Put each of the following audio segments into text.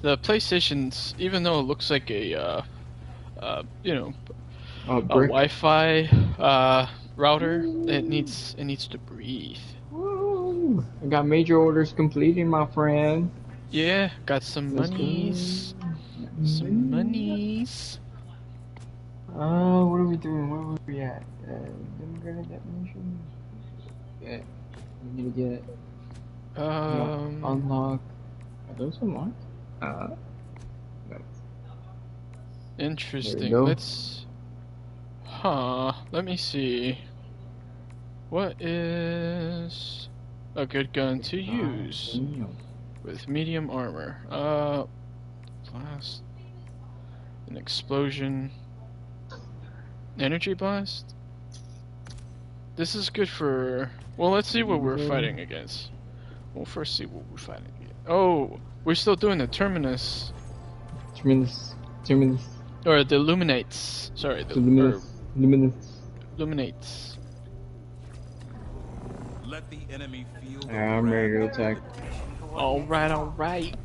the PlayStation's, even though it looks like a you know, a brick. Wi-Fi router, it needs to breathe. Woo! I got major orders completed, my friend. Yeah, got some monies. Some monies. What are we doing? Where were we at? Democratic definition? Yeah. We need to get unlock. Are those unlocked? No. Interesting. Let's. Let me see. What is a good gun to use with medium armor? Blast. An explosion. Energy blast? This is good for... Well, let's see what we're fighting against. We'll first see what we're fighting against. Oh, we're still doing the Terminus. Terminus. Or the Luminates. Sorry, the Luminates. Let the enemy feel the I'm ready to attack. Alright.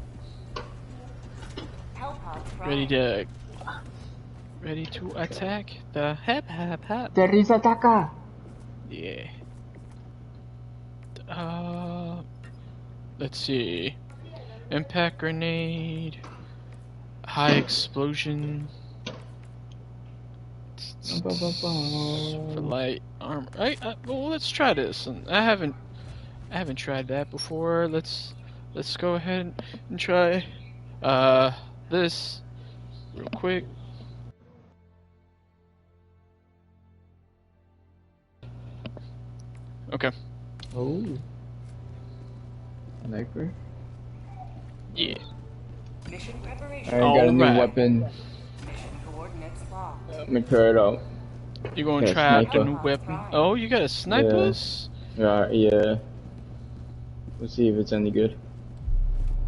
Ready to attack the hep. There is attacker. Yeah. Let's see. Impact grenade. High explosion. For light armor. Well, let's try this. And I haven't tried that before. Let's go ahead and try this real quick. Okay. Oh. Sniper? Yeah. Mission preparation. I got a new weapon. Mission coordinates locked. Let me try it out. You gonna try out the new weapon? Oh, you got a sniper? Yeah. Let's see if it's any good.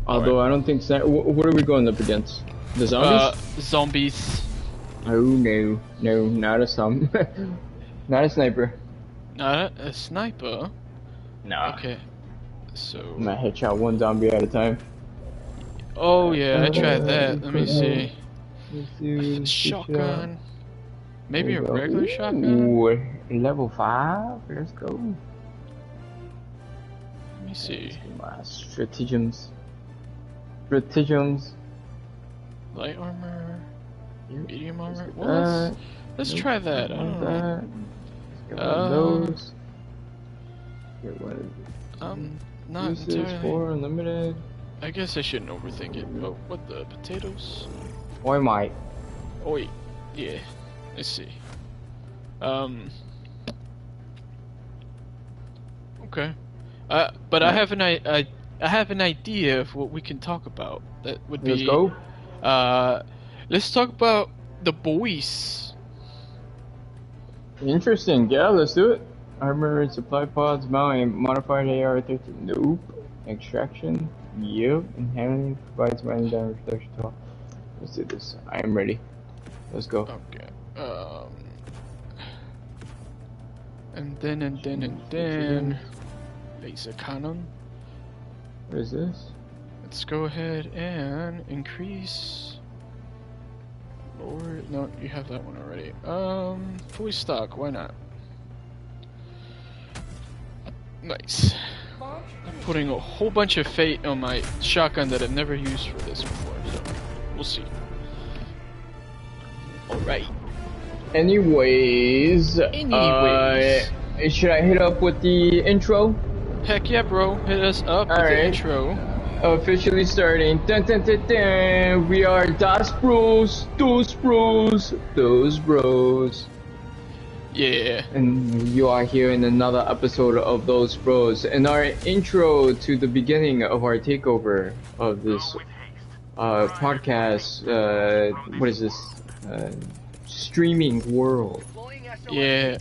Although I don't think what are we going up against? The zombies? Zombies. Oh no, not a not a sniper. Not a sniper? Nah. Okay. So... I'm gonna headshot one zombie at a time. Oh yeah, I tried that. Let me see. Shotgun. Maybe a regular shotgun? Ooh, level 5? Let's go. Let me see. Stratagems. Light armor. Medium armor. Well, let's try that. I don't know. Get one of those. Get one of not entirely. 4 unlimited. I guess I shouldn't overthink it. Oh, what the potatoes? Or might. Oh wait, yeah. Let's see. Okay. But I have an idea of what we can talk about. That would be. Let's go. Let's talk about the boys. Interesting. Yeah, let's do it. Armor and supply pods, mounting modified AR-13. Nope. Extraction. Yep. And handling provides mining damage reduction. Let's do this. I am ready. Let's go. Okay. And then laser cannon. What is this? Let's go ahead and increase. Lower. No, you have that one already. Fully stock. Why not? Nice. I'm putting a whole bunch of fate on my shotgun that I've never used for this before, so we'll see. Alright. Anyways, should I hit up with the intro? Heck yeah, bro. Hit us up with the intro. Officially starting. Dun, dun, dun, dun. We are those bros. Yeah. And you are here in another episode of Those Bros. And our intro to the beginning of our takeover of this podcast. What is this? Streaming world. Yeah.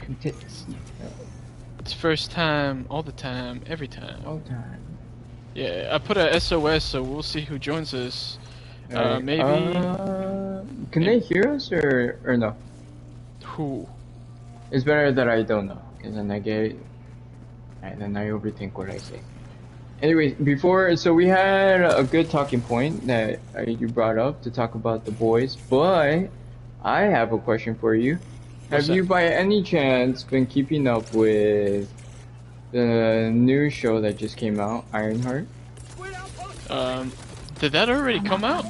It's first time, all the time, every time. All the time. Yeah, I put a SOS, so we'll see who joins us. Maybe. Can they hear us or no? Who? It's better that I don't know, because then I overthink what I say. Anyways, before, so we had a good talking point that you brought up to talk about the boys, but I have a question for you. What's Have you that? by any chance been keeping up with the new show that just came out, Ironheart? Did that already come out?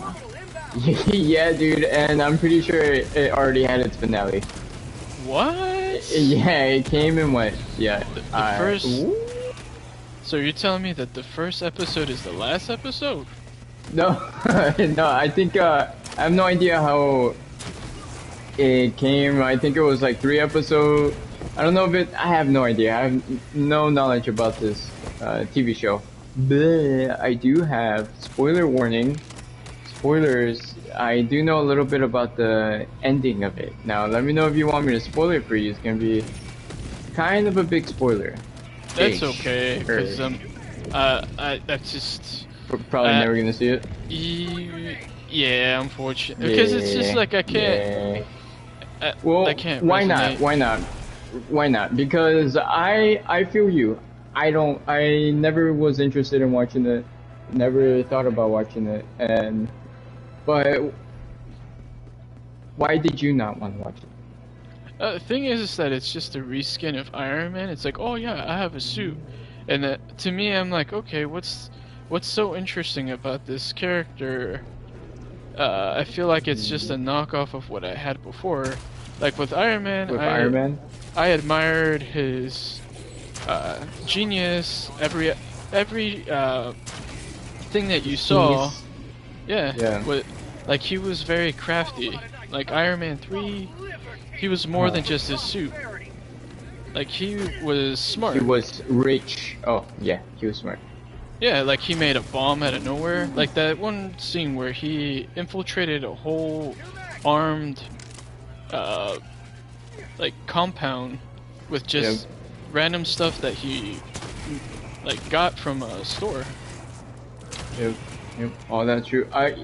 Yeah, dude, and I'm pretty sure it already had its finale. What? Yeah, it came and went. Yeah. The first... Ooh. So you're telling me that the first episode is the last episode? No, no, I think, I have no idea how it came. I think it was like 3 episodes. I don't know if it, I have no idea. I have no knowledge about this TV show. But I do have, spoiler warning, spoilers, I do know a little bit about the ending of it. Now, let me know if you want me to spoil it for you. It's gonna be kind of a big spoiler. That's okay, because I just probably never gonna see it. Yeah, unfortunately, because it's just like I can't. Yeah. Well, I can't. Why resonate. not? Why not? Why not? Because I feel you. I never was interested in watching it. Never thought about watching it. But why did you not want to watch it? The thing is that it's just a reskin of Iron Man. It's like, oh yeah, I have a suit, and to me, I'm like, okay, what's so interesting about this character? I feel like it's just a knockoff of what I had before. Like with Iron Man, I admired his genius. Every thing that you saw, yeah. Like he was very crafty. Like Iron Man 3. He was more than just his suit. Like, he was smart. He was rich. Oh, yeah, he was smart. Yeah, like he made a bomb out of nowhere. Like that one scene where he infiltrated a whole armed, like, compound with just random stuff that he, like, got from a store. Yep, all that's true. I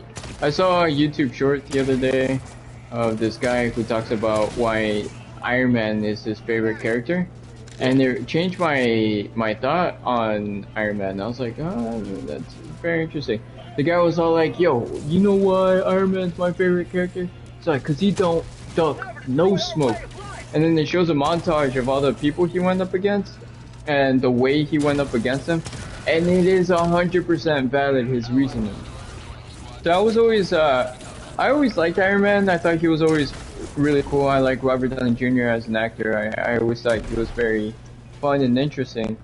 saw a YouTube short the other day of this guy who talks about why Iron Man is his favorite character, and it changed my thought on Iron Man. I was like, oh, that's very interesting. The guy was all like, yo, you know why Iron Man's my favorite character? It's like, cause he don't duck no smoke. And then it shows a montage of all the people he went up against and the way he went up against them, and it is 100% valid, his reasoning. So I always liked Iron Man. I thought he was always really cool. I like Robert Downey Jr. as an actor. I always thought he was very fun and interesting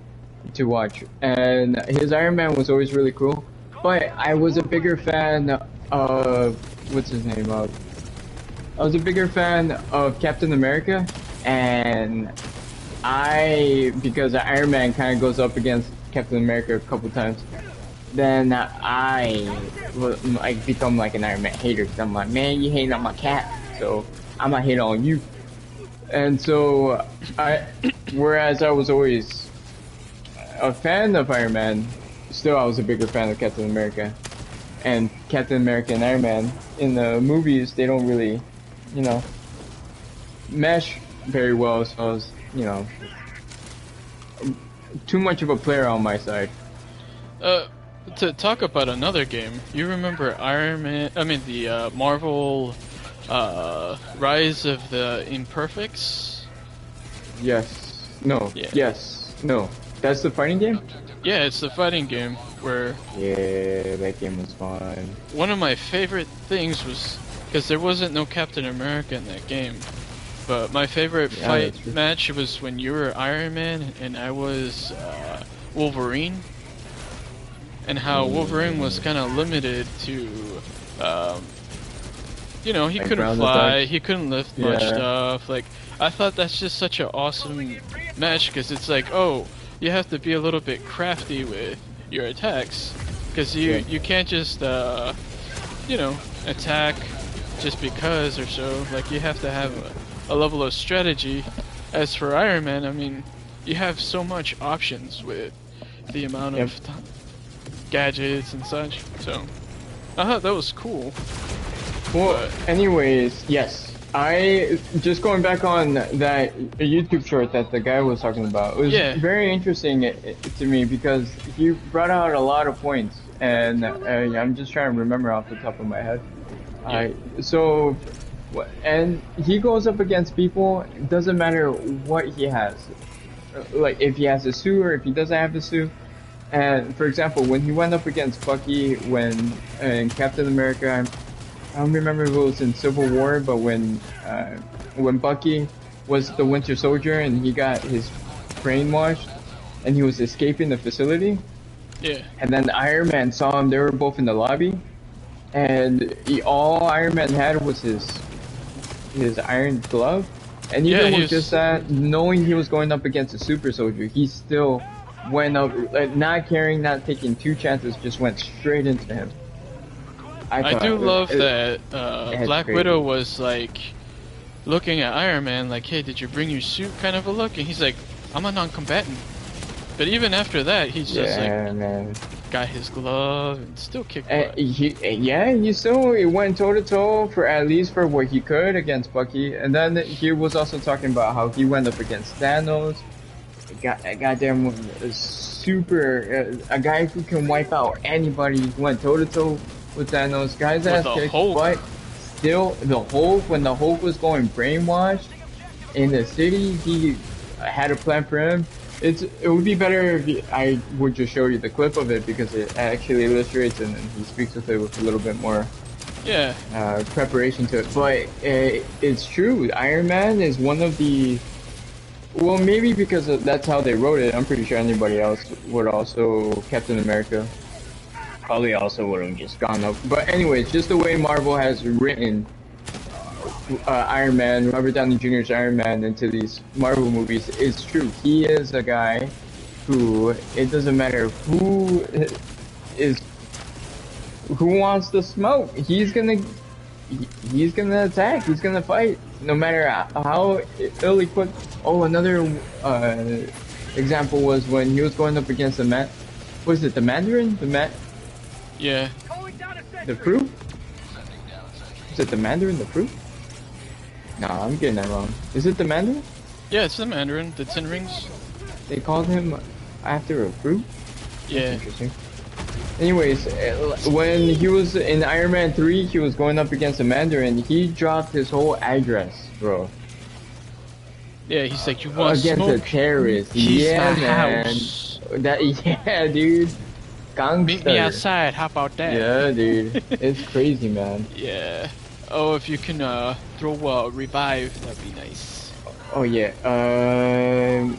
to watch. And his Iron Man was always really cool. But I was a bigger fan of, what's his name? I was a bigger fan of Captain America. And because Iron Man kind of goes up against Captain America a couple times, then I become like an Iron Man hater. Cause I'm like, man, you hate on my cat, so I'm gonna hate on you. And so whereas I was always a fan of Iron Man, still I was a bigger fan of Captain America. And Captain America and Iron Man in the movies, they don't really, mesh very well. So I was, too much of a player on my side. To talk about another game, you remember the Marvel Rise of the Imperfects? Yes. No. Yeah. Yes. No. That's the fighting game? Yeah, it's the fighting game where... Yeah, that game was fun. One of my favorite things was... Because there wasn't no Captain America in that game. But my favorite fight match was when you were Iron Man and I was Wolverine. And how Wolverine was kind of limited to, he couldn't fly, he couldn't lift much stuff. Like, I thought that's just such an awesome match, because it's like, oh, you have to be a little bit crafty with your attacks, because you can't just, attack just because or so. Like, you have to have a level of strategy. As for Iron Man, I mean, you have so much options with the amount of gadgets and such, so I thought that was cool. Well, anyways, yes, I just going back on that YouTube short that the guy was talking about. It was very interesting to me because he brought out a lot of points, and I'm just trying to remember off the top of my head. So, and he goes up against people. It doesn't matter what he has, like if he has a suit or if he doesn't have a suit. And for example, when he went up against Bucky in Captain America. I don't remember if it was in Civil War, but when Bucky was the Winter Soldier and he got his brainwashed and he was escaping the facility. Yeah. And then Iron Man saw him. They were both in the lobby, and all Iron Man had was his iron glove. And even with just that, knowing he was going up against a super soldier, he still went up, like, not caring, not taking two chances, just went straight into him. I do love that Black Widow was like looking at Iron Man like, hey, did you bring your suit, kind of a look, and he's like, I'm a non-combatant. But even after that, he's just got his glove and still kicked butt. He still went toe-to-toe for at least for what he could against Bucky. And then he was also talking about how he went up against Thanos. Goddamn super, a guy who can wipe out anybody. Went toe-to-toe with Thanos. Guys ass kicked, but still, the Hulk, when the Hulk was going brainwashed in the city, he had a plan for him. It would be better if I would just show you the clip of it because it actually illustrates and he speaks with it with a little bit more preparation to it. But it's true. Iron Man is one of the... Well, maybe because that's how they wrote it. I'm pretty sure anybody else would also... Captain America probably also would have just gone up. But anyways, just the way Marvel has written Iron Man, Robert Downey Jr.'s Iron Man into these Marvel movies is true. He is a guy who, it doesn't matter who wants the smoke, he's gonna attack, he's gonna fight, no matter how ill-equipped. Oh, another example was when he was going up against the Mandarin? Yeah. The crew? Is it the Mandarin, the crew? No, I'm getting that wrong. Is it the Mandarin? Yeah, it's the Mandarin, the Ten Rings. They called him after a fruit? Yeah. That's interesting. Anyways, when he was in Iron Man 3, he was going up against the Mandarin, he dropped his whole address, bro. Yeah, he's like, you want against smoke? A terrorist. He's yeah, my man. house. Yeah, dude. Gangster. Meet me outside, how about that? Yeah, dude. It's crazy, man. Yeah. Oh, if you can throw a revive, that'd be nice. Oh yeah.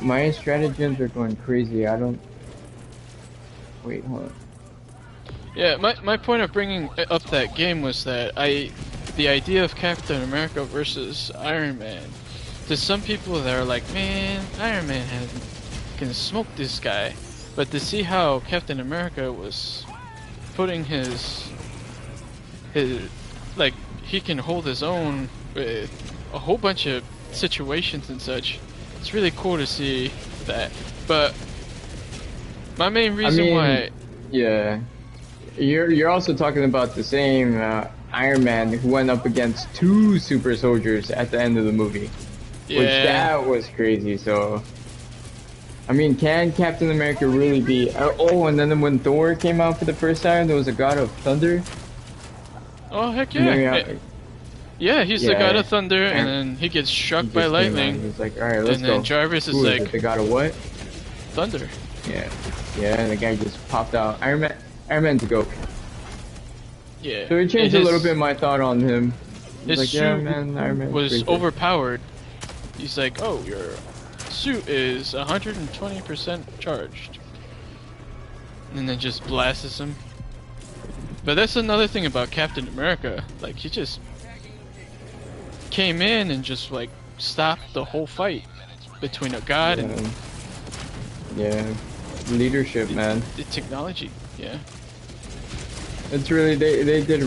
My stratagems are going crazy. I don't. Wait, hold on. Yeah, my point of bringing up that game was that the idea of Captain America versus Iron Man. To some people that are like, man, Iron Man can smoke this guy, but to see how Captain America was putting his like, he can hold his own with a whole bunch of situations and such. It's really cool to see that. But my main reason why... Yeah. You're also talking about the same Iron Man who went up against two super soldiers at the end of the movie. Yeah. Which that was crazy, so... I mean, can Captain America really be... Oh, and then when Thor came out for the first time, there was a God of Thunder. Oh, heck yeah. Yeah, he's the God of Thunder, and then he gets struck by lightning. He's like, alright, let's go. And then Jarvis is like... The God of what? Thunder. Yeah. Yeah, and the guy just popped out. Iron Man to go. Yeah. So it changed a little bit my thought on him. His like, suit Iron Man was overpowered. He's like, oh, your suit is 120% charged. And then just blasts him. But that's another thing about Captain America. Like, he just came in and just, like, stopped the whole fight between a god and... Yeah. Leadership, man. The technology, yeah. It's really, they did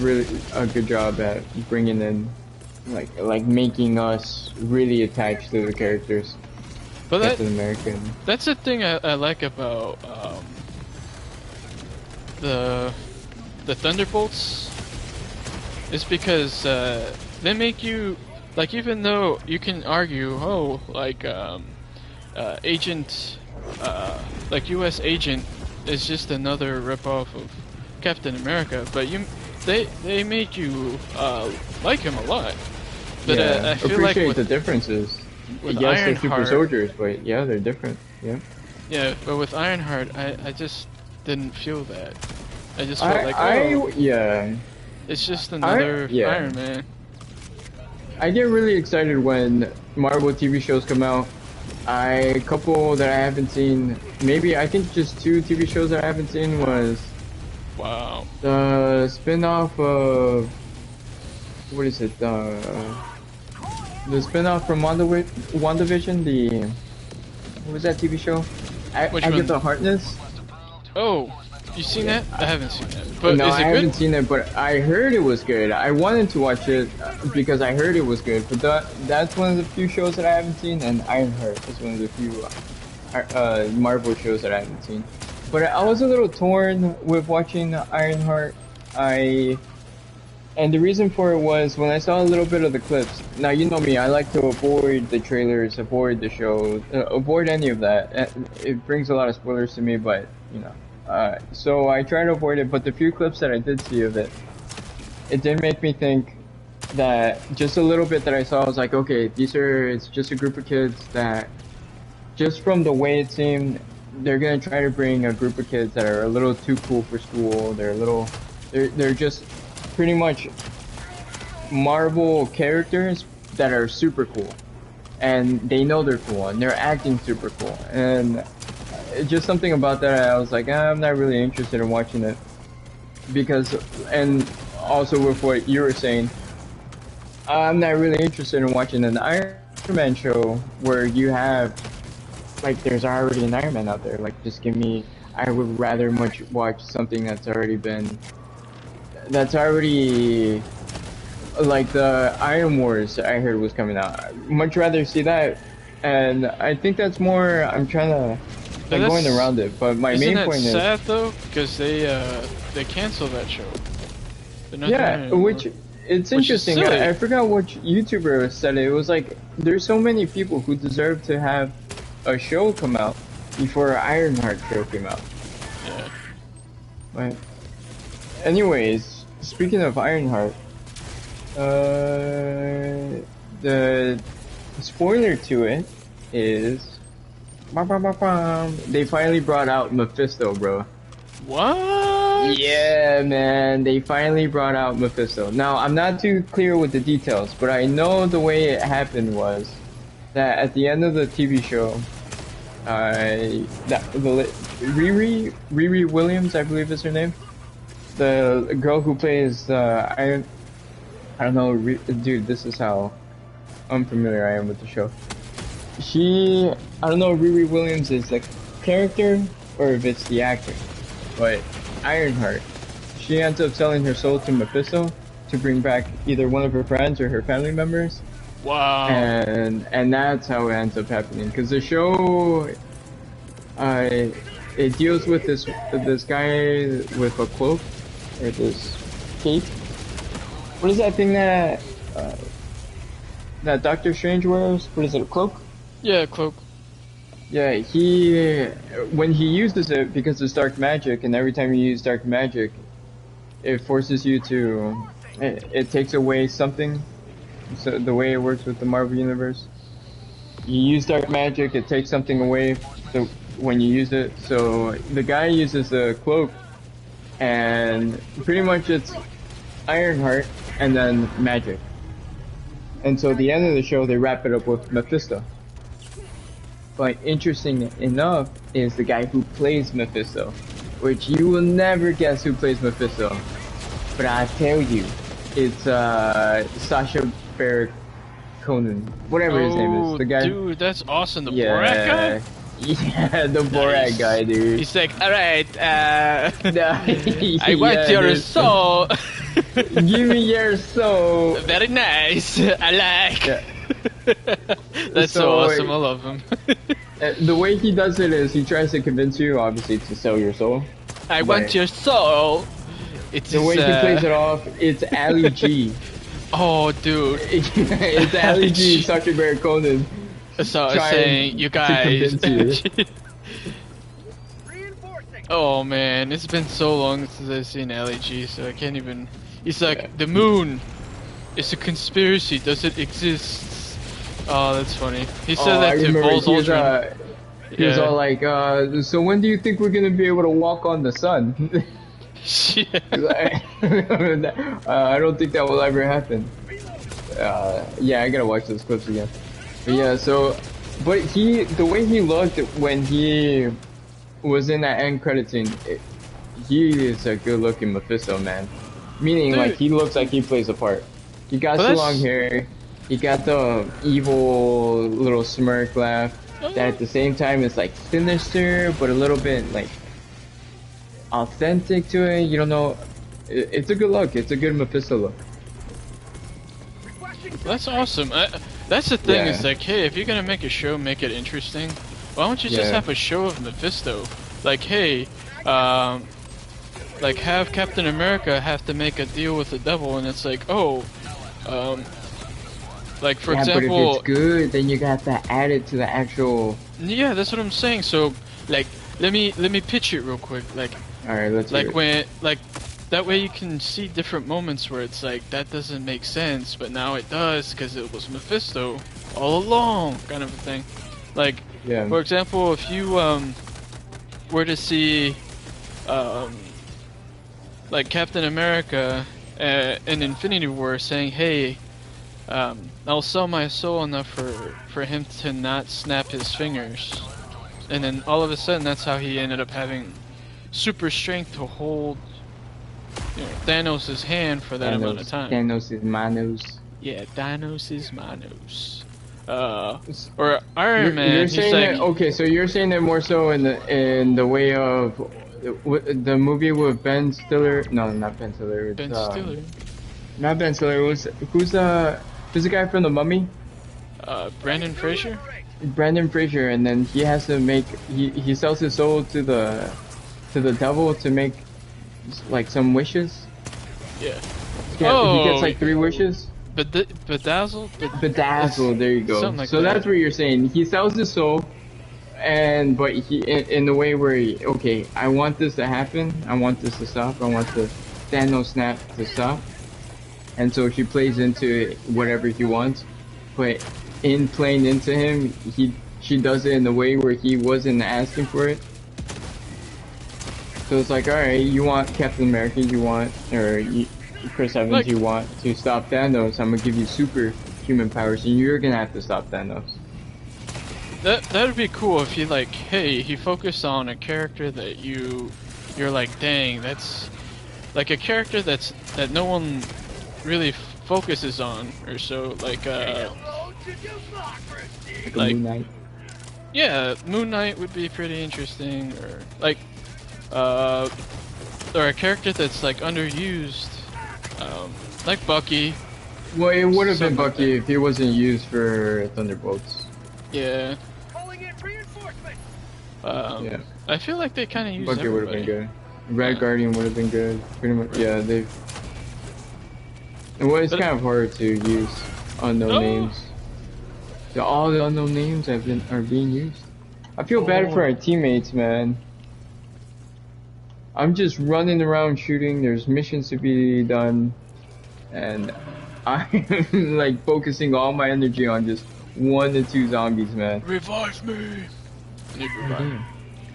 a good job at bringing in, like making us really attached to the characters. But Captain America. That's the thing I like about the Thunderbolts, is because they make you like even though you can argue, oh, like Agent, like U.S. Agent is just another ripoff of Captain America, but they made you like him a lot. But yeah, I feel appreciate like the differences. with Yes, they're super Ironheart, soldiers, but yeah, they're different. Yeah. yeah, but with Ironheart, I just didn't feel that. I just felt like, oh, yeah. it's just another Iron Man. I get really excited when Marvel TV shows come out. A couple that I haven't seen, maybe I think just 2 TV shows that I haven't seen was the spin-off of, what is it, the spin-off from WandaVision, what was that TV show? Agatha Harkness? Oh, you seen that? I haven't seen that. But no, is it I good? haven't seen it, but I heard it was good. I wanted to watch it because I heard it was good, but that's one of the few shows that I haven't seen, and Ironheart is one of the few Marvel shows that I haven't seen. But I was a little torn with watching Ironheart. And the reason for it was when I saw a little bit of the clips. Now, you know me, I like to avoid the trailers, avoid the shows, avoid any of that. It brings a lot of spoilers to me, but, you know. So I try to avoid it, but the few clips that I did see of it, it did make me think that just a little bit that I saw, I was like, okay, it's just a group of kids that, just from the way it seemed, they're gonna try to bring a group of kids that are a little too cool for school. They're just pretty much Marvel characters that are super cool, and they know they're cool, and they're acting super cool, and just something about that I was like, I'm not really interested in watching it, because, and also with what you were saying, I'm not really interested in watching an Iron Man show where you have, like, there's already an Iron Man out there. Like, just give me, I would rather much watch something that's already, like the Iron Wars I heard was coming out. I'd much rather see that, and I think that's more, I'm trying to, like, going around it, but my main point is... Isn't that sad though? Because they canceled that show. Yeah, it's interesting. I forgot which YouTuber said it. It was like, there's so many people who deserve to have a show come out before Ironheart show came out. Yeah. Right. Anyways, speaking of Ironheart, the spoiler to it is... They finally brought out Mephisto, bro. What? Yeah, man, they finally brought out Mephisto. Now, I'm not too clear with the details, but I know the way it happened was that at the end of the TV show, Riri Williams, I believe is her name, the girl who plays I don't know, dude, this is how unfamiliar I am with the show. I don't know if Riri Williams is the character or if it's the actor, but Ironheart, she ends up selling her soul to Mephisto to bring back either one of her friends or her family members. Wow. And that's how it ends up happening, because the show, it deals with this guy with a cloak, or this cape. What is that thing that Doctor Strange wears? What is it, a cloak? Yeah, cloak. Yeah, when he uses it, because it's dark magic, and every time you use dark magic, it forces you to, it takes away something. So the way it works with the Marvel Universe, you use dark magic, it takes something away when you use it. So the guy uses a cloak, and pretty much it's Ironheart and then magic. And so at the end of the show, they wrap it up with Mephisto. But interesting enough is the guy who plays Mephisto, which you will never guess who plays Mephisto. But I tell you, it's Sacha Baron Cohen, whatever his name is. The guy. Dude, that's awesome. The Borat guy. Yeah, the Borat guy, dude. He's like, all right, I want your soul. Give me your soul. Very nice. I like. Yeah. That's so awesome. I love him. The way he does it is he tries to convince you, obviously, to sell your soul. I want your soul. It's the way he plays it off. It's Ali G. Oh, dude. It's Ali G, Saki Bear Conan. So I was saying, you guys. You. Oh man, it's been so long since I've seen LEG, so I can't even. He's like, the moon is a conspiracy. Does it exist? Oh, that's funny. He said that to Bulls Ultra. He was all like, so when do you think we're gonna be able to walk on the sun? I don't think that will ever happen. Yeah, I gotta watch those clips again. But yeah, but the way he looked when he was in that end credit scene, he is a good-looking Mephisto, man. Meaning, like, he looks like he plays a part. He got the long hair, he got the evil little smirk laugh, that at the same time is, like, sinister, but a little bit, like, authentic to it. You don't know. It's a good look. It's a good Mephisto look. That's awesome. That's the thing, is like, hey, if you're gonna make a show, make it interesting. Why don't you just have a show of Mephisto? Like, hey, like have Captain America have to make a deal with the devil, and it's like, oh, like for example. But if it's good, then you got to add it to the actual. Yeah, that's what I'm saying. So, like, let me pitch it real quick. Like, all right, let's. Like when, like, that way you can see different moments where it's like that doesn't make sense, but now it does because it was Mephisto all along, kind of a thing. Like, for example, if you were to see like Captain America in Infinity War saying, "Hey, I'll sell my soul enough for him to not snap his fingers," and then all of a sudden that's how he ended up having super strength to hold, you know, Thanos' hand for that amount of time. Thanos' manos. Yeah, Thanos' manos. Or Iron Man. You're saying that, okay, so you're saying that more so in the way of the movie with Ben Stiller. No, not Ben Stiller. Ben Stiller. Not Ben Stiller. Who's the guy from The Mummy? Brandon Fraser. Brandon Fraser, and then he has to make he sells his soul to the devil to make like some wishes. Yeah. He gets like 3 wishes. Bedazzled? Bedazzled, there you go. Like so that's what you're saying. He sells his soul, but he in the way where okay, I want this to happen. I want this to stop. I want the Thanos snap to stop. And so she plays into whatever he wants, but in playing into him, she does it in the way where he wasn't asking for it. So it's like, alright, you want Captain America, Chris Evans, like, you want to stop Thanos, I'm gonna give you superhuman powers, and you're gonna have to stop Thanos. That'd be cool if you like, hey, he focused on a character that you're like, dang, that's like a character that no one really focuses on, or so, like Moon Knight. Yeah, Moon Knight would be pretty interesting, or like, or a character that's like underused, like Bucky. Well, it would have been Bucky if he wasn't used for Thunderbolts. Yeah. Yeah. I feel like they kind of used Bucky would have been good. Red Guardian would have been good. Pretty much, yeah. Well, it's kind of hard to use unknown names. All the unknown names are being used. I feel bad for our teammates, man. I'm just running around shooting. There's missions to be done, and I'm like focusing all my energy on just 1 to 2 zombies, man. Revive me! I need revive.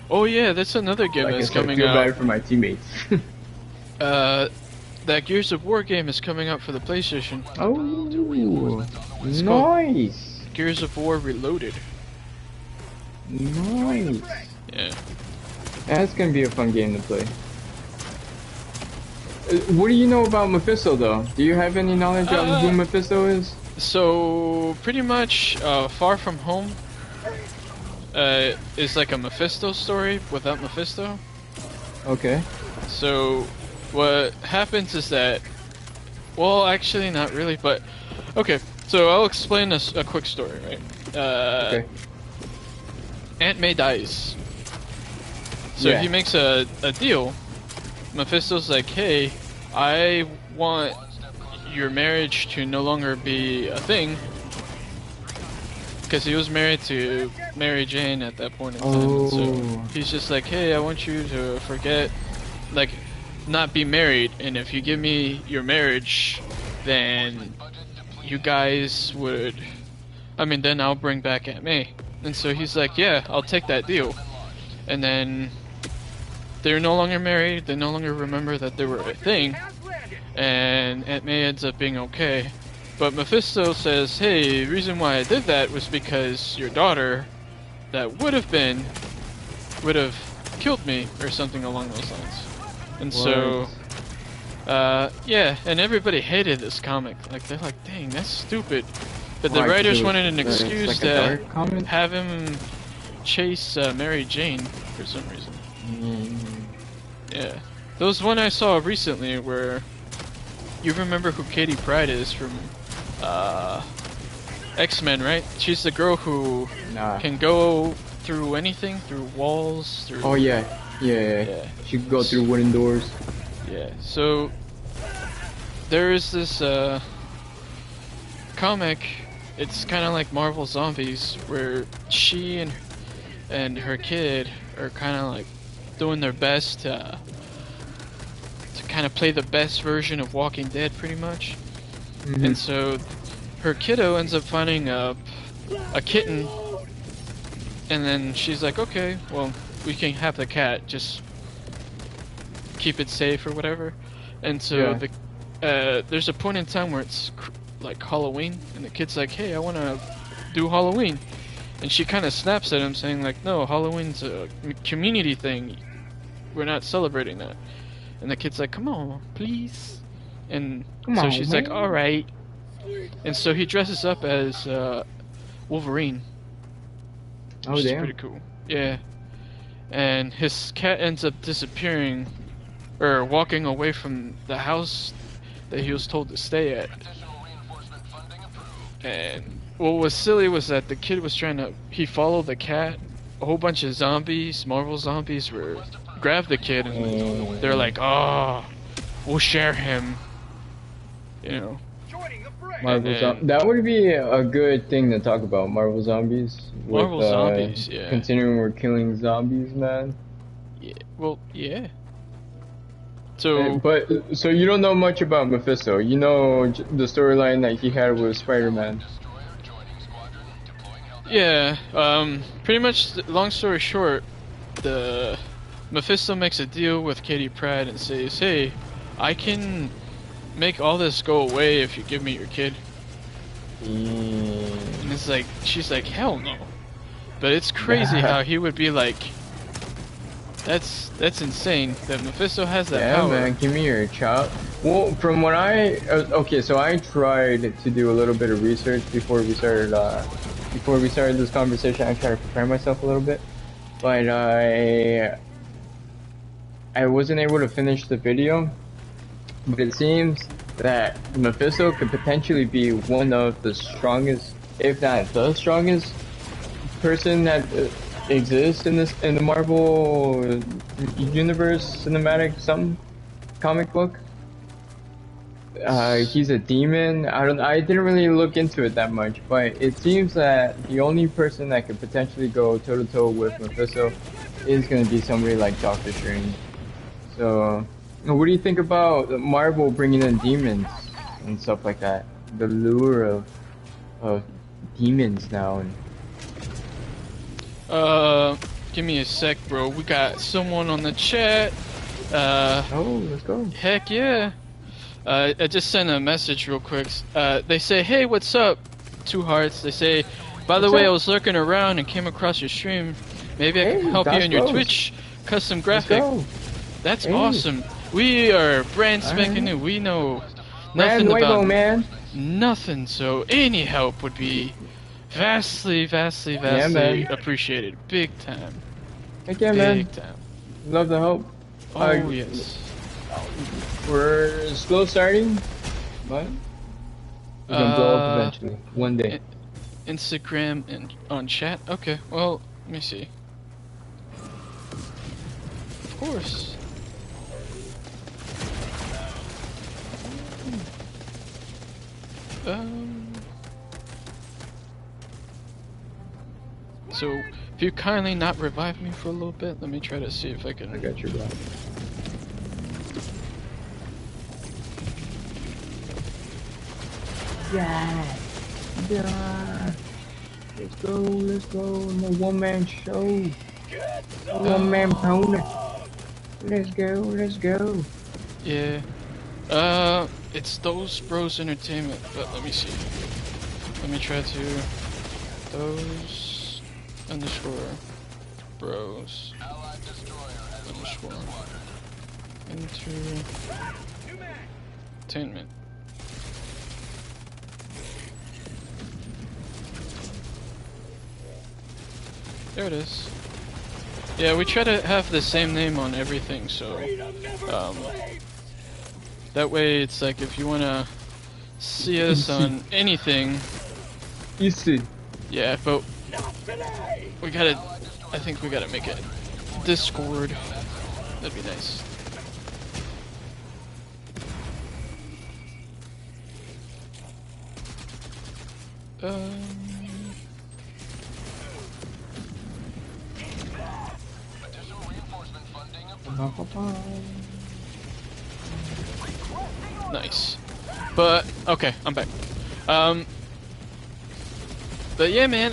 Oh yeah, that's another game that's coming out. I feel bad for my teammates. That Gears of War game is coming out for the PlayStation. Oh, nice! Gears of War Reloaded. Nice. Yeah. That's gonna be a fun game to play. What do you know about Mephisto, though? Do you have any knowledge of who Mephisto is? So, pretty much, Far From Home is like a Mephisto story without Mephisto. Okay. So, what happens is that, well, actually not really, but, okay, so I'll explain a quick story, right? Okay. Aunt May dies. So he makes a deal. Mephisto's like, hey, I want your marriage to no longer be a thing, because he was married to Mary Jane at that point in time. Oh. So he's just like, hey, I want you to forget, like, not be married, and if you give me your marriage, then you guys would, I mean, then I'll bring back Aunt May. And so he's like, yeah, I'll take that deal. And then they're no longer married, they no longer remember that they were a thing, and Aunt May ends up being okay. But Mephisto says, hey, the reason why I did that was because your daughter, that would have killed me, or something along those lines. And so, yeah, and everybody hated this comic. Like, they're like, dang, that's stupid. But the writers wanted an excuse like to have him chase Mary Jane for some reason. Yeah. There was one I saw recently where, you remember who Katie Pryde is from X-Men, right? She's the girl who can go through anything, through walls, through... Oh yeah. She can go through wooden doors. Yeah, so there is this comic, it's kind of like Marvel Zombies, where she and her kid are kind of like doing their best to kind of play the best version of Walking Dead, pretty much. And so her kiddo ends up finding a kitten, and then she's like, okay, well, we can have the cat, just keep it safe or whatever. And so there's a point in time where it's like Halloween, and the kid's like, hey, I want to do Halloween. And she kind of snaps at him, saying like, no, Halloween's a community thing, we're not celebrating that. And the kid's like, come on, please. And so she's like, alright. And so he dresses up as Wolverine. Oh, which damn. is pretty cool. Yeah. And his cat ends up disappearing, or walking away from the house that he was told to stay at. And what was silly was that the kid was he followed the cat. A whole bunch of zombies, Marvel zombies, grabbed the kid, and they're like, oh, we'll share him. You know. That would be a good thing to talk about, Marvel Zombies. Marvel Zombies, yeah. Considering we're killing zombies, man. Yeah, well, yeah. So, so you don't know much about Mephisto. You know the storyline that he had with Spider-Man. Yeah, pretty much, long story short, the Mephisto makes a deal with Katie Pryde and says, hey, I can make all this go away if you give me your kid. And it's like, she's like, hell no. But it's crazy how he would be like, that's insane that Mephisto has that power. Yeah, man, give me your chop. Well, from what okay, so I tried to do a little bit of research before we started this conversation. I tried to prepare myself a little bit, but I wasn't able to finish the video. But it seems that Mephisto could potentially be one of the strongest, if not the strongest, person that exists in the Marvel Universe cinematic comic book. He's a demon. I didn't really look into it that much, but it seems that the only person that could potentially go toe to toe with Mephisto is going to be somebody like Doctor Strange. So, what do you think about Marvel bringing in demons and stuff like that? The lure of demons now. Give me a sec, bro. We got someone on the chat. Oh, let's go. Heck yeah. I just sent a message real quick. They say, hey, what's up? 2 hearts. They say, by the way, I was lurking around and came across your stream. Maybe I can help you on your Twitch custom graphic. That's awesome. We are brand spanking new. We know nothing about nothing, so any help would be vastly appreciated. Big time. Heck yeah, man. Big time. Love the help. Oh, yes. We're slow starting, but we're gonna blow up eventually. One day. Instagram and on chat? Okay, well, let me see. Of course. So, if you kindly not revive me for a little bit, let me try to see if I can... I got your back. Yeah! Yeah! Let's go, let's go. I'm a one-man show. One-man pony. Let's go, let's go. Yeah. It's Those Bros Entertainment, but let me see. Let me try to... Those... underscore... Bros... underscore... Entertainment. There it is. Yeah, we try to have the same name on everything, so that way it's like if you wanna see us on anything, you see. Yeah, but we gotta. I think we gotta make a Discord. That'd be nice. Nice. But okay, I'm back. But yeah, man,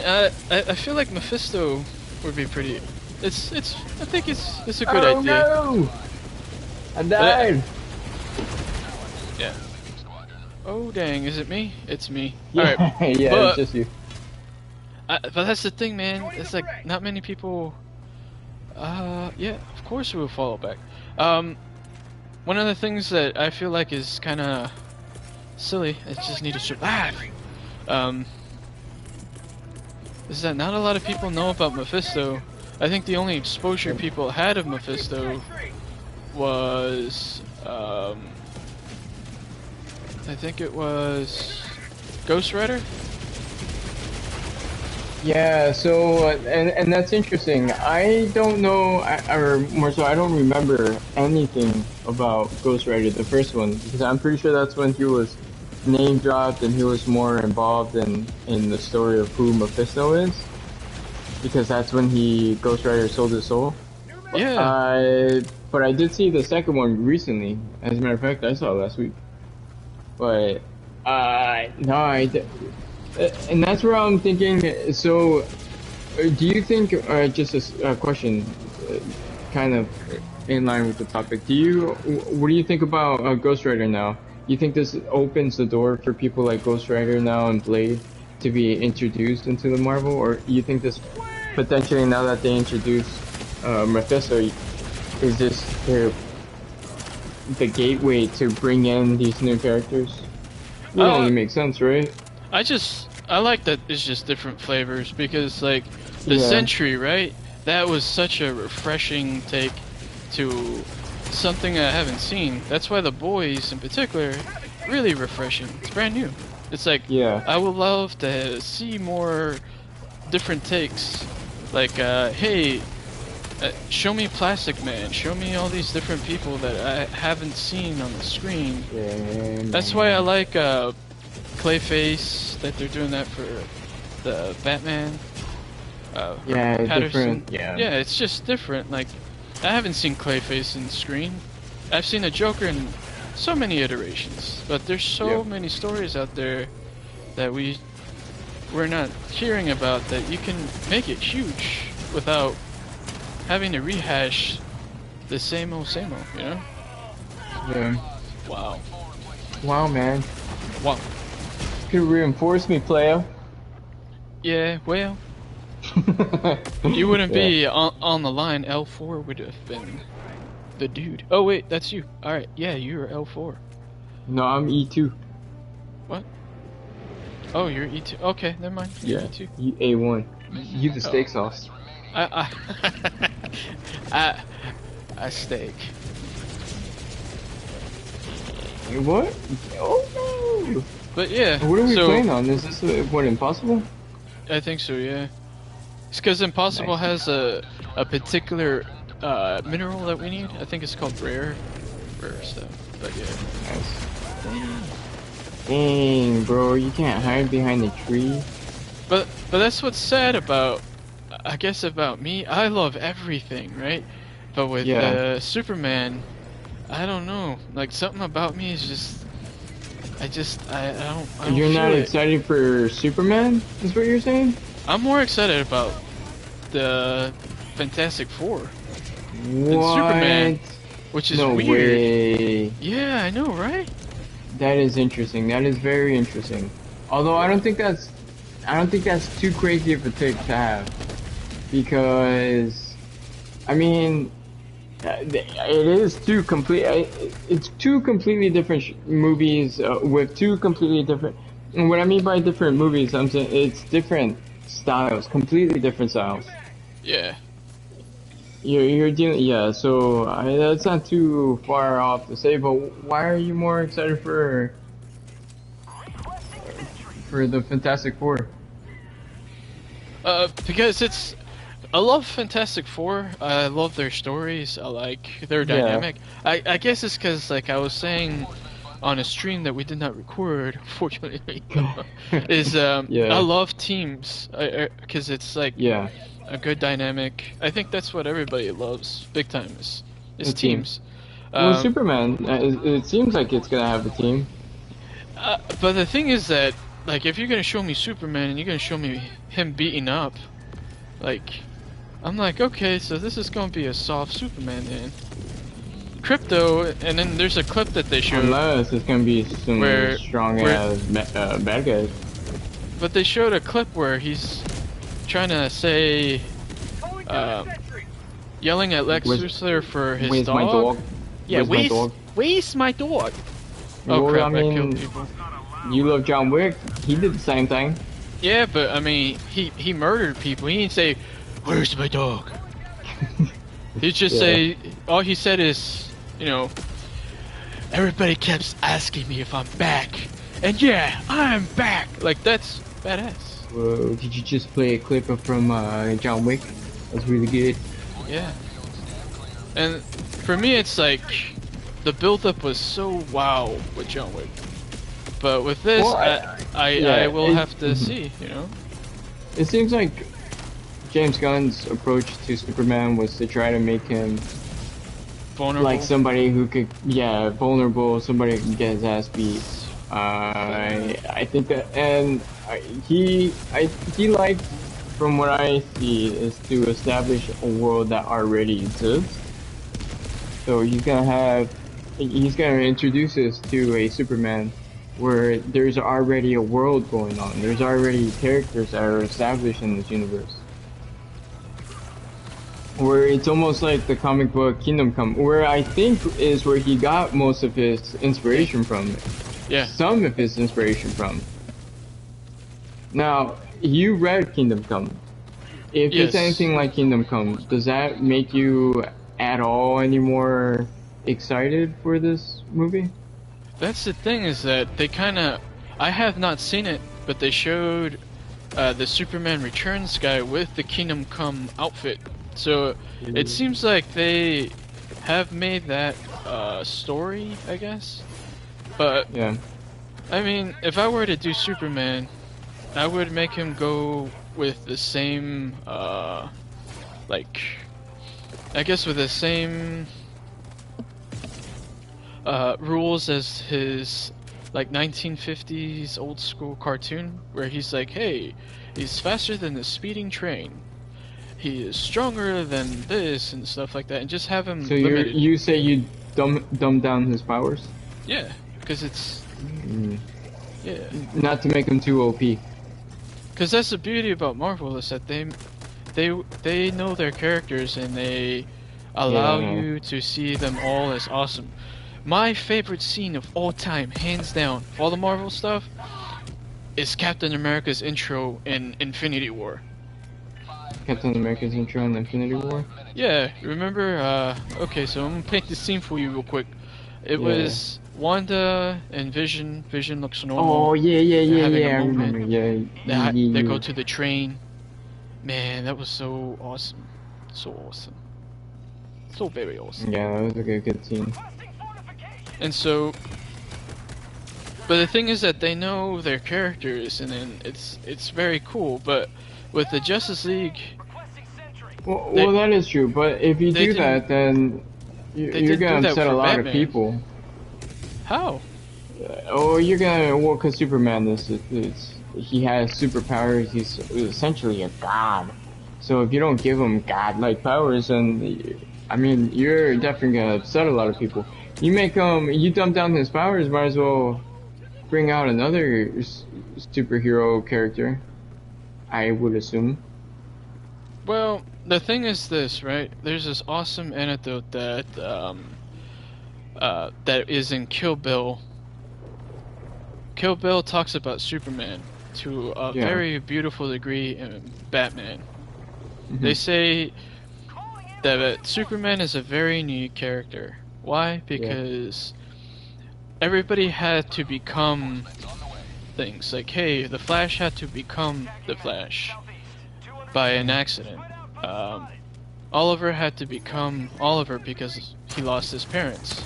I feel like Mephisto would be pretty. I think it's a good idea. No! I died. Yeah. Oh dang, is it me? It's me. Yeah, Alright. yeah, but, it's just you. But that's the thing, man. It's like not many people. Yeah, of course we will follow back. One of the things that I feel like is kind of silly, I just need to survive, is that not a lot of people know about Mephisto. I think the only exposure people had of Mephisto was, I think it was Ghost Rider? Yeah, so, and that's interesting. I don't know, or more so, I don't remember anything about Ghost Rider, the first one, because I'm pretty sure that's when he was name dropped and he was more involved in the story of who Mephisto is, because that's when Ghost Rider sold his soul. Yeah. But I did see the second one recently. As a matter of fact, I saw it last week. But, no, and that's where I'm thinking, so, do you think, just a question, kind of in line with the topic, what do you think about Ghost Rider now? Do you think this opens the door for people like Ghost Rider now and Blade to be introduced into the Marvel, or do you think this, potentially now that they introduce Mephisto, is this the gateway to bring in these new characters? It would only make sense, right? I like that it's just different flavors, because like the Sentry, right? That was such a refreshing take to something I haven't seen. That's why the boys in particular, really refreshing. It's brand new. It's like, I would love to see more different takes. Like, hey, show me Plastic Man, show me all these different people that I haven't seen on the screen. That's why I like Clayface, that they're doing that for the Batman. Patterson. Different. Yeah, it's just different. Like, I haven't seen Clayface in screen. I've seen the Joker in so many iterations, but there's so many stories out there that we're not hearing about, that you can make it huge without having to rehash the same old, you know? Yeah. Wow. Wow, man. Wow. Could reinforce me, player. Yeah, well, you wouldn't be on the line. L4 would have been the dude. Oh wait, that's you. Alright, yeah, you're L4. No, I'm E2. What? Oh, you're E2. Okay, never mind. You're E2. You A1. You the steak sauce. I steak. What? Oh no! But yeah. What are we playing on? Is this what, Impossible? I think so, yeah. It's because Impossible has a particular mineral that we need. I think it's called rare stuff. But yeah. Nice. Dang, thing, bro. You can't hide behind a tree. But that's what's sad about, I guess, about me. I love everything, right? But with Superman, I don't know. Like, something about me is just, I don't You're feel not it. excited for Superman? Is what you're saying? I'm more excited about the Fantastic Four than What? Superman, which is no weird. way. Yeah, I know, right? That is interesting. That is very interesting. Although I don't think that's too crazy of a take to have, because I mean, it is it's two completely different movies with two completely different. And what I mean by different movies, I'm saying it's different styles, completely different styles. Yeah. You're dealing, yeah. So that's not too far off to say. But why are you more excited for the Fantastic Four? Because I love Fantastic Four. I love their stories. I like their dynamic. I guess it's because, like I was saying on a stream that we did not record, fortunately, is I love teams. Because it's like a good dynamic. I think that's what everybody loves, big time, is teams. Well, Superman, it seems like it's gonna have a team. But the thing is that, like, if you're gonna show me Superman and you're gonna show me him beating up, like, I'm like, okay, so this is gonna be a soft Superman then. Crypto, and then there's a clip that they showed. Unless it's gonna be some strong ass bad guys. But they showed a clip where he's trying to say, yelling at Lex Luthor for his where's dog. My dog? Yeah, where's my dog? Well, Oh crap! I mean, I killed people. You love John Wick. He did the same thing. Yeah, but I mean, he murdered people. He didn't say, "Where's my dog?" He just say, all he said is, you know, everybody kept asking me if I'm back, and yeah, I'm back. Like, that's badass. Whoa, did you just play a clip from John Wick? That's really good. Yeah. And for me, it's like the build-up was so wow with John Wick, but with this, well, I will have to see. You know. It seems like James Gunn's approach to Superman was to try to make him vulnerable, like somebody who could, vulnerable, somebody who can get his ass beat. I think that, and he likes, from what I see, is to establish a world that already exists. So he's gonna introduce us to a Superman where there's already a world going on. There's already characters that are established in this universe. Where it's almost like the comic book Kingdom Come, where I think is where he got most of his inspiration from. Yeah. Some of his inspiration from. Now, you read Kingdom Come. If it's anything like Kingdom Come, does that make you at all any more excited for this movie? That's the thing, is that they I have not seen it, but they showed the Superman Returns guy with the Kingdom Come outfit. So it seems like they have made that story, I guess. But yeah, I mean, if I were to do Superman, I would make him go with the same, like, I guess with the same rules as his, like, 1950s old school cartoon, where he's like, hey, he's faster than the speeding train. He is stronger than this and stuff like that, and just have him limited. You say you dumb down his powers? Yeah, because it's yeah. Not to make him too OP. Because that's the beauty about Marvel, is that they know their characters and they allow you to see them all as awesome. My favorite scene of all time, hands down, all the Marvel stuff, is Captain America's intro in Infinity War. Captain America's intro in Infinity War? Yeah, remember, okay, so I'm gonna paint the scene for you real quick. It was Wanda and Vision. Vision looks normal. Oh, yeah, I remember, they go to the train. Man, that was so awesome. So awesome. So very awesome. Yeah, that was a good scene. And so, But the thing is that they know their characters, and then it's very cool. But with the Justice League, well, that is true. But if you do that, then you're gonna upset a lot of people. How? You're gonna because Superman he has superpowers. He's essentially a god. So if you don't give him god-like powers, then I mean you're definitely gonna upset a lot of people. You dumb down his powers, might as well bring out another superhero character, I would assume. Well, the thing is this, right? There's this awesome anecdote that that is in Kill Bill. Kill Bill talks about Superman to a very beautiful degree in Batman. Mm-hmm. They say that Superman is a very unique character. Why? Because everybody had to become things. Like, hey, the Flash had to become the Flash by an accident. Oliver had to become Oliver because he lost his parents.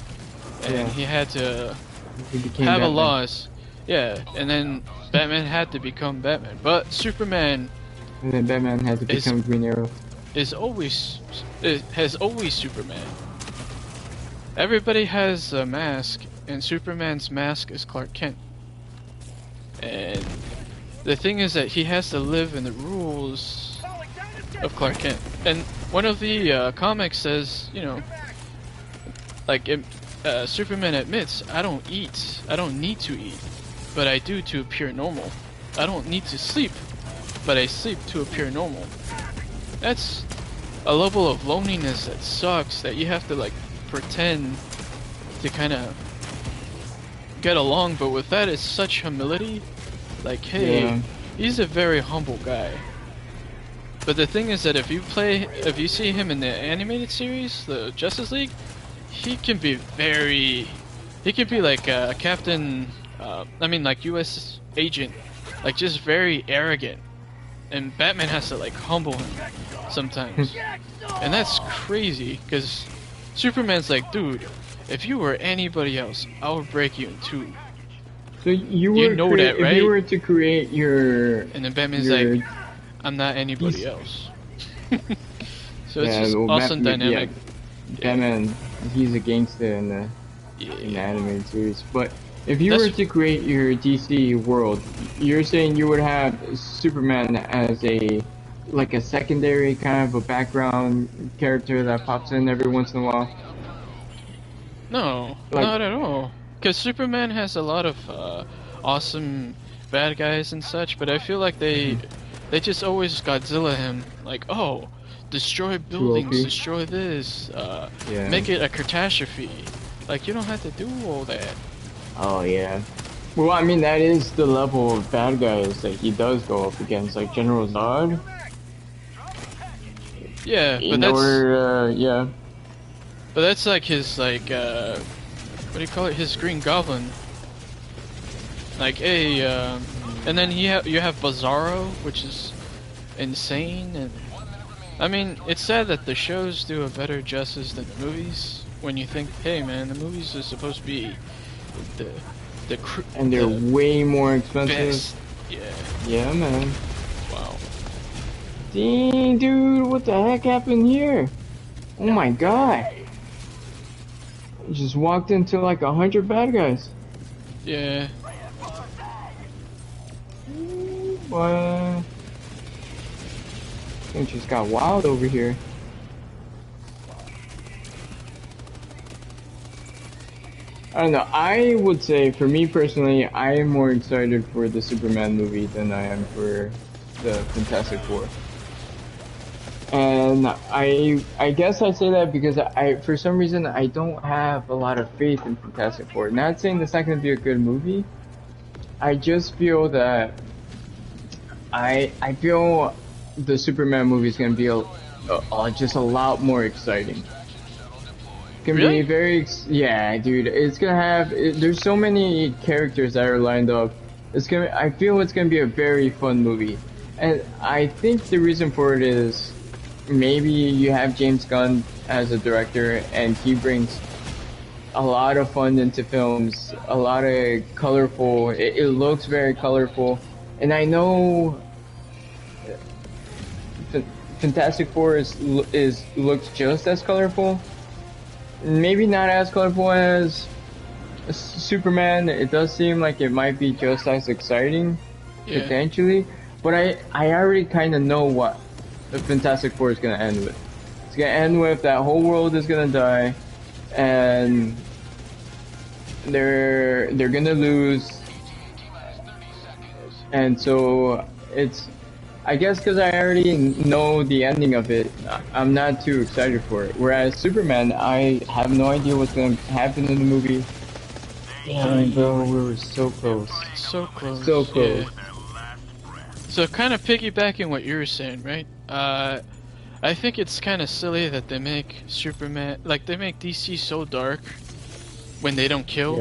And he had to have a loss. Yeah, and then Batman had to become Batman. But Superman... And then Batman had to become Green Arrow. Has always Superman. Everybody has a mask, and Superman's mask is Clark Kent. And the thing is that he has to live in the rules of Clark Kent. And one of the comics says, you know, like Superman admits, I don't eat. I don't need to eat, but I do to appear normal. I don't need to sleep, but I sleep to appear normal. That's a level of loneliness that sucks, that you have to like pretend to kind of get along, but with that is such humility. Like, hey, he's a very humble guy. But the thing is that if you see him in the animated series, the Justice League, he can be like Captain, like U.S. agent, like just very arrogant. And Batman has to like humble him sometimes. And that's crazy, because Superman's like, dude, if you were anybody else, I would break you in two. So you know that, right? If you were to create your... And then Batman's like, I'm not anybody else. So it's just awesome dynamic. Batman, he's a gangster in the animated series. But if you were to create your DC world, you're saying you would have Superman as a secondary kind of a background character that pops in every once in a while? No, not at all. Because Superman has a lot of awesome bad guys and such, but I feel like they just always Godzilla him, like, oh, destroy buildings, destroy this, make it a catastrophe. Like, you don't have to do all that. Oh yeah. Well, I mean, that is the level of bad guys that he does go up against, like General Zod. Yeah, but that's like his, like, what do you call it? His Green Goblin. Like, hey, and then you have Bizarro, which is insane, and I mean, it's sad that the shows do a better justice than the movies. When you think, hey man, the movies are supposed to be and they're way more expensive. Best. Yeah. Yeah, man. Wow. Dang, dude, what the heck happened here? Oh my god. Just walked into like 100 bad guys. Yeah. What? It just got wild over here. I don't know. I would say, for me personally, I am more excited for the Superman movie than I am for the Fantastic Four. And I guess I say that because for some reason, I don't have a lot of faith in Fantastic Four. Not saying it's not going to be a good movie. I just feel that I feel the Superman movie is going to be just a lot more exciting. Can be very, yeah, dude. It's gonna have. There's so many characters that are lined up. I feel it's gonna be a very fun movie, and I think the reason for it is maybe you have James Gunn as a director, and he brings a lot of fun into films, a lot of colorful. It looks very colorful, and I know Fantastic Four is looks just as colorful. Maybe not as colorful as Superman. It does seem like it might be just as exciting, potentially. But I already kind of know what the Fantastic Four is gonna end with. It's gonna end with that whole world is gonna die, and they're gonna lose. And so it's, I guess because I already know the ending of it, I'm not too excited for it. Whereas Superman, I have no idea what's going to happen in the movie. Damn, bro, we were so close. So close. So close. Yeah. So kind of piggybacking what you were saying, right? I think it's kind of silly that they make Superman, like they make DC so dark when they don't kill,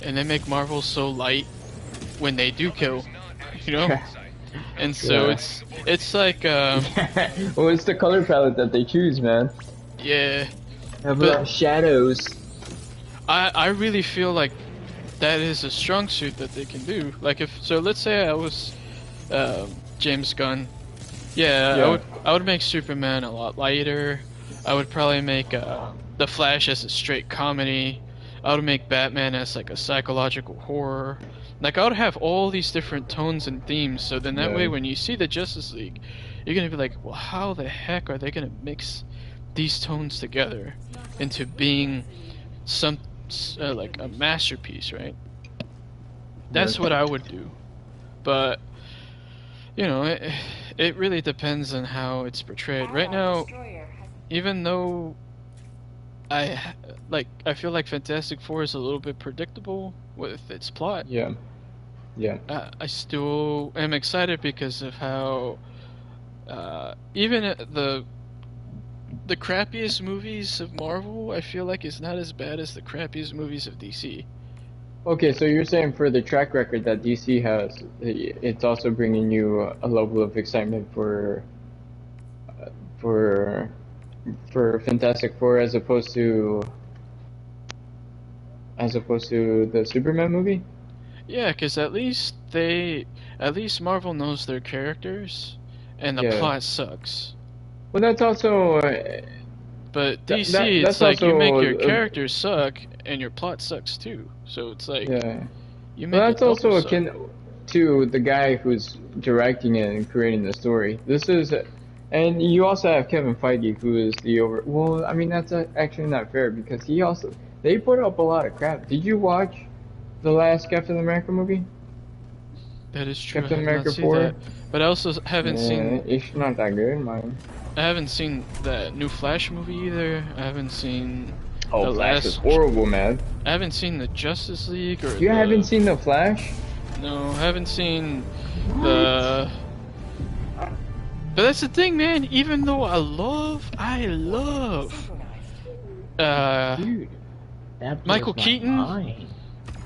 and they make Marvel so light when they do kill, you know? And so it's like well, it's the color palette that they choose, man. Yeah. But shadows. I really feel like that is a strong suit that they can do. Like let's say I was James Gunn. I would make Superman a lot lighter. I would probably make the Flash as a straight comedy. I would make Batman as like a psychological horror. Like, I would have all these different tones and themes, so then that way when you see the Justice League, you're gonna be like, well, how the heck are they gonna mix these tones together into being some, like, a masterpiece, right? That's what I would do. But, you know, it really depends on how it's portrayed. Right now, even though I feel like Fantastic Four is a little bit predictable with its plot. Yeah. I still am excited because of how even the crappiest movies of Marvel, I feel like is not as bad as the crappiest movies of DC. Okay, so you're saying for the track record that DC has, it's also bringing you a level of excitement for Fantastic Four as opposed to the Superman movie? Yeah, because at least Marvel knows their characters, and the plot sucks. Well, that's also. But DC, it's like you make your characters suck, and your plot sucks too. So it's like you make. Well, that's also suck. akin to the guy who's directing it and creating the story. This is. And you also have Kevin Feige, who is the well, I mean, that's actually not fair, because they put up a lot of crap. Did you watch the last Captain America movie? That is true. Captain America 4? But I also haven't seen... It's not that good, man. I haven't seen the new Flash movie either. I haven't seen... Oh, Flash is horrible, man. I haven't seen the Justice League or You haven't seen the Flash? No, I haven't seen the... But that's the thing, man. Even though I love Dude, Michael Keaton,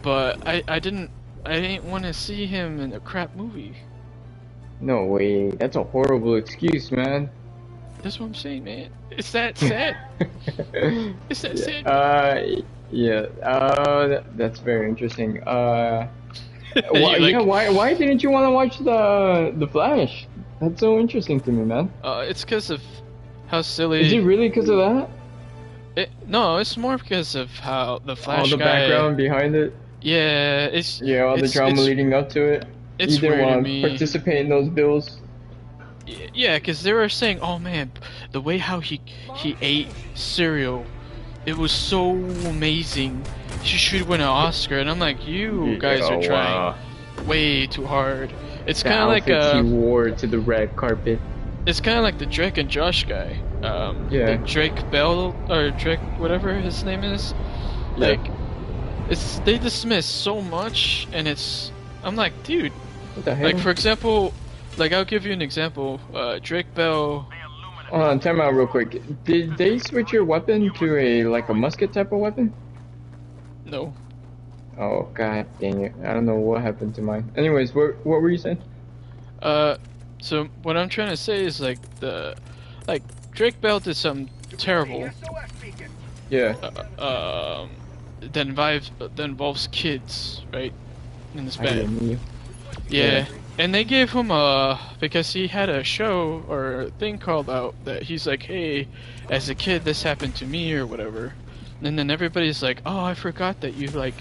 but I didn't want to see him in a crap movie. No way, that's a horrible excuse, man. That's what I'm saying, man. It's that sad. It's that sad. That's very interesting. Why didn't you want to watch the Flash? That's so interesting to me, man. It's because of how silly. Is it really because of that? No, it's more because of how the Flash all the guy, background behind it. Yeah, all the drama leading up to it. It's you didn't weird want to me. Participate in those bills. Yeah, because they were saying, "Oh man, the way how he ate cereal, it was so amazing. She should win an Oscar." And I'm like, "You guys are trying way too hard." It's kind of like he wore to the red carpet. It's kind of like the Drake and Josh guy. The Drake Bell or Drake, whatever his name is. Like, they dismiss so much, and I'm like, dude. What the hell? Like, for example, like I'll give you an example. Drake Bell. Hold on, time out real quick. Did they switch your weapon to a musket type of weapon? No. Oh, god dang it. I don't know what happened to mine. Anyways, what were you saying? So what I'm trying to say is Drake Bell did something terrible. Yeah. involves kids, right? In this bed. Yeah. Yeah. And they gave him because he had a show or a thing called out that he's like, hey, as a kid this happened to me or whatever. And then everybody's like, oh, I forgot that you like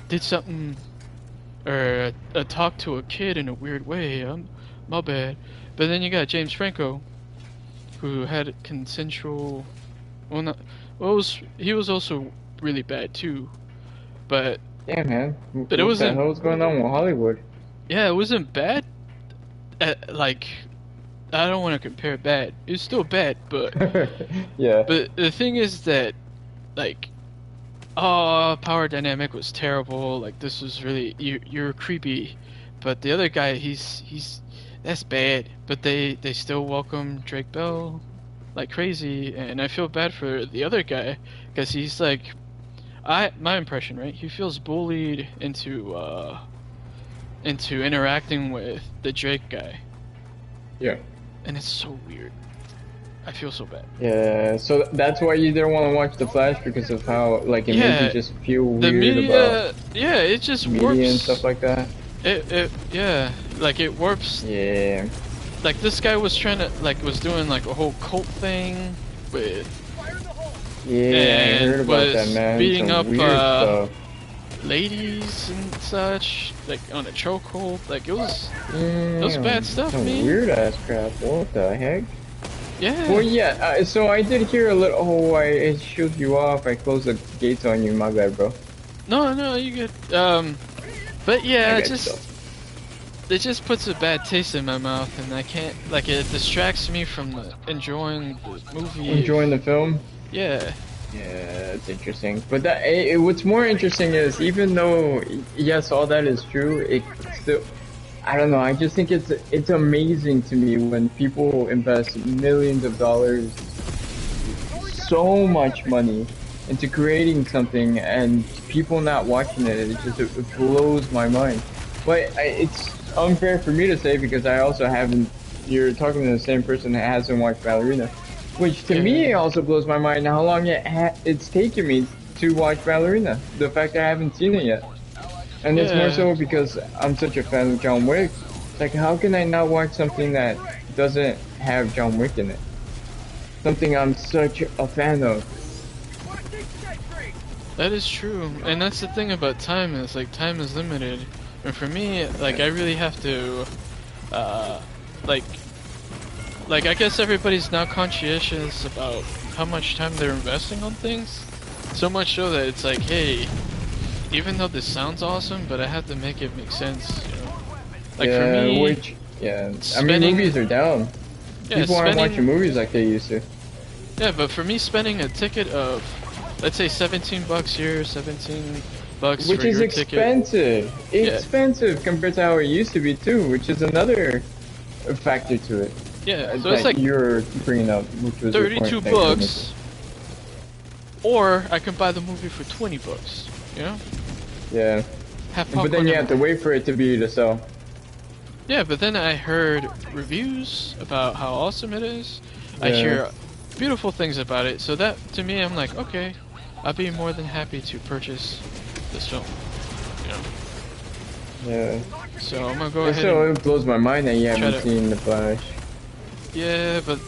did something or talked to a kid in a weird way. My bad. But then you got James Franco, who had consensual. He was also really bad too, but. Yeah, man. But it wasn't. What the hell's going on with Hollywood? Yeah, it wasn't bad. Like, I don't want to compare bad. It was still bad, but. Yeah. But the thing is that, like, oh, power dynamic was terrible. Like, this was really you're creepy, but the other guy, he's that's bad. But they still welcome Drake Bell like crazy, and I feel bad for the other guy because he's like, my impression, right? He feels bullied into interacting with the Drake guy. Yeah. And it's so weird. I feel so bad. Yeah, so that's why you didn't want to watch The Flash, because of how, like, it made you just feel weird the media, about it just media warps and stuff like that. Yeah, like it warps. Yeah. Like this guy was was doing like a whole cult thing with. Yeah, I heard about that, man. Beating some up weird stuff. ladies and such, like on a chokehold. Like it was bad stuff, some man. Weird ass crap. What the heck? Yeah. Well, yeah. So I did hear a little. Oh, I shoot you off. I closed the gates on you. My bad, bro. No, you good. But yeah, it just puts a bad taste in my mouth, and I can't. Like, it distracts me from enjoying the movie. Enjoying the film. Yeah. Yeah, it's interesting. But what's more interesting is, even though yes, all that is true, it still. I don't know. I just think it's amazing to me when people invest millions of dollars, so much money, into creating something and people not watching it. It blows my mind. But it's unfair for me to say because I also haven't. You're talking to the same person that hasn't watched Ballerina, which to me also blows my mind. How long it's taken me to watch Ballerina? The fact that I haven't seen it yet. And it's more so because I'm such a fan of John Wick. It's like, how can I not watch something that doesn't have John Wick in it? Something I'm such a fan of. That is true, and that's the thing about time is like time is limited, and for me, like I really have to, like I guess everybody's now conscientious about how much time they're investing on things, so much so that it's like, hey. Even though this sounds awesome, but I have to make it make sense, you know? Like for me, I mean, movies are down. People aren't watching movies like they used to. Yeah, but for me, spending a ticket of, let's say $17 here, $17 which for is your expensive. ticket. Expensive compared to how it used to be too, which is another factor to it. Yeah, so it's like you're bringing up, which was $32, or I can buy the movie for $20. You know? Yeah. But then you have to wait for it to be to sell. Yeah, but then I heard reviews about how awesome it is. I hear beautiful things about it. So that, to me, I'm like, okay, I'd be more than happy to purchase this film. You know? Yeah. So I'm gonna go ahead. So it blows my mind that you haven't seen The Flash. Yeah, but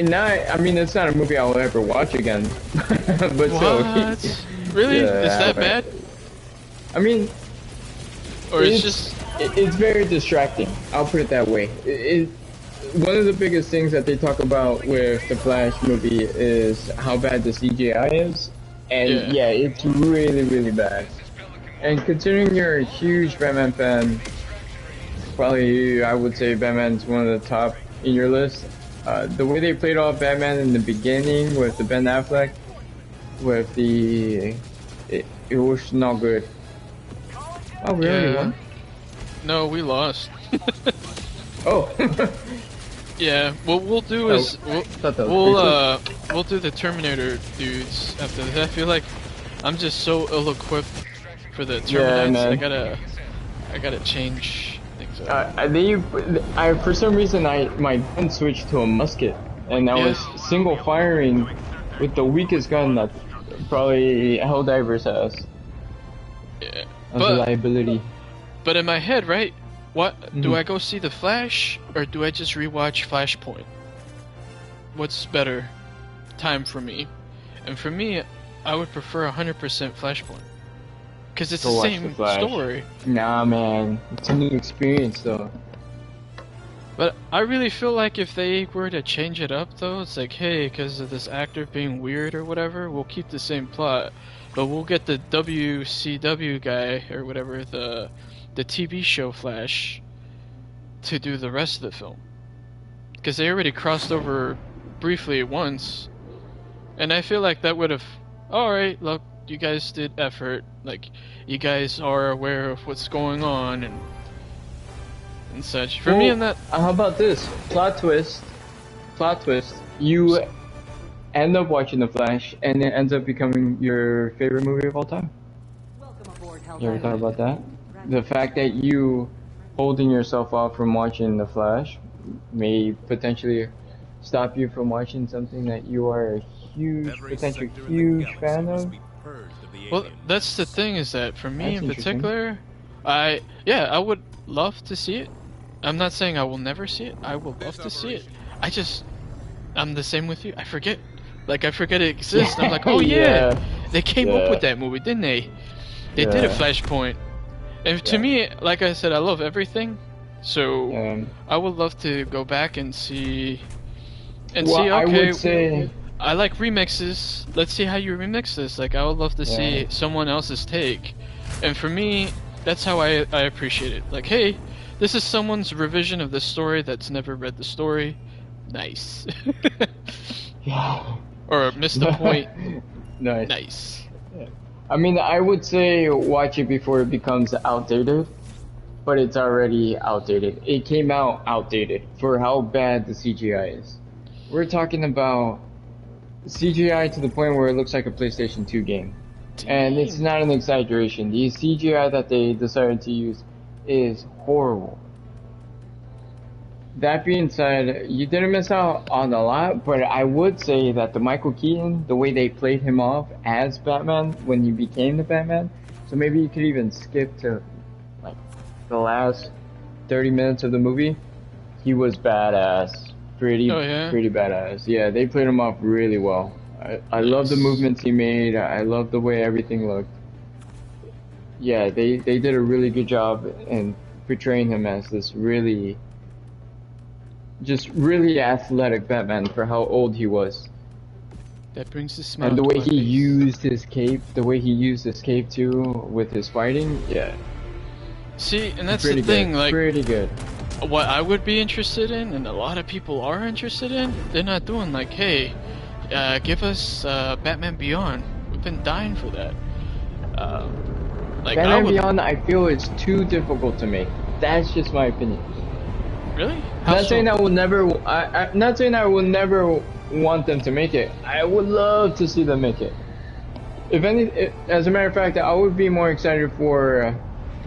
I mean, it's not a movie I'll ever watch again. But what? So, really? Is that bad? I mean, or it's just it's very distracting. I'll put it that way. One of the biggest things that they talk about with the Flash movie is how bad the CGI is, and yeah, it's really, really bad. And considering you're a huge Batman fan, probably I would say Batman's one of the top in your list. The way they played off Batman in the beginning with the Ben Affleck, with it was not good. Oh, we already won? No, we lost. Oh. Yeah, what we'll do is we'll do the Terminator dudes after this. I feel like I'm just so ill-equipped for the Terminator. I gotta change things up. For some reason my gun switched to a musket, and I was single firing with the weakest gun that probably Helldivers has Yeah, as a liability. But in my head, right? What do I go see the Flash or do I just rewatch Flashpoint? What's better time for me? And for me, I would prefer 100% Flashpoint because it's the same story. Nah, man, it's a new experience though. But I really feel like if they were to change it up, though, it's like, hey, because of this actor being weird or whatever, we'll keep the same plot, but we'll get the WCW guy or whatever, the TV show Flash, to do the rest of the film. Because they already crossed over briefly once, and I feel like that would have, alright, look, you guys did effort, like, you guys are aware of what's going on, and such. For me, and that. How about this plot twist? You end up watching The Flash, and it ends up becoming your favorite movie of all time. You ever thought about that? The fact that you holding yourself off from watching The Flash may potentially stop you from watching something that you are a potentially huge fan of. Well, that's the thing, is that for me in particular, I would love to see it. I'm not saying I will never see it. I would love to see it. I'm the same with you. I forget. Like, I forget it exists. I'm like, oh yeah, they came up with that movie, didn't they? They did a Flashpoint. And to me, like I said, I love everything. So I would love to go back and see. Okay, I would say I like remixes. Let's see how you remix this. Like, I would love to see someone else's take. And for me, that's how I appreciate it. Like, hey, this is someone's revision of the story that's never read the story. Nice. Or missed the point. Nice. Yeah. I mean, I would say watch it before it becomes outdated, but it's already outdated. It came out outdated for how bad the CGI is. We're talking about CGI to the point where it looks like a PlayStation 2 game. And it's not an exaggeration. The CGI that they decided to use is horrible. That being said, you didn't miss out on a lot, but I would say that the Michael Keaton, the way they played him off as Batman when he became the Batman, so maybe you could even skip to like the last 30 minutes of the movie, he was badass. Pretty badass. Yeah, they played him off really well. I love the movements he made. I love the way everything looked. Yeah, they did a really good job in portraying him as this really athletic Batman for how old he was. That brings the smile. And the way he used his cape, too, with his fighting, yeah. See, and that's the thing, like, pretty good. What I would be interested in, and a lot of people are interested in, they're not doing like, hey, give us Batman Beyond. We've been dying for that. Like, Batman Beyond, I feel is too difficult to make. That's just my opinion. Really? Not saying I will never want them to make it. I would love to see them make it. As a matter of fact, I would be more excited for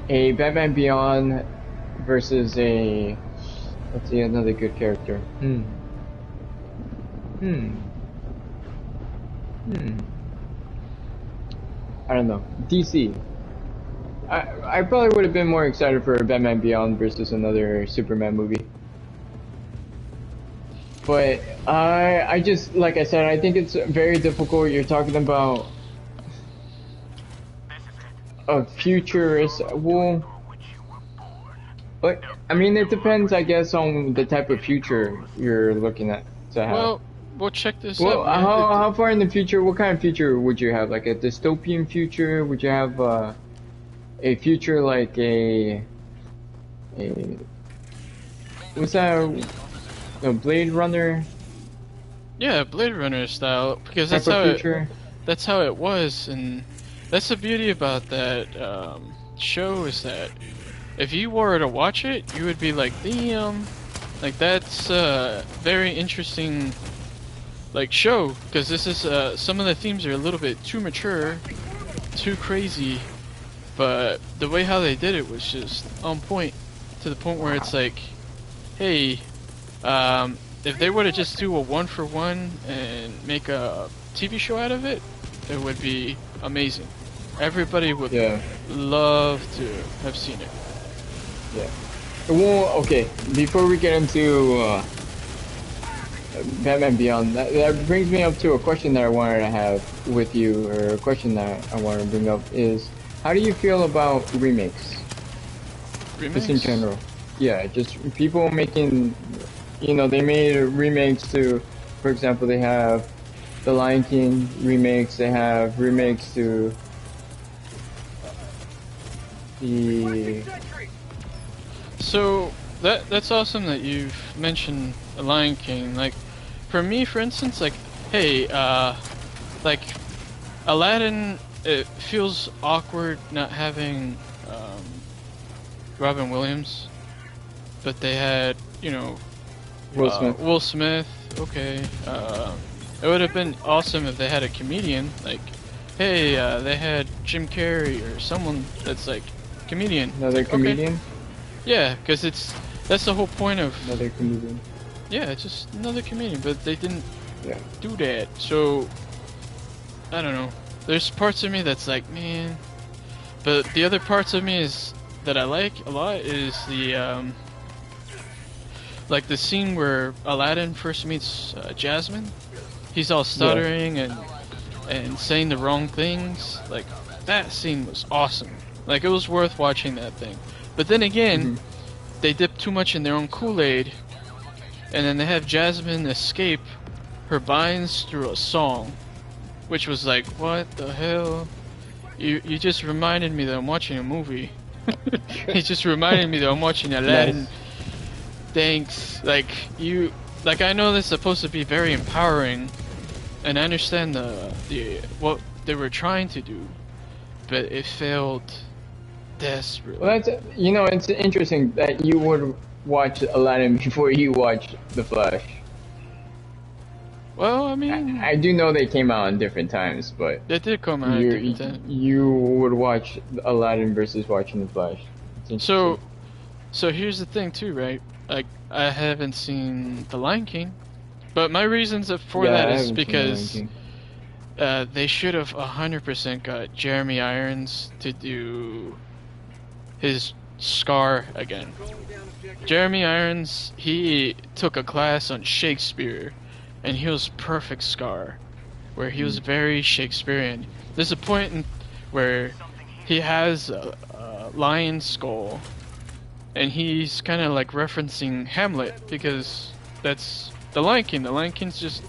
a Batman Beyond versus a, let's see, another good character. I don't know. DC. I probably would have been more excited for Batman Beyond versus another Superman movie. But I just, like I said, I think it's very difficult. You're talking about a futurist. Well, but I mean, it depends, I guess, on the type of future you're looking at to have. Well, check this out. Man. How far in the future? What kind of future would you have? Like a dystopian future? Would you have a future like a what's that? A Blade Runner? Yeah, Blade Runner style, because that's how it was, and that's the beauty about that show, is that if you were to watch it, you would be like, damn, like that's a very interesting like show, because this is some of the themes are a little bit too mature, too crazy, but the way how they did it was just on point, to the point where it's like, hey, if they were to just do a 1-for-1 and make a TV show out of it, it would be amazing. Everybody would Yeah. love to have seen it. Yeah. Well, okay. Before we get into Batman Beyond, that brings me up to a question that I wanted to have with you, or a question that I wanted to bring up is, how do you feel about remakes? Remakes? Just in general. Yeah, just people making, you know, they made remakes to, for example, they have the Lion King remakes, they have remakes to the... So, that's awesome that you've mentioned the Lion King. Like, for me, for instance, like, hey, like, Aladdin, it feels awkward not having, Robin Williams, but they had, you know, Will Smith, okay, it would have been awesome if they had a comedian, like, hey, they had Jim Carrey or someone that's like, comedian. Another comedian? Okay. Yeah, because that's the whole point of... Another comedian. Yeah, just another comedian, but they didn't do that, so, I don't know. There's parts of me that's like, man, but the other parts of me is, that I like a lot is the, like the scene where Aladdin first meets Jasmine. He's all stuttering and saying the wrong things. Like, that scene was awesome. Like, it was worth watching that thing. But then again, they dip too much in their own Kool-Aid, and then they have Jasmine escape her binds through a song, which was like, what the hell? You just reminded me that I'm watching a movie. It just reminded me that I'm watching Aladdin. Nice. Thanks. Like, I know this is supposed to be very empowering, and I understand the what they were trying to do, but it failed desperately. Well, that's, you know, it's interesting that you would watch Aladdin before you watch The Flash. Well, I mean, I do know they came out in different times, but they did come out at different times. You would watch Aladdin versus watching The Flash. So here's the thing too, right? Like, I haven't seen The Lion King, but my reasons for that is because they should have 100% got Jeremy Irons to do his Scar again. Jeremy Irons, he took a class on Shakespeare, and he was perfect Scar, where he was very Shakespearean. There's a point where he has a lion skull, and he's kind of like referencing Hamlet, because that's the Lion King. The Lion King's just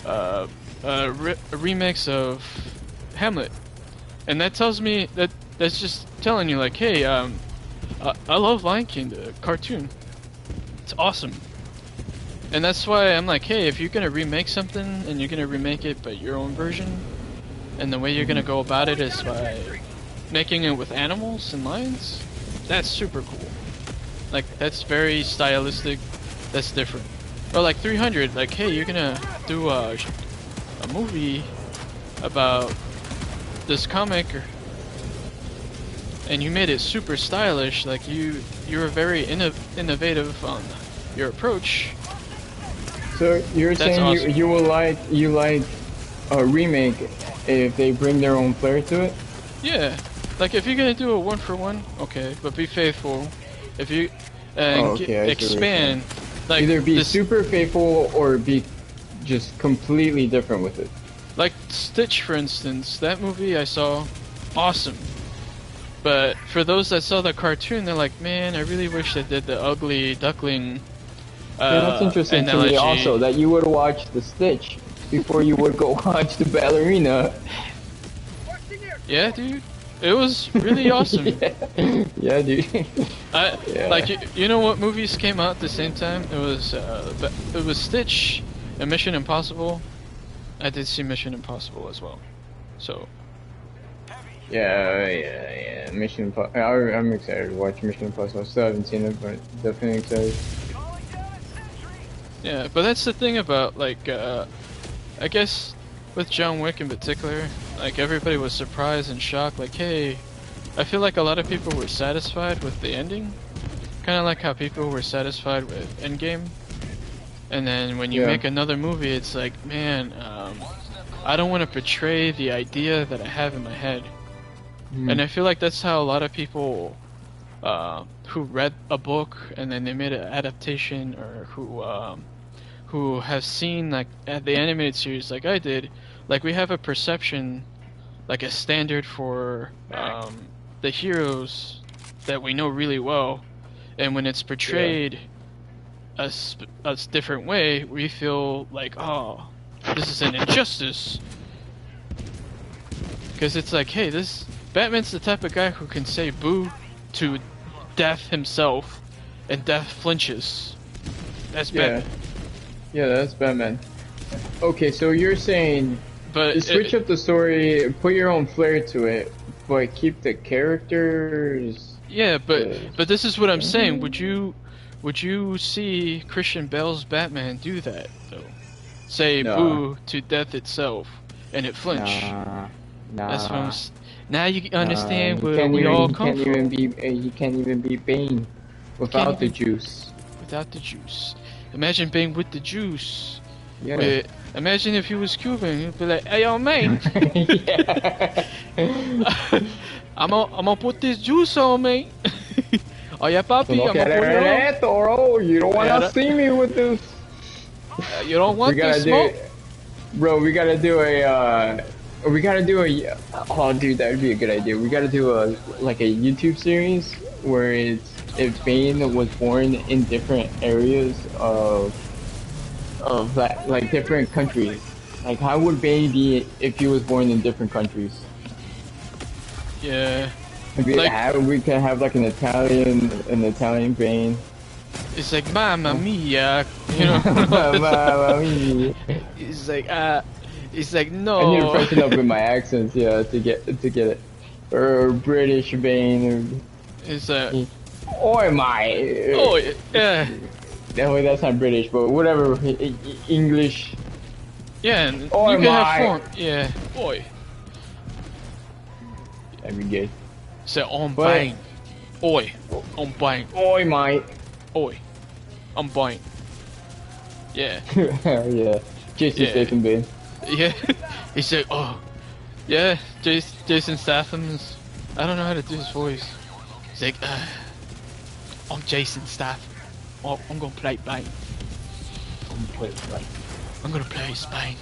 a remix of Hamlet, and that tells me that's just telling you like, hey, I love Lion King, the cartoon. It's awesome. And that's why I'm like, hey, if you're gonna remake something and you're gonna remake it but your own version, and the way you're gonna go about it is by making it with animals and lions, that's super cool. Like, that's very stylistic, that's different. Or like 300, like, hey, you're gonna do a movie about this comic, and you made it super stylish, like you were very innovative on your approach. So you're saying awesome. you like a remake if they bring their own flair to it? Yeah, like if you're gonna do a one-for-one, okay, but be faithful. If you expand, like either be super faithful or be just completely different with it. Like Stitch, for instance, that movie I saw, awesome. But for those that saw the cartoon, they're like, man, I really wish they did the ugly duckling. Yeah, that's interesting analogy. To me also, that you would watch the Stitch before you would go watch the ballerina. Yeah, dude. It was really awesome. Yeah, dude. Like, you know what movies came out at the same time? It was Stitch and Mission Impossible. I did see Mission Impossible as well. So. Yeah. Mission Impossible. I'm excited to watch Mission Impossible. I still haven't seen it, but definitely excited. Yeah, but that's the thing about, like, I guess with John Wick in particular, like, everybody was surprised and shocked, like, hey, I feel like a lot of people were satisfied with the ending, kind of like how people were satisfied with Endgame, and then when you make another movie, it's like, man, I don't want to portray the idea that I have in my head. And I feel like that's how a lot of people who read a book and then they made an adaptation, or who have seen like the animated series like I did, like we have a perception, like a standard for the heroes that we know really well, and when it's portrayed a different way, we feel like, oh, this is an injustice. Because it's like, hey, this Batman's the type of guy who can say boo to death himself, and death flinches. That's Batman. Yeah, that's Batman. Okay, so you're saying, but switch up the story, put your own flair to it, but keep the characters. Yeah, but this is what I'm saying. Would you see Christian Bale's Batman do that though? Say boo to death itself, and it flinch. Nah. That's what I'm. Now you understand where we all come from. He can't even be Bane without the juice. Without the juice. Imagine Bane with the juice. Yeah. Imagine if he was Cuban. He'd be like, "Hey, yo, man. I'm gonna put this juice on, me. Oh yeah, papi. I'm gonna put it on. Toro. You don't wanna see me with this. You don't want this smoke, bro. We gotta do a. Oh, dude, that would be a good idea. We gotta do a YouTube series where if Bane was born in different areas of that, like different countries. Like, how would Bane be if he was born in different countries? Yeah. We could have like an Italian Bane. It's like Mamma Mia, you know. Mamma Mia. It's like no. I need to freshen up with my accents, to get it. Or British Bane. It's a. Oi, my. Oh yeah. No, that's not British, but whatever. English. Yeah, and oi, you can my. have fun. Yeah. Oi. That'd be good. Say on bang. Oi. On bang. Oi, my. Oi. I'm buying. Yeah. Yeah. Jason Statham Bane. Yeah. He's like, oh. Yeah, Jason Statham's. I don't know how to do his voice. He's like, I'm Jason Statham. Oh, I'm gonna play Bane. I'm gonna play Bane.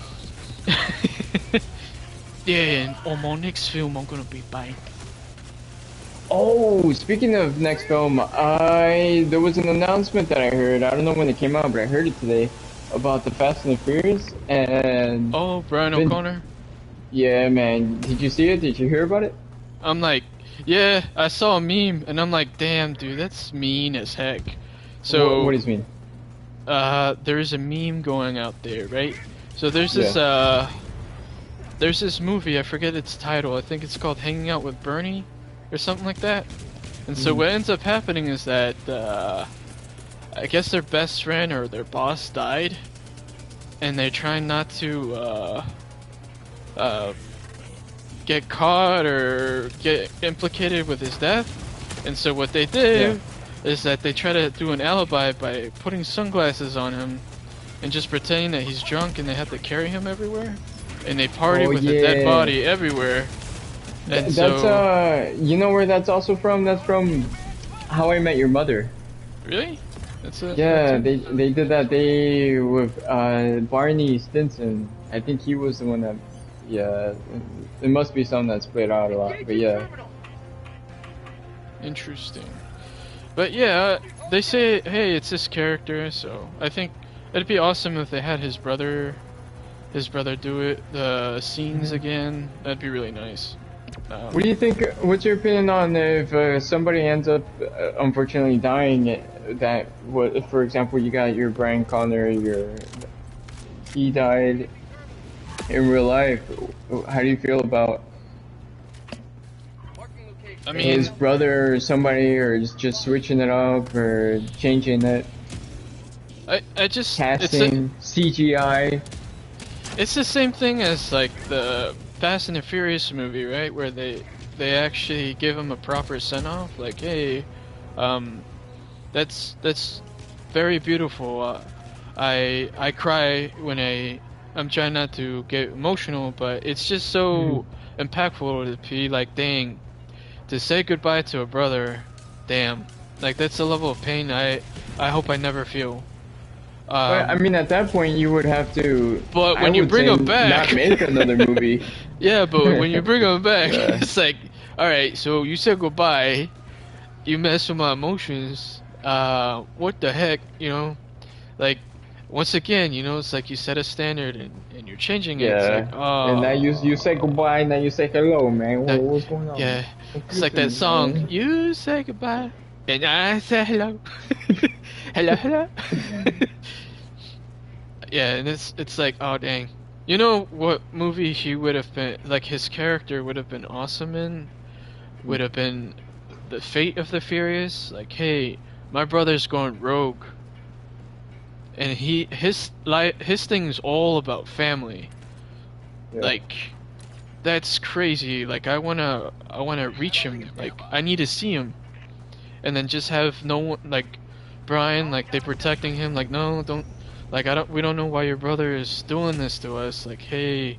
Yeah, and on my next film, I'm gonna be Bane. Oh, speaking of next film, there was an announcement that I heard. I don't know when it came out, but I heard it today about the Fast and the Furious and. Oh, Brian O'Connor. Yeah, man. Did you see it? Did you hear about it? I'm like, yeah, I saw a meme, and I'm like, damn, dude, that's mean as heck. So. What does it mean? There's a meme going out there, right? So there's this there's this movie, I forget its title. I think it's called Hanging Out with Bernie, or something like that. And so what ends up happening is that I guess their best friend or their boss died, and they're trying not to get caught or get implicated with his death. And so what they did is that they try to do an alibi by putting sunglasses on him and just pretending that he's drunk, and they have to carry him everywhere, and they party with a dead body everywhere. And that's you know where that's also from? That's from How I Met Your Mother. Really? That's it. Yeah, they did that. They with Barney Stinson. I think he was the one that. Yeah, it must be something that split out a lot, but yeah. Interesting. But yeah, they say, hey, it's this character, so I think it'd be awesome if they had his brother do it, the scenes again. That'd be really nice. What do you think? What's your opinion on if somebody ends up unfortunately dying? For example, you got your Brian Connor, he died in real life. How do you feel about? I mean, his brother or somebody, or just switching it up or changing it? I just casting CGI. It's the same thing as like the Fast and the Furious movie, right? Where they actually give him a proper send off. Like, hey, that's very beautiful. I cry when I'm trying not to get emotional, but it's just so impactful to be like, dang, to say goodbye to a brother, damn, like that's a level of pain I hope I never feel. But I mean, at that point, you would have to. But I when you would bring say him back, not make another movie. yeah, but when you bring him back, Yeah. it's like, all right, so you said goodbye, you mess with my emotions. What the heck, you know? Like, once again, you know, it's like you set a standard and you're changing it. It's like, oh. And now you say goodbye, now you say hello, man. What's going on? Yeah, it's like that song. Man. You say goodbye, and I say hello. Hello, hello. Yeah, and it's like, oh dang. You know what movie he would have been, like his character would have been awesome in? Would have been The Fate of the Furious. Like, hey, my brother's going rogue. And his thing's all about family. Yeah. Like, that's crazy. Like, I wanna reach him. Like, I need to see him. And then just have no one, like, Brian, like, they protecting him. Like, no, don't. Like, we don't know why your brother is doing this to us. Like, hey.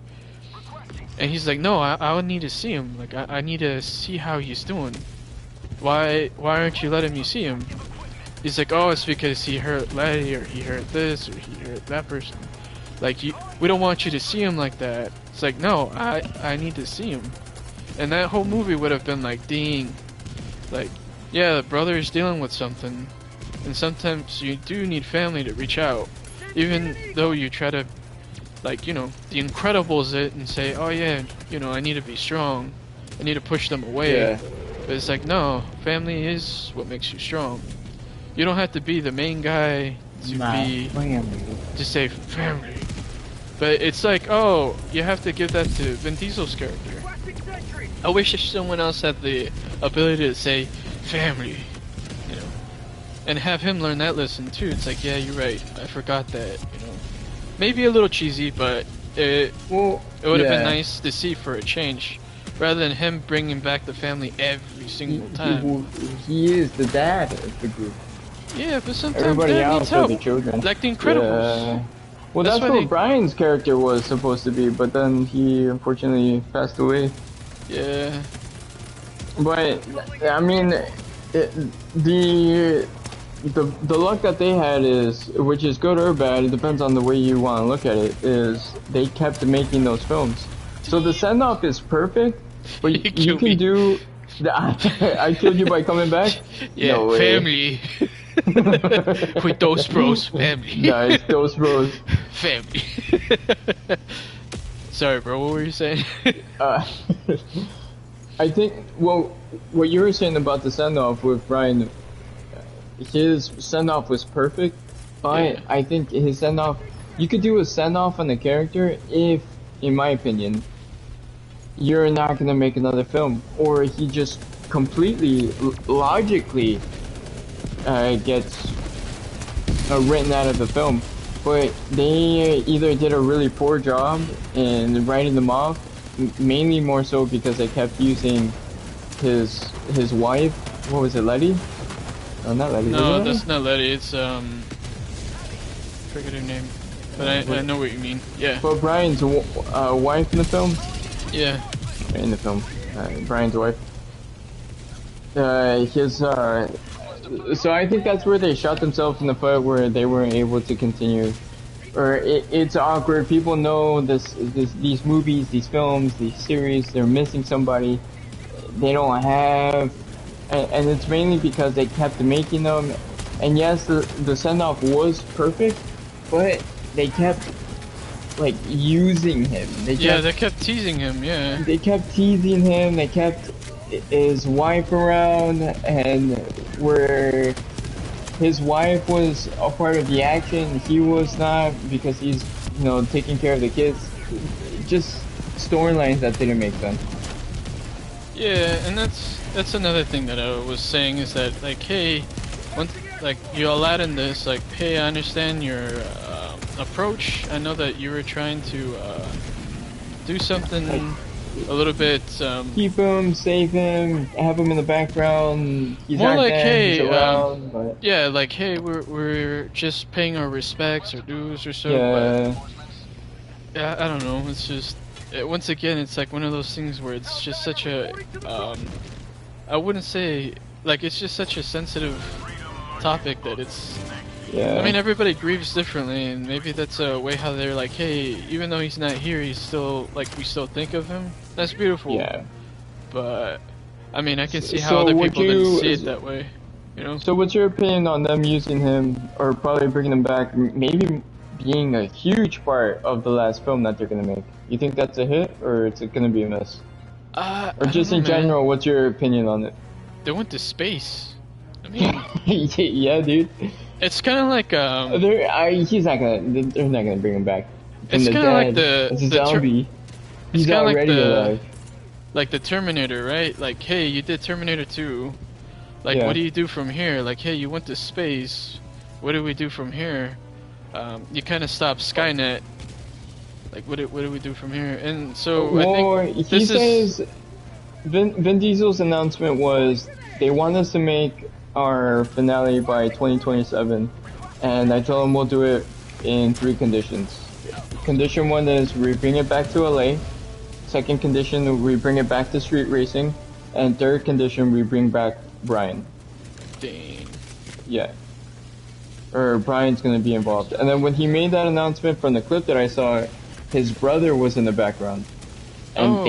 And he's like, no, I would need to see him. Like, I need to see how he's doing. Why aren't you letting me see him? He's like, oh, it's because he hurt Letty, or he hurt this, or he hurt that person. Like, we don't want you to see him like that. It's like, no, I need to see him. And that whole movie would have been like, dang. Like, yeah, the brother is dealing with something. And sometimes you do need family to reach out. Even though you try to, like, you know, The Incredibles it and say, oh yeah, you know, I need to be strong. I need to push them away. Yeah. But it's like, no, family is what makes you strong. You don't have to be the main guy to be family. To say family. But it's like, oh, you have to give that to Vin Diesel's character. I wish someone else had the ability to say family, you know, and have him learn that lesson too. It's like, yeah, you're right. I forgot that, you know. Maybe a little cheesy, but it would have been nice to see for a change, rather than him bringing back the family every single time. He is the dad of the group. Yeah, but sometimes everybody dad else needs help. The children. Like The Incredibles. Yeah. Well, that's what Brian's character was supposed to be, but then he unfortunately passed away. Yeah. But I mean, the luck that they had is, which is good or bad, it depends on the way you want to look at it, is they kept making those films. So the send-off is perfect, but you can do... I killed you by coming back? Yeah, no family. With those bros, family. Nice, those bros. Family. Sorry, bro, what were you saying? I think, well, what you were saying about the send-off with Brian, his send-off was perfect, but I think his send-off, you could do a send-off on the character if, in my opinion, you're not gonna make another film, or he just completely, logically, gets written out of the film. But they either did a really poor job in writing them off, mainly more so because they kept using his wife. What was it, Letty? Oh, not Letty. No, that's not Letty. It's forget her name, but I know what you mean. Yeah. But Brian's wife in the film. Yeah. In the film, Brian's wife. So I think that's where they shot themselves in the foot, where they weren't able to continue. Or it's awkward. People know these movies, these films, these series. They're missing somebody they don't have, and it's mainly because they kept making them. And yes, the send-off was perfect, but they kept like using him. They kept teasing him. Yeah. They kept teasing him. They kept his wife around, and where his wife was a part of the action, he was not, because he's, you know, taking care of the kids. Just storylines that didn't make sense. Yeah, and that's another thing that I was saying, is that, like, hey, like, you Aladdin this, like, hey, I understand your approach. I know that you were trying to do something a little bit keep him, save him, have him in the background. He's more like, dead, hey, he's around, but... yeah, like, hey, we're just paying our respects or dues or so. Yeah. Yeah, I don't know. It's just once again, it's like one of those things where it's just such a I wouldn't say like it's just such a sensitive topic that it's. Yeah. I mean, everybody grieves differently, and maybe that's a way how they're like, hey, even though he's not here, he's still like we still think of him. That's beautiful. Yeah. But I mean, I can see how So other would people you- didn't see it that way. You know. So what's your opinion on them using him, or probably bringing him back, maybe being a huge part of the last film that they're gonna make? You think that's a hit, or is it gonna be a miss? Or just I don't in know, man. general, what's your opinion on it? They went to space. I mean, Yeah, dude. it's kind of like He's not gonna. They're not gonna bring him back. From It's the kind of like dead. It's a the zombie. He's kinda like already alive. like the Terminator, right? Like, hey, you did Terminator 2. Like, Yeah. what do you do from here? Like, hey, you went to space. What do we do from here? You kind of stopped Skynet. Like, what do we do from here? And so Well, I think he says Vin Diesel's announcement was they want us to make our finale by 2027, and I told him we'll do it in 3 conditions. Condition 1 is we bring it back to LA. Second condition, we bring it back to street racing, and third condition, we bring back Brian. dang. Yeah. Or Brian's gonna be involved. And then when he made that announcement from the clip that I saw, his brother was in the background. And Oh.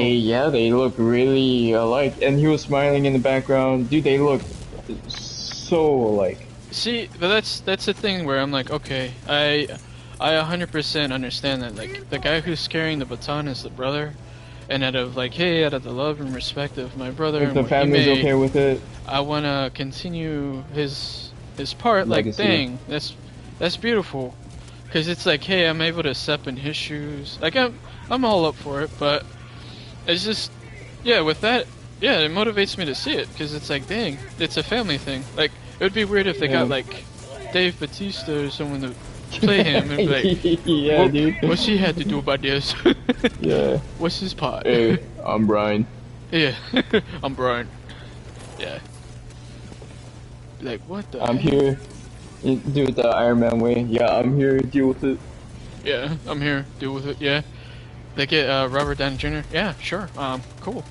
they look really alike. And he was smiling in the background. Dude, they look so alike. See, but that's the thing where I'm like, okay, I 100% understand that. Like, the guy who's carrying the baton is the brother, and out of the love and respect of my brother, If and the what he family's made, okay with it. I wanna continue his part. Like, Legacy. dang, that's beautiful, cause it's like, hey, I'm able to step in his shoes. Like, I'm all up for it, but it's just, yeah, with that, yeah, it motivates me to see it, cause it's like, dang, it's a family thing. Like, it would be weird if they got like Dave Bautista or someone to play him and be like, Yeah, dude. what's he had to do about this? Yeah. What's his part? Hey, I'm Brian. Yeah, I'm Brian. Yeah. Like, what the? I'm heck? here. You do it the Iron Man way. Yeah, I'm here. Deal with it. Yeah, I'm here. Deal with it. Yeah. They get Robert Downey Jr. Yeah, sure. Cool.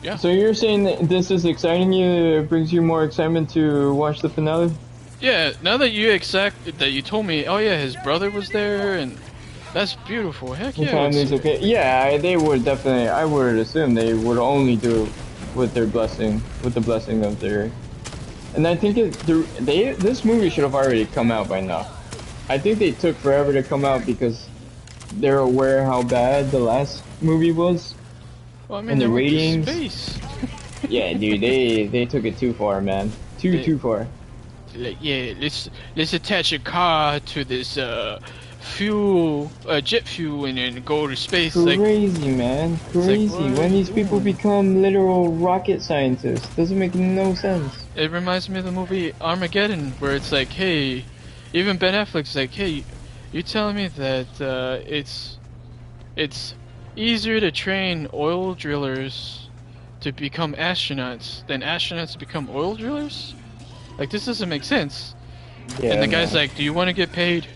Yeah. So you're saying that this is exciting you? It brings you more excitement to watch the finale? Yeah. Now that you told me, oh yeah, his brother was there, and that's beautiful. Heck The yeah. family's okay. Yeah, they would definitely. I would assume they would only do it with their blessing, with the blessing of their. And I think this movie should have already come out by now. I think they took forever to come out because they're aware how bad the last movie was. Well, I mean, and the they went to ratings. space. Yeah, dude, they took it too far, man. Too far. Like, yeah, let's attach a car to this jet fuel, and then go to space. Like, Crazy, man. Crazy. what are When you these people doing? become literal rocket scientists, doesn't make no sense. it reminds me of the movie Armageddon, where it's like, hey, even Ben Affleck's like, hey, you telling me that it's easier to train oil drillers to become astronauts than astronauts to become oil drillers? Like, this doesn't make sense. Yeah, And the guy's man. like, do you want to get paid?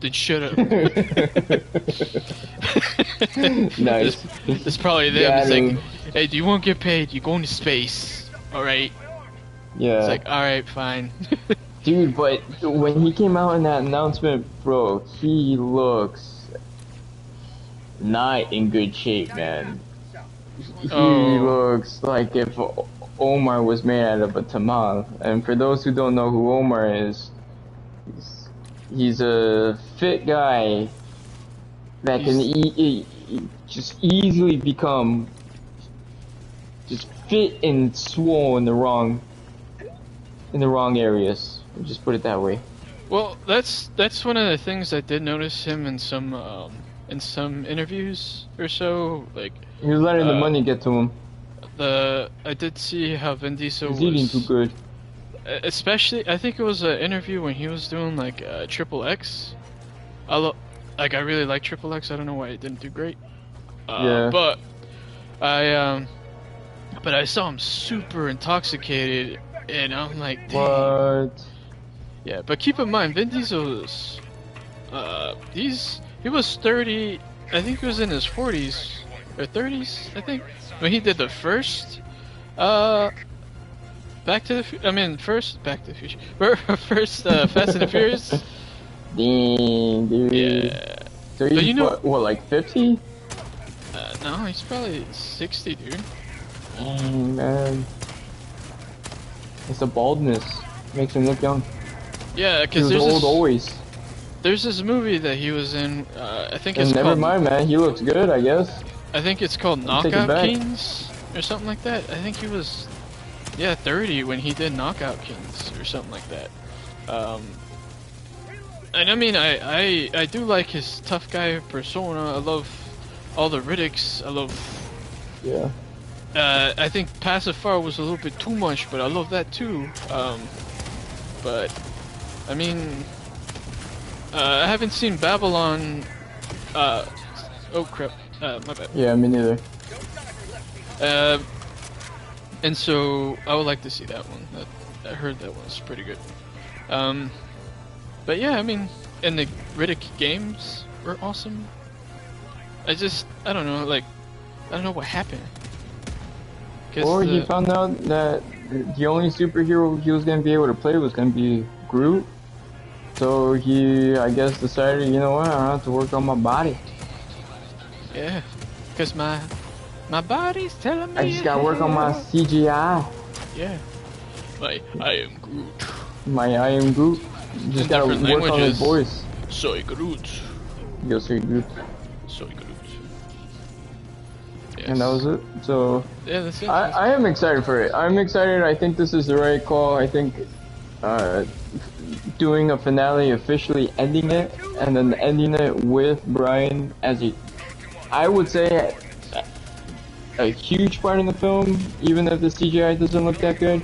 Then shut up. Nice. It's probably them. Got It's him. like, hey, do you want to get paid? You're going to space. Alright. Yeah. It's like, alright, fine. Dude, but when he came out in that announcement, bro, he looks not in good shape, man. He Oh. looks like if Omar was made out of a tamal. And for those who don't know who Omar is, he's a fit guy that can just easily become just fit and swole in the wrong areas. We'll just put it that way. Well, that's one of the things I did notice him in some interviews or so. Like, He was letting the money get to him. I did see how Vin Diesel He's eating too good. especially, I think it was an interview when he was doing like Triple X. I really like Triple X. I don't know why it didn't do great. Yeah. But I saw him super intoxicated, and I'm like, dang. What? Yeah, but keep in mind, Vin Diesel's he's He was 30. I think he was in his 40s or 30s. I think when he did the first Back to the first Back to the Future. First Fast and the Furious. Dang, dude. Yeah. So he's what, like 50? No, he's probably 60, dude. Dang, man. It's the baldness. Makes him look young. Yeah, because he was old always. There's this movie that he was in, I think it's never called... Never mind, man. He looks good, I guess. I think it's called Knockout Kings, or something like that. I think he was, 30 when he did Knockout Kings, or something like that. And I mean, I do like his tough guy persona. I love all the Riddicks. I love... Yeah. I think Pacifier was a little bit too much, but I love that too. But, I mean... I haven't seen Babylon. Oh crap. My bad. Yeah, me neither. And so I would like to see that one. I heard that one's pretty good. But yeah, I mean, and the Riddick games were awesome. I don't know, like, I don't know what happened. Or he found out that the only superhero he was gonna be able to play was gonna be Groot. So he, I guess, decided, you know what, I have to work on my body. Yeah, because my body's telling me I just gotta work on my CGI. Yeah. I am Groot. I am Groot. Just gotta work on his voice. Soy Groot. Yo soy Groot. Soy Groot. Yes. And that was it. So yeah, that's it. I am excited for it. I'm excited. I think this is the right call. I think doing a finale, officially ending it, and then ending it with Brian as I would say, a huge part in the film, even if the CGI doesn't look that good.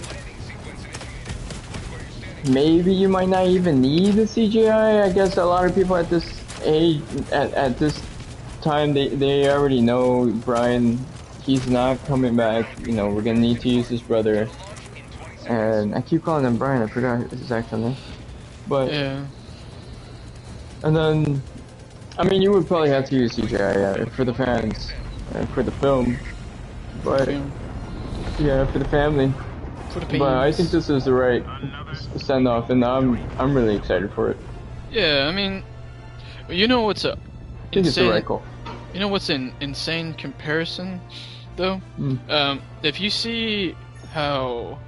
Maybe you might not even need the CGI. I guess a lot of people at this age, at this time, they already know Brian, he's not coming back. You know, we're gonna need to use his brother. And I keep calling him Brian, I forgot his actual name. But, yeah. And then, I mean, you would probably have to use CGI for the fans, for the film. But, yeah, for the family. But I think this is the right send-off, and I'm really excited for it. Yeah, I mean, you know what's a I think it's the right call. You know what's an insane comparison, though? If you see how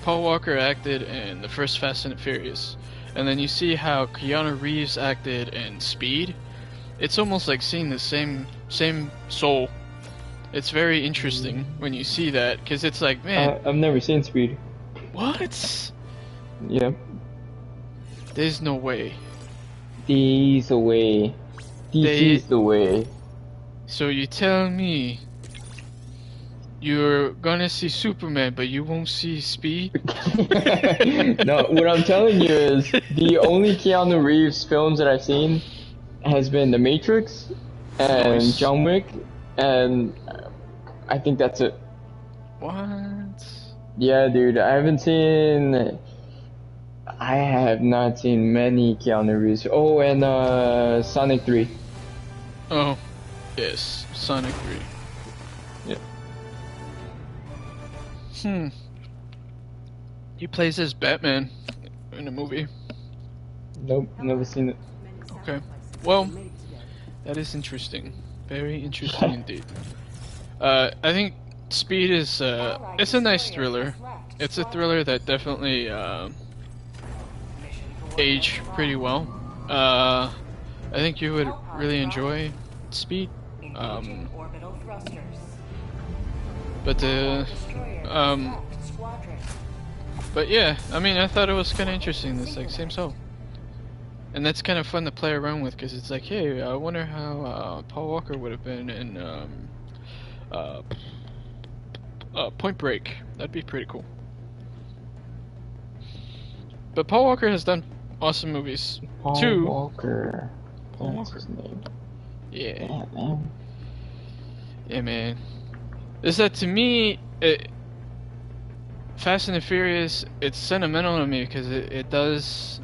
Paul Walker acted in the first Fast and the Furious, and then you see how Keanu Reeves acted in Speed, it's almost like seeing the same soul. It's very interesting when you see that, because it's like, man... I've never seen Speed. What? Yeah. There's no way. There's the way. This is the way. So you tell me you're gonna see Superman, but you won't see Speed? No, what I'm telling you is, the only Keanu Reeves films that I've seen has been The Matrix, and John Wick, and I think that's it. What? Yeah, dude, I have not seen many Keanu Reeves. Oh, and Sonic 3. Oh, yes, Sonic 3. Yeah. He plays as Batman in a movie. Nope, never seen it. Okay, well, that is interesting. Very interesting indeed. I think Speed is it's a nice thriller. It's a thriller that definitely aged pretty well. I think you would really enjoy Speed. But yeah, I mean, I thought it was kind of interesting. This like same soul, and that's kind of fun to play around with, because it's like, hey, I wonder how Paul Walker would have been in Point Break. That'd be pretty cool. But Paul Walker has done awesome movies too. Walker. That's his name. Yeah. Yeah, man. Yeah, man. Is that to me? Fast and the Furious, it's sentimental to me because it does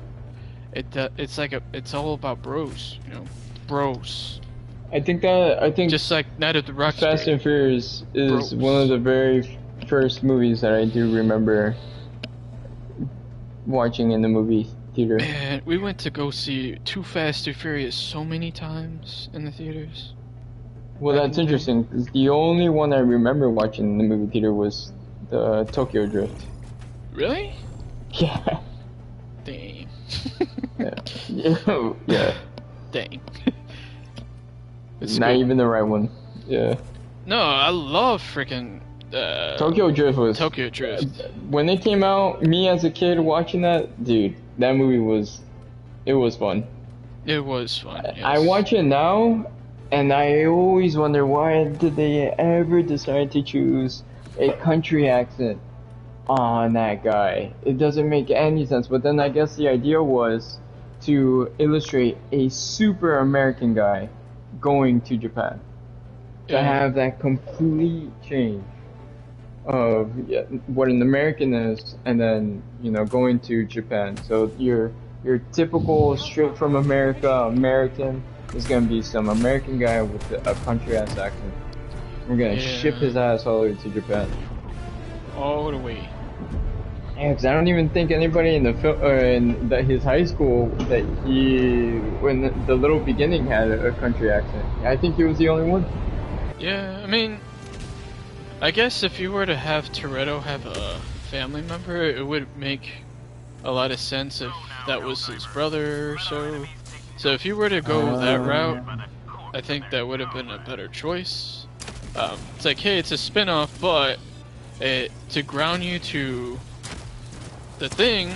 it's all about bros, you know, bros. I think Just like Night of the Roxbury. Fast and Furious is Bros. one of the very first movies that I do remember watching in the movie theater. Man, we went to go see Too Fast, Too Furious so many times in the theaters. Well, that's interesting, because the only one I remember watching in the movie theater was the Tokyo Drift. Really? Yeah. Dang. Yeah. Dang. Not even the right one. Yeah. No, I love freaking Tokyo Drift was... Tokyo Drift. When it came out, me as a kid watching that, dude, that movie was... It was fun. It was fun, yes. I watch it now, and I always wonder why did they ever decide to choose a country accent on that guy. It doesn't make any sense, but then I guess the idea was to illustrate a super American guy going to Japan. To have that complete change of what an American is, and then, you know, going to Japan. So your typical straight from American is gonna be some American guy with a country ass accent. We're gonna ship his ass all the way to Japan. All the way. Yeah, because I don't even think anybody in the his high school that when the little beginning had a country accent. I think he was the only one. Yeah, I mean, I guess if you were to have Toretto have a family member, it would make a lot of sense if that was his brother or so. So if you were to go that route, I think that would have been a better choice. It's like, hey, it's a spin-off, but to ground you to the thing,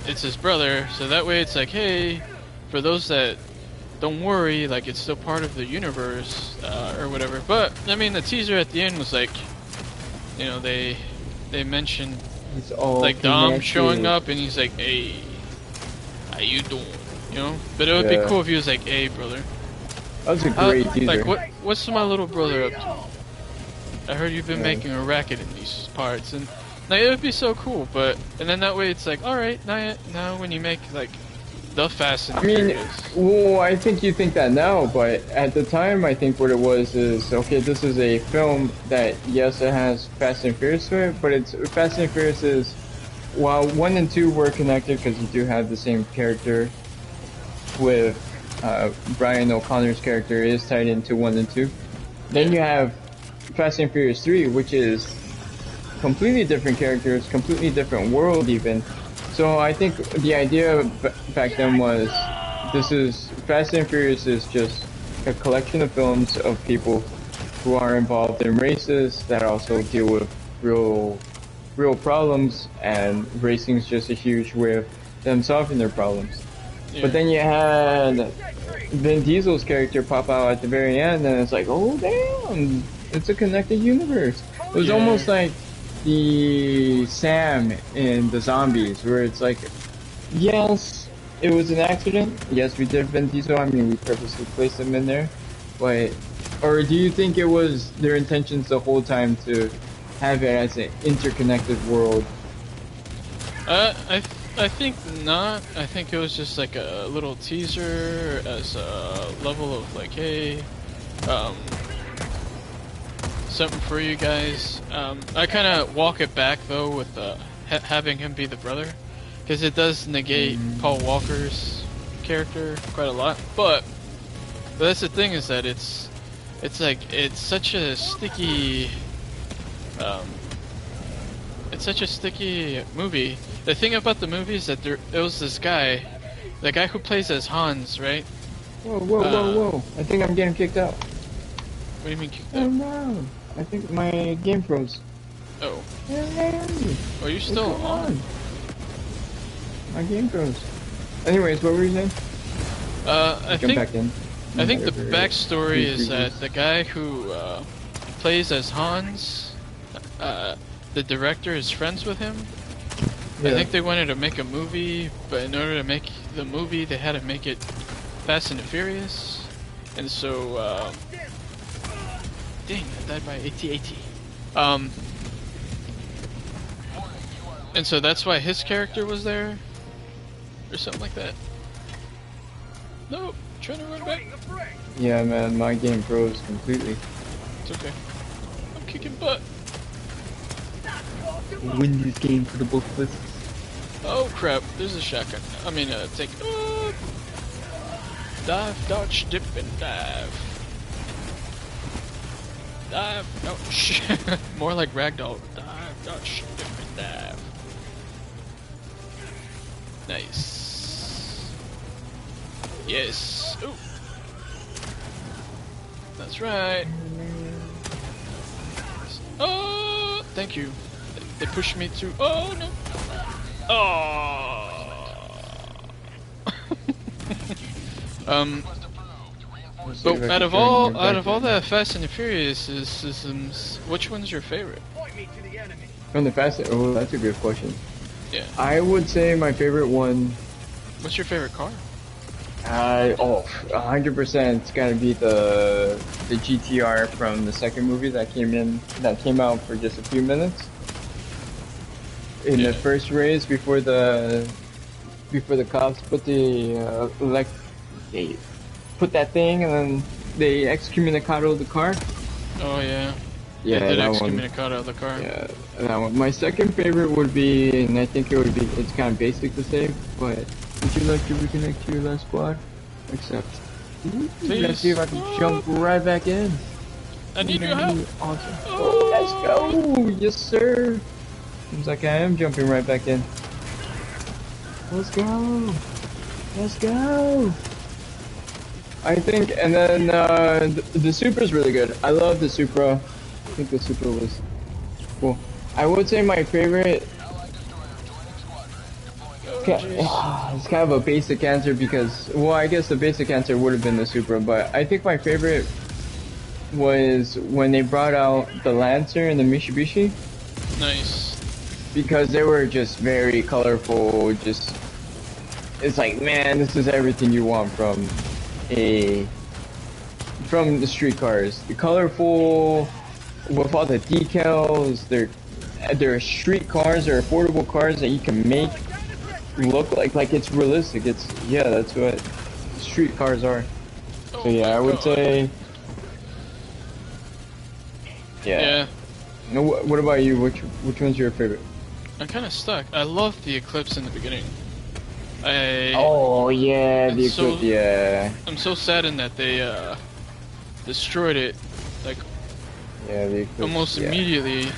it's his brother, so that way it's like, hey, for those that don't worry, like, it's still part of the universe, or whatever. But I mean, the teaser at the end was like, you know, they mentioned like Dom showing up, and he's like, hey, how you doing, you know? But it would be cool if he was like, hey, brother. That was a great teaser. Like, what's my little brother up to? I heard you've been making a racket in these parts, and like, it would be so cool. But and then that way it's like, all right, now when you make like the Fast and Furious. Well, I think you think that now, but at the time, I think what it was is, okay, this is a film that, yes, it has Fast and Furious to it, but it's Fast and Furious is, while 1 and 2 were connected because you do have the same character with Brian O'Connor's character is tied into 1 and 2. Then you have Fast and Furious 3, which is completely different characters, completely different world even. So I think the idea back then was, this is Fast and Furious is just a collection of films of people who are involved in races that also deal with real problems, and racing is just a huge way of them solving their problems. Yeah. But then you had Vin Diesel's character pop out at the very end, and it's like, oh damn, it's a connected universe. It was almost like the Sam in the Zombies, where it's like, yes, it was an accident. Yes, we did Vin Diesel. I mean, we purposely placed him in there. But, or do you think it was their intentions the whole time to have it as an interconnected world? I think not. I think it was just like a little teaser as a level of like, hey, something for you guys. I kind of walk it back though with having him be the brother, because it does negate Paul Walker's character quite a lot. But that's the thing, is that it's like, it's such a sticky movie. The thing about the movie is that it was this guy, the guy who plays as Hans, right? Whoa! I think I'm getting kicked out. What do you mean kicked out? Oh no! I think my game froze. Oh. Oh, you're still on. My game froze. Anyways, what were you saying? I think the backstory is that the guy who plays as Hans, the director is friends with him. Yeah. I think they wanted to make a movie, but in order to make the movie, they had to make it Fast and Furious, and so dang, I died by AT-AT. And so that's why his character was there. or something like that. No, trying to run back. Yeah, man, my game froze completely. It's okay. I'm kicking butt. Win this game for the both of us. Oh crap! There's a shotgun. I mean, take. Dive, dodge, dip, and dive. Dive, dodge. More like ragdoll. Dive, dodge, dip, and dive. Nice. Yes. Ooh. That's right. Oh, thank you. They pushed me to. Oh no. Oh. But out of all the Fast and the Furious systems, which one's your favorite? From the Fast, oh, that's a good question. Yeah. I would say my favorite one. What's your favorite car? 100%. It's gotta be the GTR from the second movie that came out for just a few minutes. In the first race before the cops put they put that thing and then they excommunicado the car. Oh yeah. Yeah, they did that excommunicado the car. Yeah, that one. My second favorite would be, and I think it's kind of basic to say, but would you like to reconnect to your last squad? Accept. Please. Let's see if I can jump right back in. I need your help. Awesome. Oh, let's go. Yes, sir. Seems like I am jumping right back in. Let's go. Let's go. I think, and then the Supra's really good. I love the Supra. I think the Supra was cool. I would say my favorite. It's kind of a basic answer because, well, I guess the basic answer would have been the Supra, but I think my favorite was when they brought out the Lancer and the Mitsubishi. Nice. Because they were just very colorful. Just, it's like, man, this is everything you want from the street cars. The colorful, with all the decals. They're street cars. They're affordable cars that you can make look like it's realistic. That's what street cars are. So yeah, I would say. Yeah. No, what about you? Which one's your favorite? I'm kind of stuck. I love the Eclipse in the beginning. Oh yeah, the Eclipse. Yeah. I'm so saddened that they destroyed it, like the Eclipse, almost immediately.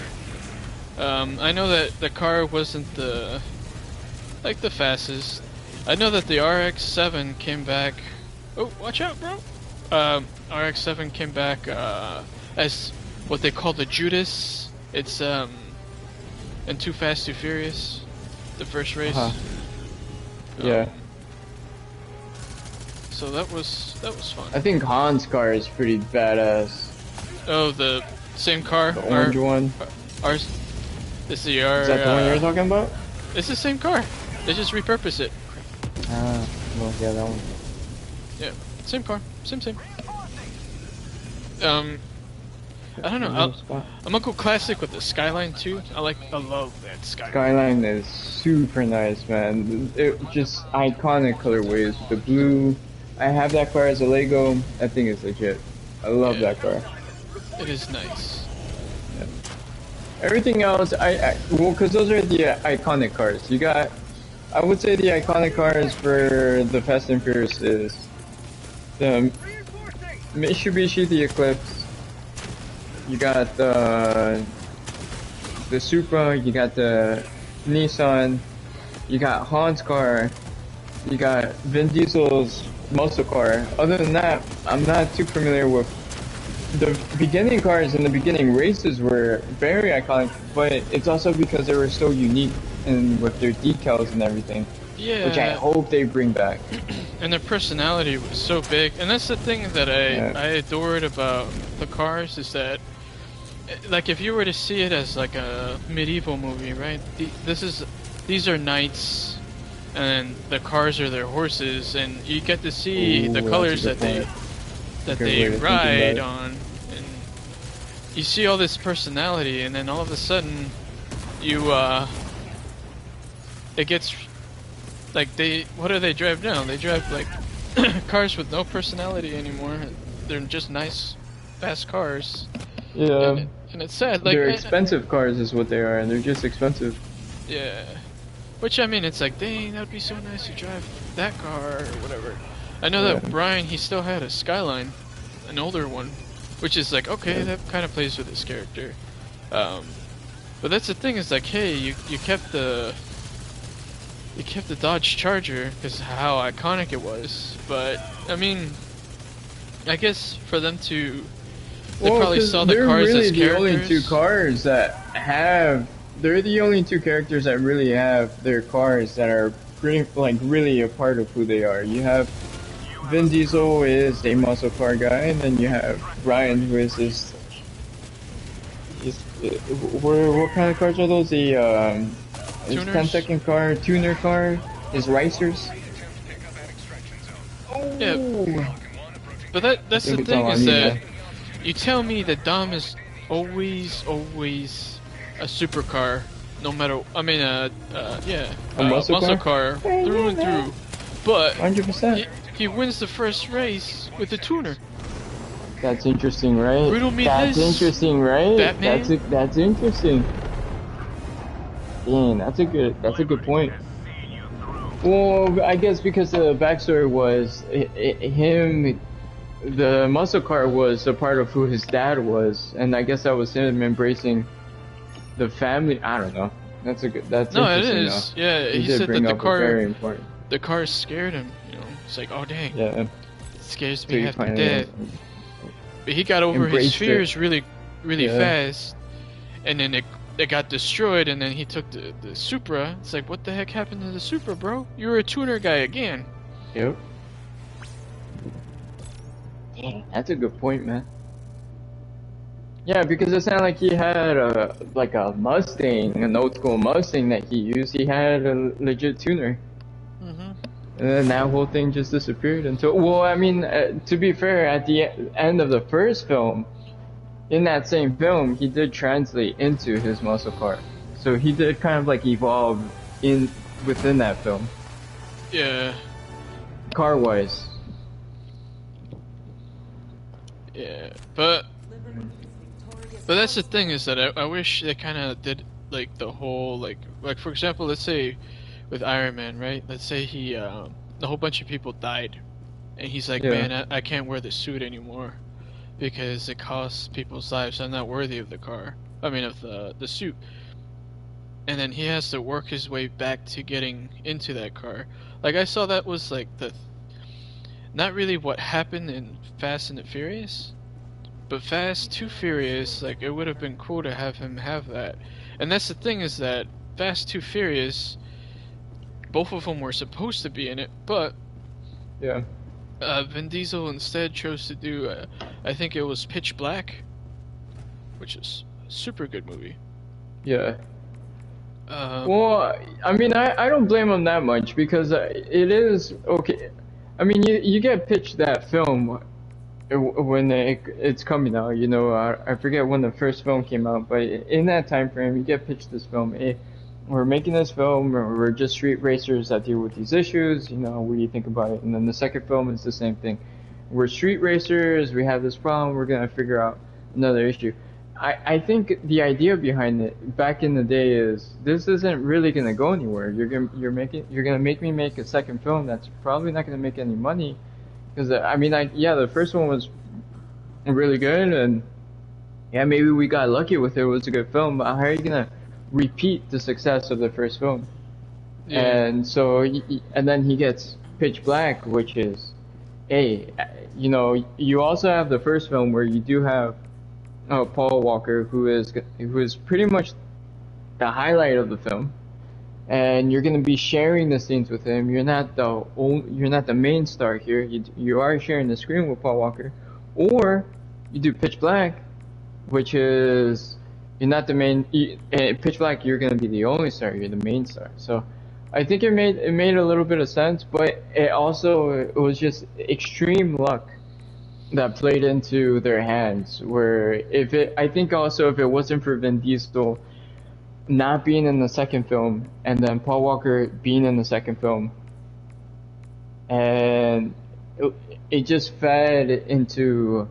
I know that the car wasn't the fastest. I know that the RX-7 came back. Oh, watch out, bro! RX-7 came back as what they call the Judas. It's in Too Fast, Too Furious, the first race. Yeah. So that was fun. I think Han's car is pretty badass. Oh, the same car. The orange one. Ours. This is our. Is that the one you're talking about? It's the same car. They just repurpose it. Well, yeah, that one. Yeah, same car, same. I don't know. I'm gonna go classic with the Skyline too. I love that Skyline. Skyline is super nice, man. It just iconic colorways. The blue. I have that car as a Lego. That thing is legit. I love that car. It is nice. Yeah. Everything else, well, because those are the iconic cars. You got. I would say the iconic cars for the Fast and Furious is the Mitsubishi, the Eclipse. You got the Supra. You got the Nissan. You got Han's car. You got Vin Diesel's muscle car. Other than that, I'm not too familiar with the beginning cars. And the beginning races were very iconic, but it's also because they were so unique and with their decals and everything. Yeah. Which I hope they bring back. And their personality was so big, and that's the thing that I adored about the cars is that, like, if you were to see it as like a medieval movie, right? These are knights, and the cars are their horses, and you get to see the colors that they ride on, and you see all this personality, and then all of a sudden, like what do they drive now? They drive like cars with no personality anymore. They're just nice, fast cars. Yeah. And it's sad. Like they're expensive cars, is what they are, and they're just expensive. Yeah. Which I mean, it's like, dang, that would be so nice to drive that car or whatever. I know that Brian, he still had a Skyline, an older one, which is like, okay, that kind of plays with his character. But that's the thing, is like, hey, you kept the Dodge Charger because how iconic it was. But I mean, I guess for them to, they probably saw the cars as characters. They're really the only two cars that have. They're the only two characters that really have their cars that are pretty, like, really a part of who they are. You have Vin Diesel is a muscle car guy, and then you have Brian, who is this. What kind of cars are those? The his 10-second car, tuner car, his racers. Yeah. But that's the thing, is that you tell me that Dom is always a supercar, no matter. I mean, yeah, a muscle car through and through. But 100%. He wins the first race with a tuner. That's interesting, right? That's interesting, right? Batman? That's interesting. Dang, that's a good point. Well, I guess because the backstory was him. The muscle car was a part of who his dad was, and I guess that was him embracing the family. I don't know. That's no, it is. Though. Yeah, he said that the car scared him. You know, it's like, oh dang. Yeah. It scares me half to death. But he got over his fears really fast, and then it got destroyed, and then he took the Supra. It's like, what the heck happened to the Supra, bro? You were a tuner guy again. Yep. That's a good point, man. Yeah, because it sounded like he had a Mustang, an old school Mustang that he used. He had a legit tuner. And then that whole thing just disappeared until, well, I mean, to be fair, at the end of the first film, in that same film, he did translate into his muscle car. So he did kind of like evolve within that film. Yeah. Car-wise. Yeah, but that's the thing, is that I wish they kind of did like the whole like for example, let's say with Iron Man, right? Let's say he a whole bunch of people died, and he's like, man, I can't wear the suit anymore because it costs people's lives. I'm not worthy of the car. I mean, of the suit. And then he has to work his way back to getting into that car. Like, I saw that was like not really what happened in Fast and the Furious, but Fast 2 Furious, like, it would have been cool to have him have that. And that's the thing, is that Fast 2 Furious, both of them were supposed to be in it, but Vin Diesel instead chose to do, I think it was Pitch Black, which is a super good movie. Yeah. Well, I mean, I don't blame him that much, because it is okay. I mean, you get pitched that film when it's coming out, you know. I forget when the first film came out, but in that time frame, you get pitched this film. Hey, we're making this film, we're just street racers that deal with these issues, you know, what do you think about it? And then the second film is the same thing. We're street racers, we have this problem, we're gonna figure out another issue. I think the idea behind it back in the day is, this isn't really gonna go anywhere. You're gonna make me make a second film that's probably not gonna make any money, because I mean, the first one was really good, and yeah, maybe we got lucky with it. It was a good film, but how are you gonna repeat the success of the first film? Yeah. And so, and then he gets Pitch Black, which is, hey, you know, you also have the first film where you do have Paul Walker, who is pretty much the highlight of the film, and you're gonna be sharing the scenes with him. You're not the main star here. You are sharing the screen with Paul Walker, or you do Pitch Black, which is you're not the main. Pitch Black, you're gonna be the only star. You're the main star. So I think it made a little bit of sense, but it was just extreme luck that played into their hands. Where I think also if it wasn't for Vin Diesel not being in the second film, and then Paul Walker being in the second film, and it just fed into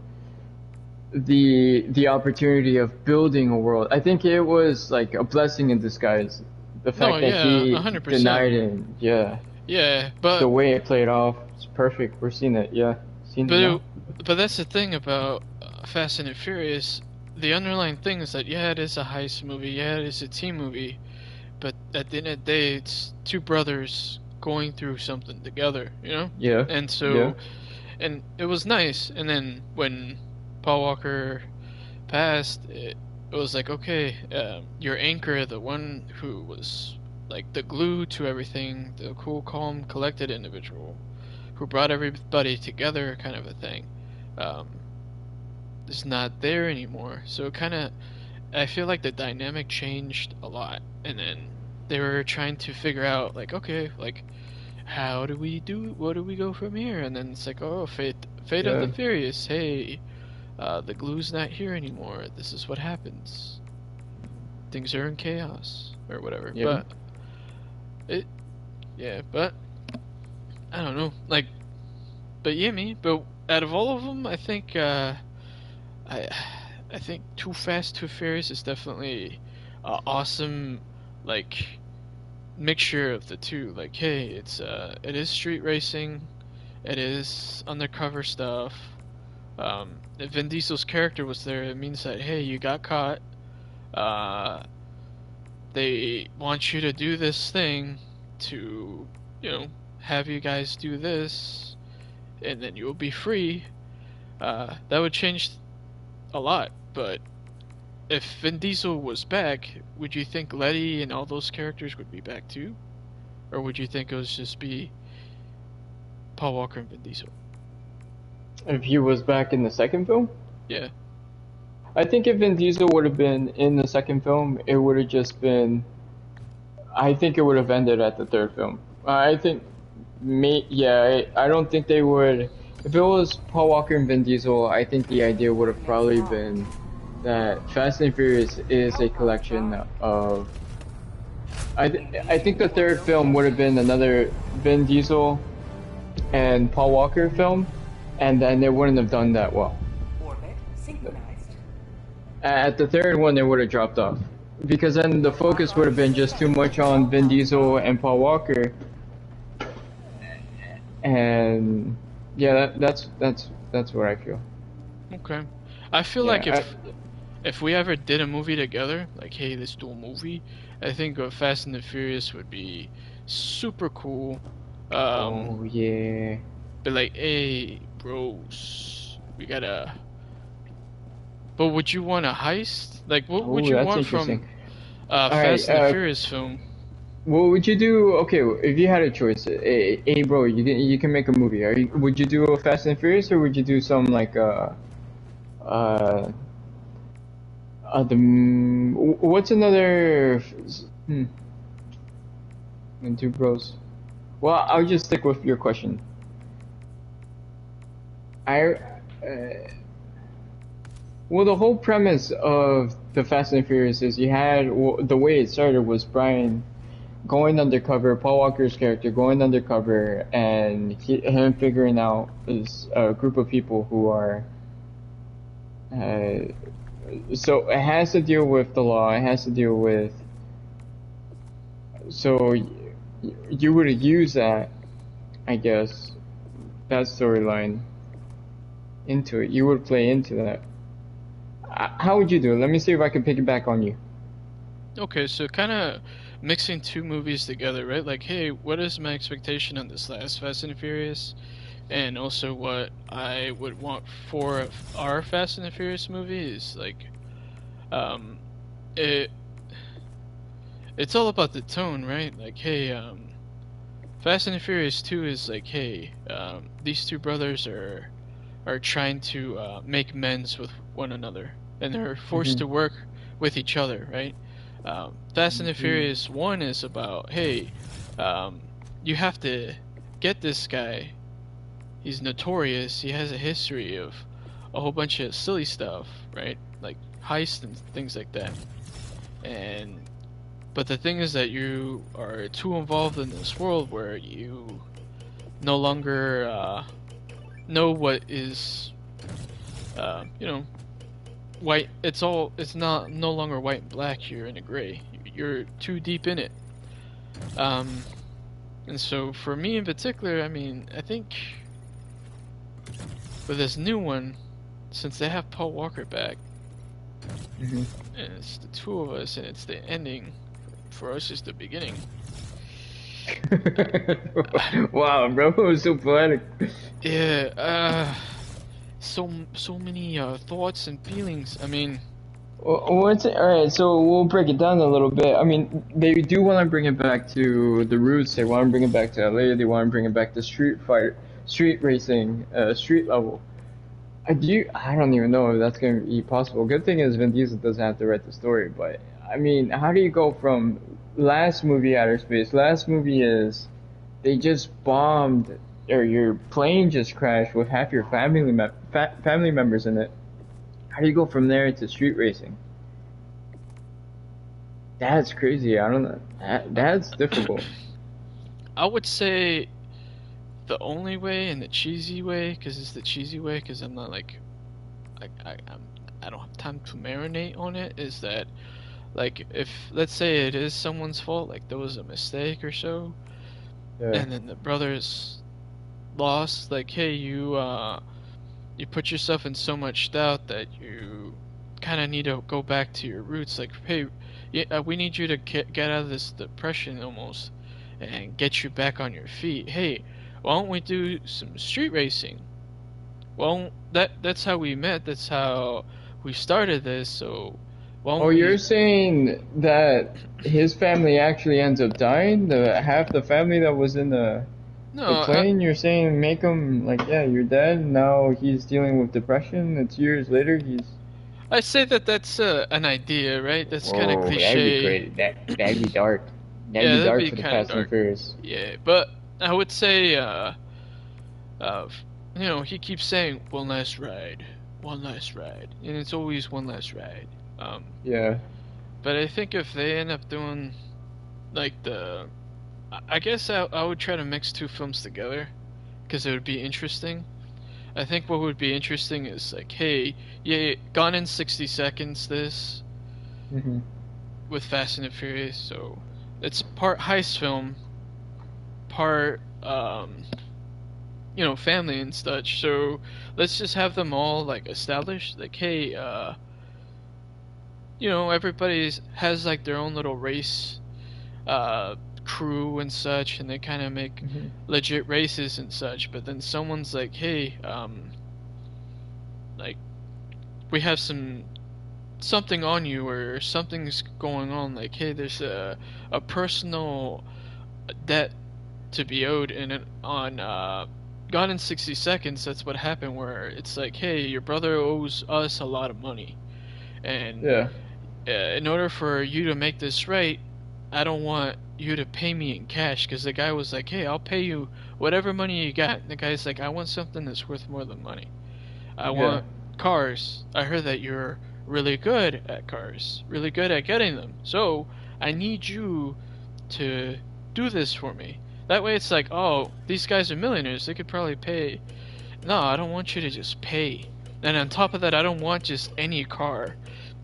the opportunity of building a world. I think it was like a blessing in disguise. The fact that he 100%. denied it, yeah. Yeah, but the way it played off, it's perfect. We're seeing it, yeah. Seeing it now. But that's the thing about Fast and the Furious. The underlying thing is that yeah, it is a heist movie, yeah, it is a team movie, but at the end of the day, it's two brothers going through something together, you know? Yeah. And so, and it was nice. And then when Paul Walker passed, it was like, okay, your anchor, the one who was like the glue to everything, the cool, calm, collected individual who brought everybody together, kind of a thing, is not there anymore. So kind of, I feel like the dynamic changed a lot, and then they were trying to figure out like, okay, like what do we go from here? And then it's like, oh, fate of the Furious, hey, the glue's not here anymore, this is what happens, things are in chaos or whatever. But I don't know, like, but out of all of them, I think I think Too Fast, Too Furious is definitely an awesome, like, mixture of the two. Like, hey, it is street racing, it is undercover stuff. If Vin Diesel's character was there, it means that, hey, you got caught. They want you to do this thing to, have you guys do this, and then you'll be free. That would change a lot. But if Vin Diesel was back, would you think Letty and all those characters would be back too? Or would you think it would just be Paul Walker and Vin Diesel? If he was back in the second film? Yeah. I think if Vin Diesel would have been in the second film, it would have just been... I think it would have ended at the third film. I don't think they would... If it was Paul Walker and Vin Diesel, I think the idea would have probably been that Fast and Furious is a collection of... I think the third film would have been another Vin Diesel and Paul Walker film, and then they wouldn't have done that well. Orbit synchronized. At the third one, they would have dropped off, because then the focus would have been just too much on Vin Diesel and Paul Walker, and yeah, that's what I feel. Okay, I feel like if we ever did a movie together, like, hey, let's do a movie, I think Fast and the Furious would be super cool. Oh yeah. But like, hey, bros, we gotta. But would you want a heist? Like, what would you want from Fast and the Furious film? What would you do? Okay, if you had a choice, hey bro, you can make a movie. Would you do a Fast and Furious, or would you do some like what's another? And two bros. Well, I'll just stick with your question. Well, the whole premise of the Fast and Furious is you had, the way it started was Brian going undercover, Paul Walker's character going undercover, and him figuring out this group of people who are. So it has to deal with the law. It has to deal with. So you would use that, I guess, that storyline into it. You would play into that. How would you do it? Let me see if I can pick it back on you. Okay, so kind of mixing two movies together, right? Like, hey, what is my expectation on this last Fast and Furious? And also what I would want for our Fast and the Furious movie is, like, it's all about the tone, right? Like, hey, Fast and the Furious 2 is like, hey, these two brothers are trying to make amends with one another, and they're forced to work with each other, right? Fast and the Furious 1 is about, hey, you have to get this guy. He's notorious. He has a history of a whole bunch of silly stuff, right? Like heists and things like that. And But the thing is that you are too involved in this world where you no longer know what is, you know, white. It's not no longer white and black. You're in a gray. You're too deep in it. Um, and so for me in particular, I mean, I think with this new one, since they have Paul Walker back, and it's the two of us, and it's the ending. For us, it's the beginning. Wow, bro, it was so poetic. Yeah, so many thoughts and feelings. I mean, what's it? All right, so we'll break it down a little bit. I mean, they do want to bring it back to the roots. They want to bring it back to LA. They want to bring it back to street racing, street level. I don't even know if that's gonna be possible. Good thing is Vin Diesel doesn't have to write the story, but I mean, how do you go from last movie Outer Space? Last movie is they just bombed, or your plane just crashed with half your family members in it. How do you go from there to street racing? That's crazy. I don't know. That's difficult. I would say the only way and the cheesy way, because it's the cheesy way, because I'm not like I don't have time to marinate on it, is that like if let's say it is someone's fault, like there was a mistake or so, and then the brothers lost, like hey, you put yourself in so much doubt that you kind of need to go back to your roots, like hey, we need you to get out of this depression almost and get you back on your feet. Hey, why don't we do some street racing? Well, that's how we met. That's how we started this. So, you're saying that his family actually ends up dying? Half the family that was in the plane? You're saying make him like, yeah, you're dead. Now he's dealing with depression. It's years later. I say that's an idea, right? That's kind of cliche. That'd be dark. That'd be dark for the Fast and Furious. Yeah, but I would say, you know, he keeps saying one last ride, and it's always one last ride. Yeah. But I think if they end up doing, like I guess I would try to mix two films together, because it would be interesting. I think what would be interesting is like, hey, yeah, Gone in 60 Seconds, this, with Fast and the Furious, so it's part heist film, part you know, family and such. So let's just have them all like established, like hey, you know, everybody has like their own little race crew and such, and they kind of make legit races and such. But then someone's like, hey, like we have something on you, or something's going on, like hey, there's a personal debt to be owed on Gone in 60 Seconds. That's what happened, where it's like, hey, your brother owes us a lot of money, and in order for you to make this right, I don't want you to pay me in cash, because the guy was like, hey, I'll pay you whatever money you got, and the guy's like, I want something that's worth more than money. I want cars. I heard that you're really good at cars, really good at getting them, so I need you to do this for me. That way it's like, oh, these guys are millionaires, they could probably pay. No, I don't want you to just pay. And on top of that, I don't want just any car.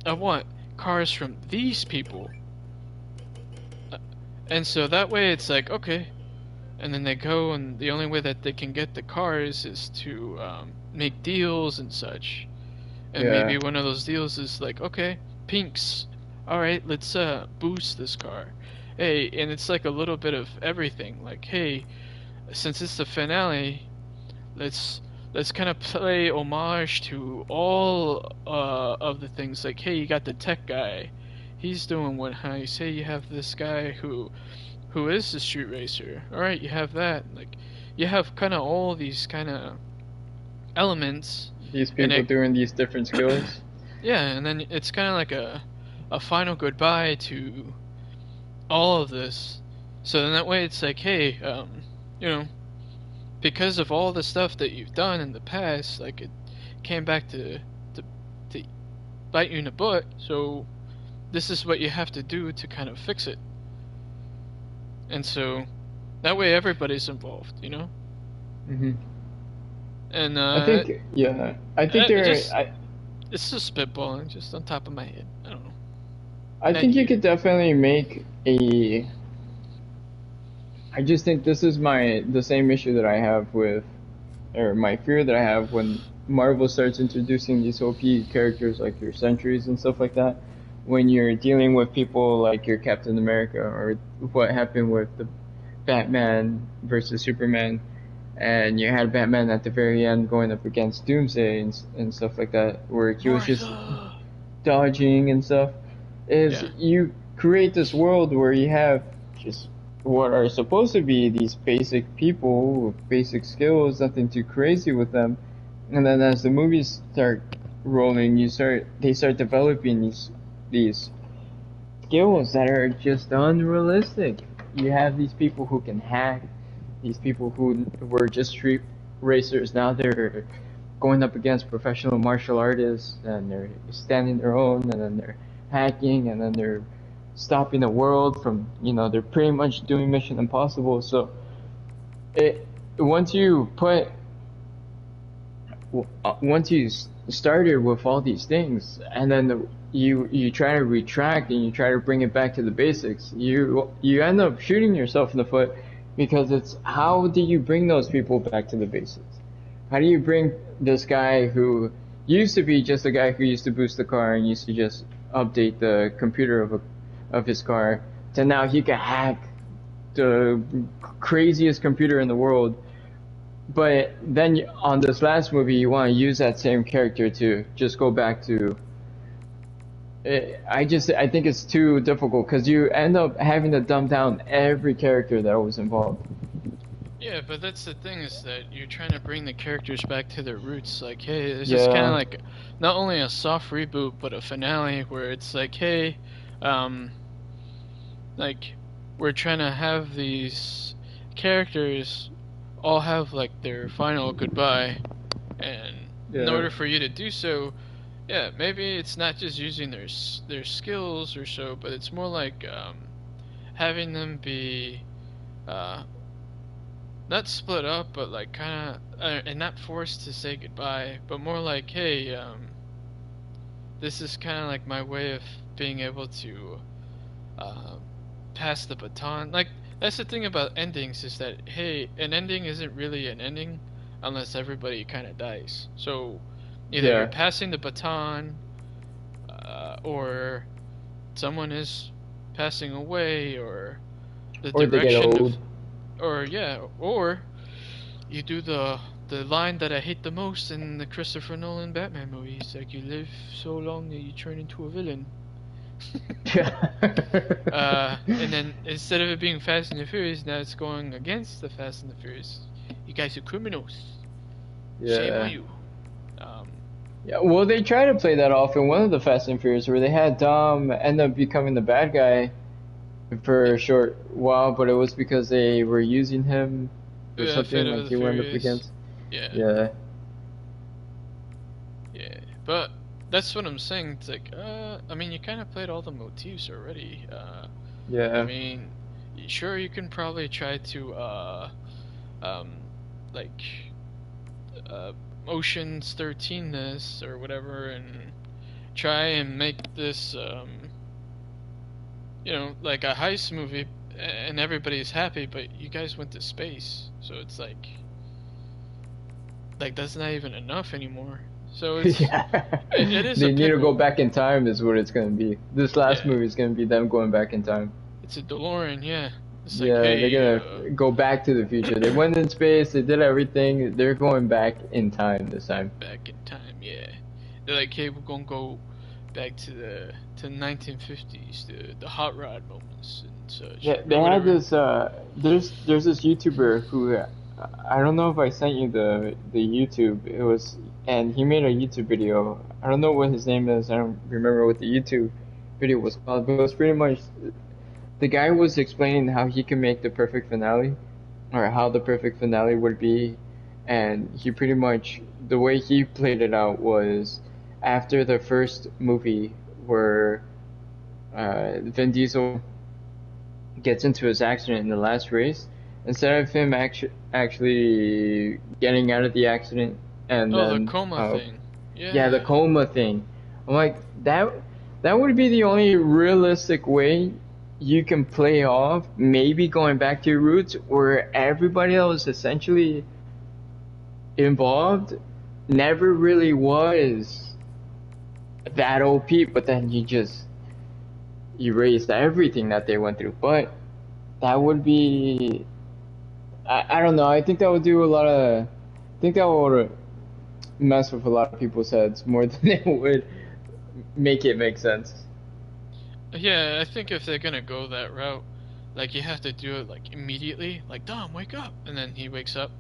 I want cars from these people. And so that way it's like, okay. And then they go, and the only way that they can get the cars is to make deals and such. And maybe one of those deals is like, okay, pinks. Alright, let's boost this car. Hey, and it's like a little bit of everything. Like, hey, since it's the finale, let's kind of play homage to all of the things. Like, hey, you got the tech guy, he's doing what heist. Hey, you have this guy who is the street racer. All right, you have that. Like, you have kind of all these kind of elements. These people doing these different skills. Yeah, and then it's kind of like a final goodbye to all of this. So then that way it's like, hey, you know, because of all the stuff that you've done in the past, like it came back to bite you in the butt. So this is what you have to do to kind of fix it. And so that way everybody's involved, you know? Mhm. And I think it's just spitballing, just on top of my head. I don't know. I think you could definitely make a. I just think this is the same issue that I have with, or my fear that I have when Marvel starts introducing these OP characters like your Sentries and stuff like that. When you're dealing with people like your Captain America, or what happened with the Batman versus Superman, and you had Batman at the very end going up against Doomsday and stuff like that, where he was just dodging and stuff. You create this world where you have just what are supposed to be these basic people with basic skills, nothing too crazy with them, and then as the movies start rolling, they start developing these skills that are just unrealistic. You have these people who can hack, these people who were just street racers, now they're going up against professional martial artists, and they're standing their own, and then they're hacking, and then they're stopping the world from, they're pretty much doing Mission Impossible. So once you started with all these things, and then you try to retract and you try to bring it back to the basics, you end up shooting yourself in the foot, because it's how do you bring those people back to the basics? How do you bring this guy who used to be just a guy who used to boost the car and used to just update the computer of his car, to now he can hack the craziest computer in the world? But then on this last movie, you want to use that same character to just go back to. I think it's too difficult, because you end up having to dumb down every character that was involved. Yeah, but that's the thing, is that you're trying to bring the characters back to their roots. Like, hey, it's just kind of like not only a soft reboot, but a finale where it's like, hey, like, we're trying to have these characters all have like their final goodbye, and in order for you to do so, maybe it's not just using their skills or so, but it's more like having them be not split up, but like kind of and not forced to say goodbye, but more like, hey, this is kind of like my way of being able to pass the baton. Like, that's the thing about endings, is that, hey, an ending isn't really an ending unless everybody kind of dies. So either you're passing the baton, or someone is passing away, or the direction of, or you do the line that I hate the most in the Christopher Nolan Batman movies, like, you live so long that you turn into a villain. And then instead of it being Fast and the Furious, now it's going against the Fast and the Furious. You guys are criminals. Shame on you. Well, they try to play that off in one of the Fast and Furious, where they had Dom end up becoming the bad guy for a short while, but it was because they were using him for something like he went up against. Yeah, but that's what I'm saying. It's like, I mean, you kind of played all the motifs already. I mean, sure, you can probably try to, Ocean's 13 this or whatever, and try and make this, like a heist movie, and everybody's happy, but you guys went to space, so it's like that's not even enough anymore. So it's, it is. They need to go back in time, is what it's gonna be. This last movie is gonna be them going back in time. It's a DeLorean, It's like, hey, they're gonna go back to the future. They went in space, they did everything. They're going back in time this time. Back in time, They're like, hey, we're gonna go back to the 1950s, the hot rod moments and such. Yeah, they had this. There's this YouTuber who, I don't know if I sent you the YouTube. It was, and he made a YouTube video. I don't know what his name is. I don't remember what the YouTube video was called, but it was pretty much, the guy was explaining how he can make the perfect finale, or how the perfect finale would be, and he pretty much, the way he played it out was, after the first movie where Vin Diesel gets into his accident in the last race, instead of him actually getting out of the accident and Oh, the then coma thing. yeah, the Yeah. coma thing. I'm like that would be the only realistic way you can play off maybe going back to your roots, where everybody that was essentially involved never really was that OP, but then you just erased everything that they went through. But that would be I don't know. I think that would do a lot of I think that would mess with a lot of people's heads more than it would make it make sense. Yeah, I think if they're gonna go that route, like you have to do it like immediately, like Dom, wake up, and then he wakes up,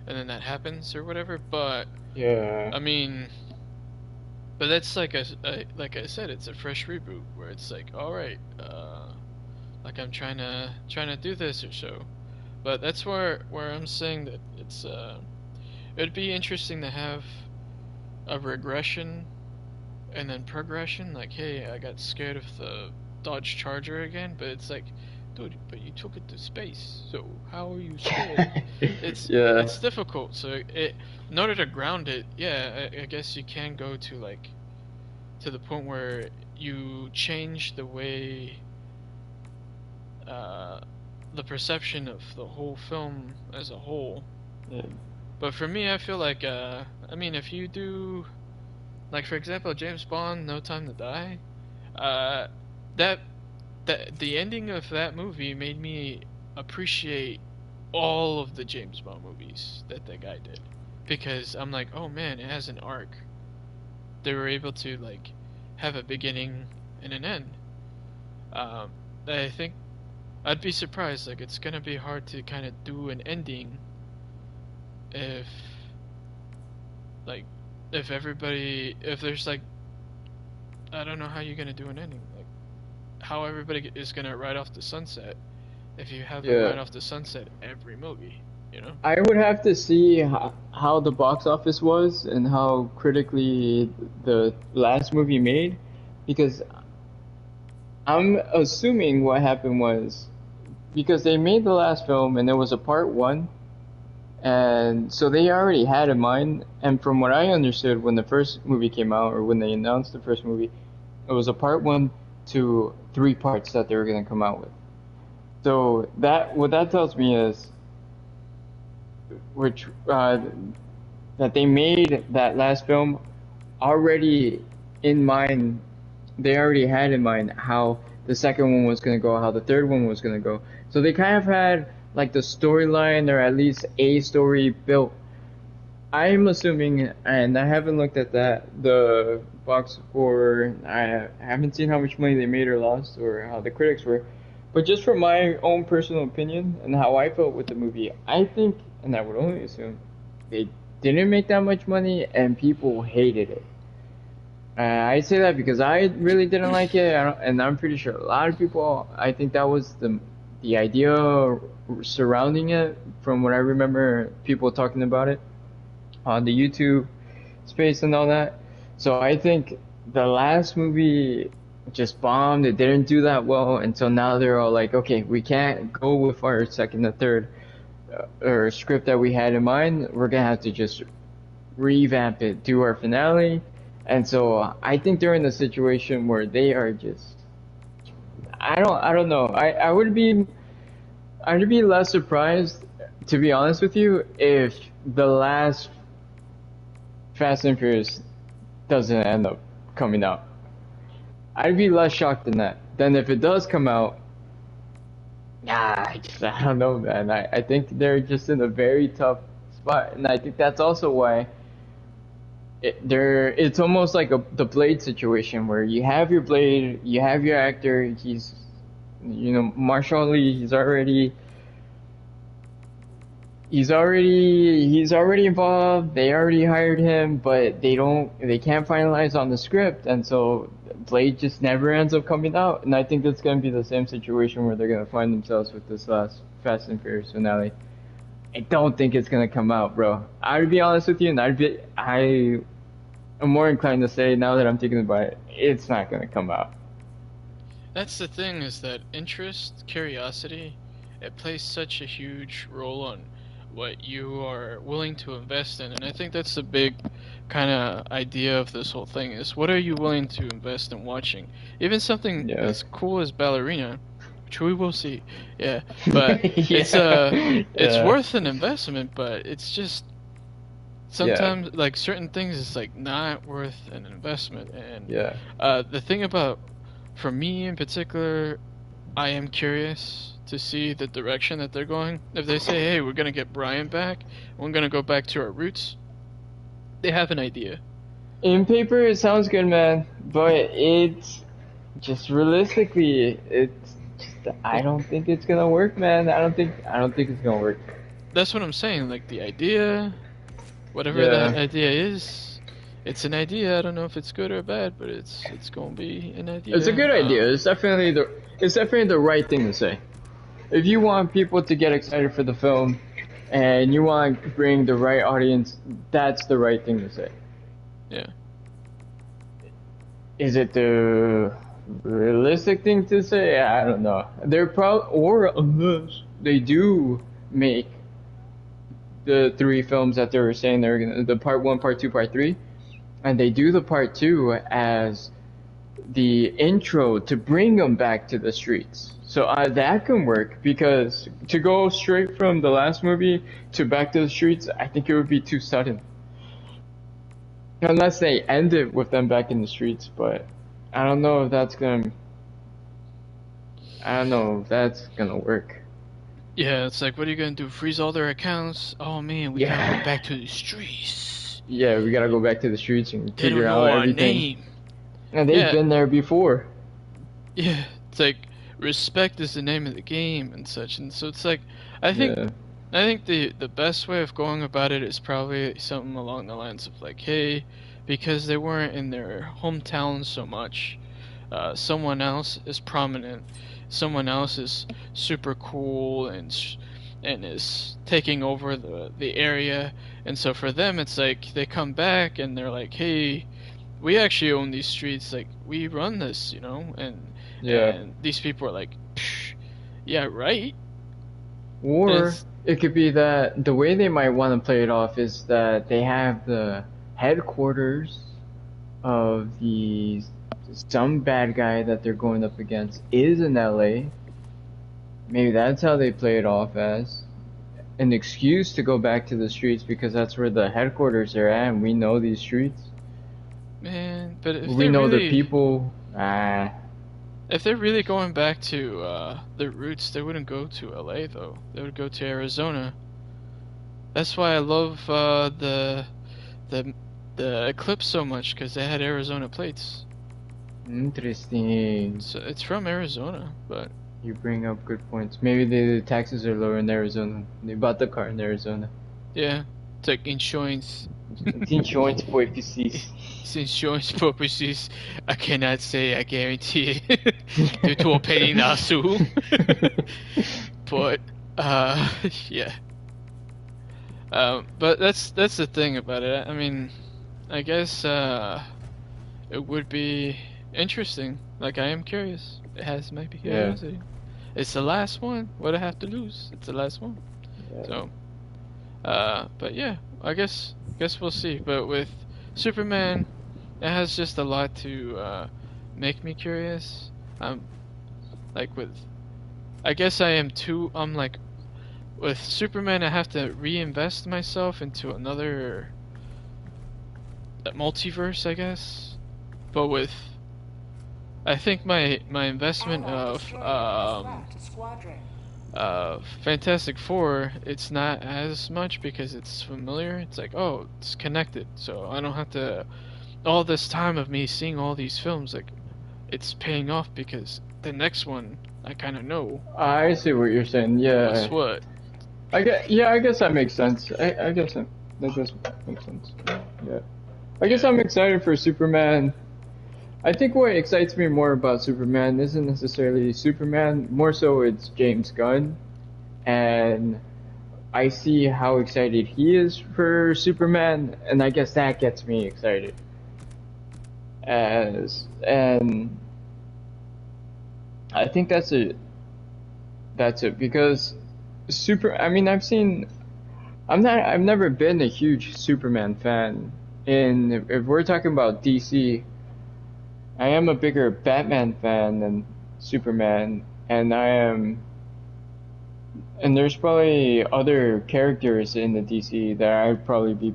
and then that happens or whatever. But Yeah. I mean, but that's like like I said, it's a fresh reboot where it's like, all right, like I'm trying to do this or so. But that's where I'm saying that it'd be interesting to have a regression and then progression. Like, hey, I got scared of the Dodge Charger again, but it's like, dude, but you took it to space, so how are you scared? Yeah. It's difficult. So in order to ground it, yeah, I guess you can go to like to the point where you change the way uh, the perception of the whole film as a whole. Yeah. But for me, I feel like I mean, if you do like for example, James Bond, No Time to Die, uh, that the ending of that movie made me appreciate all of the James Bond movies that guy did, because I'm like, oh man, it has an arc. They were able to like have a beginning and an end. Um, I think I'd be surprised. Like it's gonna be hard to kind of do an ending if like if there's like I don't know how you're gonna do an ending. Like how everybody is gonna ride off the sunset if you have them Yeah. ride off the sunset every movie, you know? I would have to see how the box office was and how critically the last movie made, because I'm assuming what happened was because they made the last film and there was a part one, and so they already had in mind. And from what I understood, when the first movie came out or when they announced the first movie, it was a part one to three parts that they were going to come out with. So that what that tells me is which that they made that last film already in mind. They already had in mind how the second one was going to go, how the third one was going to go. So they kind of had like the storyline or at least a story built. I'm assuming, and I haven't looked at the box score. I haven't seen how much money they made or lost or how the critics were. But just from my own personal opinion and how I felt with the movie, I think, and I would only assume, they didn't make that much money and people hated it. I say that because I really didn't like it, and I'm pretty sure a lot of people. I think that was the idea surrounding it. From what I remember, people talking about it on the YouTube space and all that. So I think the last movie just bombed. It didn't do that well, and so now they're all like, okay, we can't go with our second and third or script that we had in mind. We're gonna have to just revamp it, do our finale. And so I think they're in a situation where they are just I don't know. I'd be less surprised, to be honest with you, if the last Fast and Furious doesn't end up coming out. I'd be less shocked than that. Then if it does come out, I don't know, man. I think they're just in a very tough spot, and I think that's also why it's almost like the Blade situation where you have your Blade, you have your actor. He's, Marshall Lee. He's already involved. They already hired him, but they can't finalize on the script, and so Blade just never ends up coming out. And I think that's gonna be the same situation where they're gonna find themselves with this last Fast and Furious finale. I don't think it's gonna come out, bro. I'd be honest with you, and I am more inclined to say, now that I'm thinking about it, it's not gonna come out. That's the thing, is that interest, curiosity, it plays such a huge role on what you are willing to invest in. And I think that's the big kind of idea of this whole thing, is what are you willing to invest in watching? Even something as cool as Ballerina, which we will see. Yeah. But it's worth an investment, but it's just sometimes like certain things it's like not worth an investment. And the thing about, for me in particular, I am curious to see the direction that they're going. If they say, hey, we're gonna get Brian back, we're gonna go back to our roots, they have an idea. In paper it sounds good, man, but it's just realistically, it's just, I don't think it's gonna work, man. I don't think it's gonna work. That's what I'm saying, like the idea, whatever that idea is, it's an idea. I don't know if it's good or bad, but it's gonna be an idea. It's a good idea. It's definitely the right thing to say. If you want people to get excited for the film, and you want to bring the right audience, that's the right thing to say. Yeah. Is it the realistic thing to say? I don't know. They're or unless they do make the 3 films that they were saying they're gonna, the part 1, part 2, part 3, and they do the part 2 as the intro to bring them back to the streets. So that can work, because to go straight from the last movie to back to the streets, I think it would be too sudden. Unless they end it with them back in the streets, but I don't know if that's gonna work. Yeah, it's like, what are you gonna do? Freeze all their accounts? Oh man, we gotta go back to the streets. Yeah, we gotta go back to the streets and they figure out everything. Name. And they've been there before. Yeah, it's like respect is the name of the game and such, and so it's like I think the best way of going about it is probably something along the lines of like, hey, because they weren't in their hometown so much, someone else is prominent, someone else is super cool and is taking over the area, and so for them it's like they come back and they're like, hey, we actually own these streets, like we run this, you know, and these people are like, yeah, right. Or it could be that the way they might want to play it off is that they have the headquarters of some bad guy that they're going up against is in LA. Maybe that's how they play it off, as an excuse to go back to the streets, because that's where the headquarters are at and we know these streets. Man, but if we know the people. If they're really going back to their roots, they wouldn't go to LA though. They would go to Arizona. That's why I love the Eclipse so much, because they had Arizona plates. Interesting. So it's from Arizona, but you bring up good points. Maybe the taxes are lower in Arizona. They bought the car in Arizona. Yeah, it's like insurance. It's insurance purposes. It's insurance purposes. I cannot say I guarantee it due to a pending lawsuit. But yeah. But that's the thing about it. I mean, I guess it would be interesting. Like, I am curious. It has my curiosity. Yeah. It's the last one. What do I have to lose? It's the last one. Yeah. So, but yeah, I guess we'll see. But with Superman, it has just a lot to make me curious. Like I guess I'm like, with Superman, I have to reinvest myself into another multiverse, I guess. But with, I think my investment of Fantastic Four, it's not as much because it's familiar. It's like, oh, it's connected, so I don't have to. All this time of me seeing all these films, like, it's paying off because the next one I kind of know. I see what you're saying. Yeah. What's what? I guess that makes sense. I guess that does make sense. Yeah. I guess I'm excited for Superman. I think what excites me more about Superman isn't necessarily Superman, more so it's James Gunn. And I see how excited he is for Superman, and I guess that gets me excited. And I think that's it. That's it because I mean, I've never been a huge Superman fan. And if we're talking about DC, I am a bigger Batman fan than Superman, and there's probably other characters in the DC that I'd probably be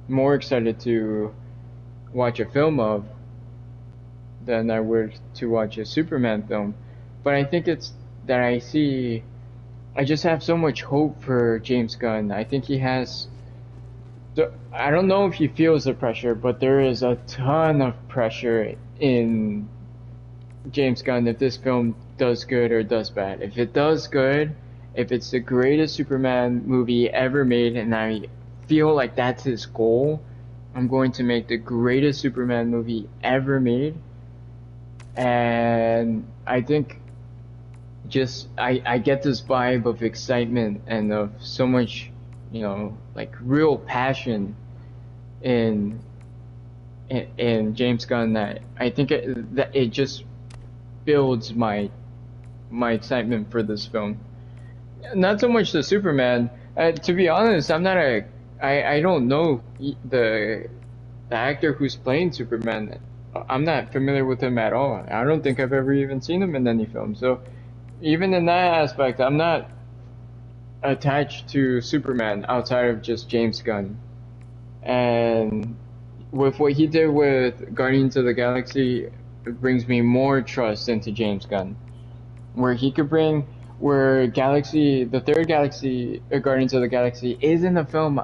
more excited to watch a film of than I would to watch a Superman film. But I think it's that I just have so much hope for James Gunn. I think he has. I don't know if he feels the pressure, but there is a ton of pressure in James Gunn if this film does good or does bad. If it does good, if it's the greatest Superman movie ever made, and I feel like that's his goal, I'm going to make the greatest Superman movie ever made. And I think I get this vibe of excitement and of so much, like real passion in James Gunn that I think that it just builds my excitement for this film. Not so much the Superman. To be honest, I don't know the actor who's playing Superman. I'm not familiar with him at all. I don't think I've ever even seen him in any film. So even in that aspect, I'm not attached to Superman outside of just James Gunn. And with what he did with Guardians of the Galaxy, it brings me more trust into James Gunn. Where the third Galaxy, Guardians of the Galaxy, is in the film,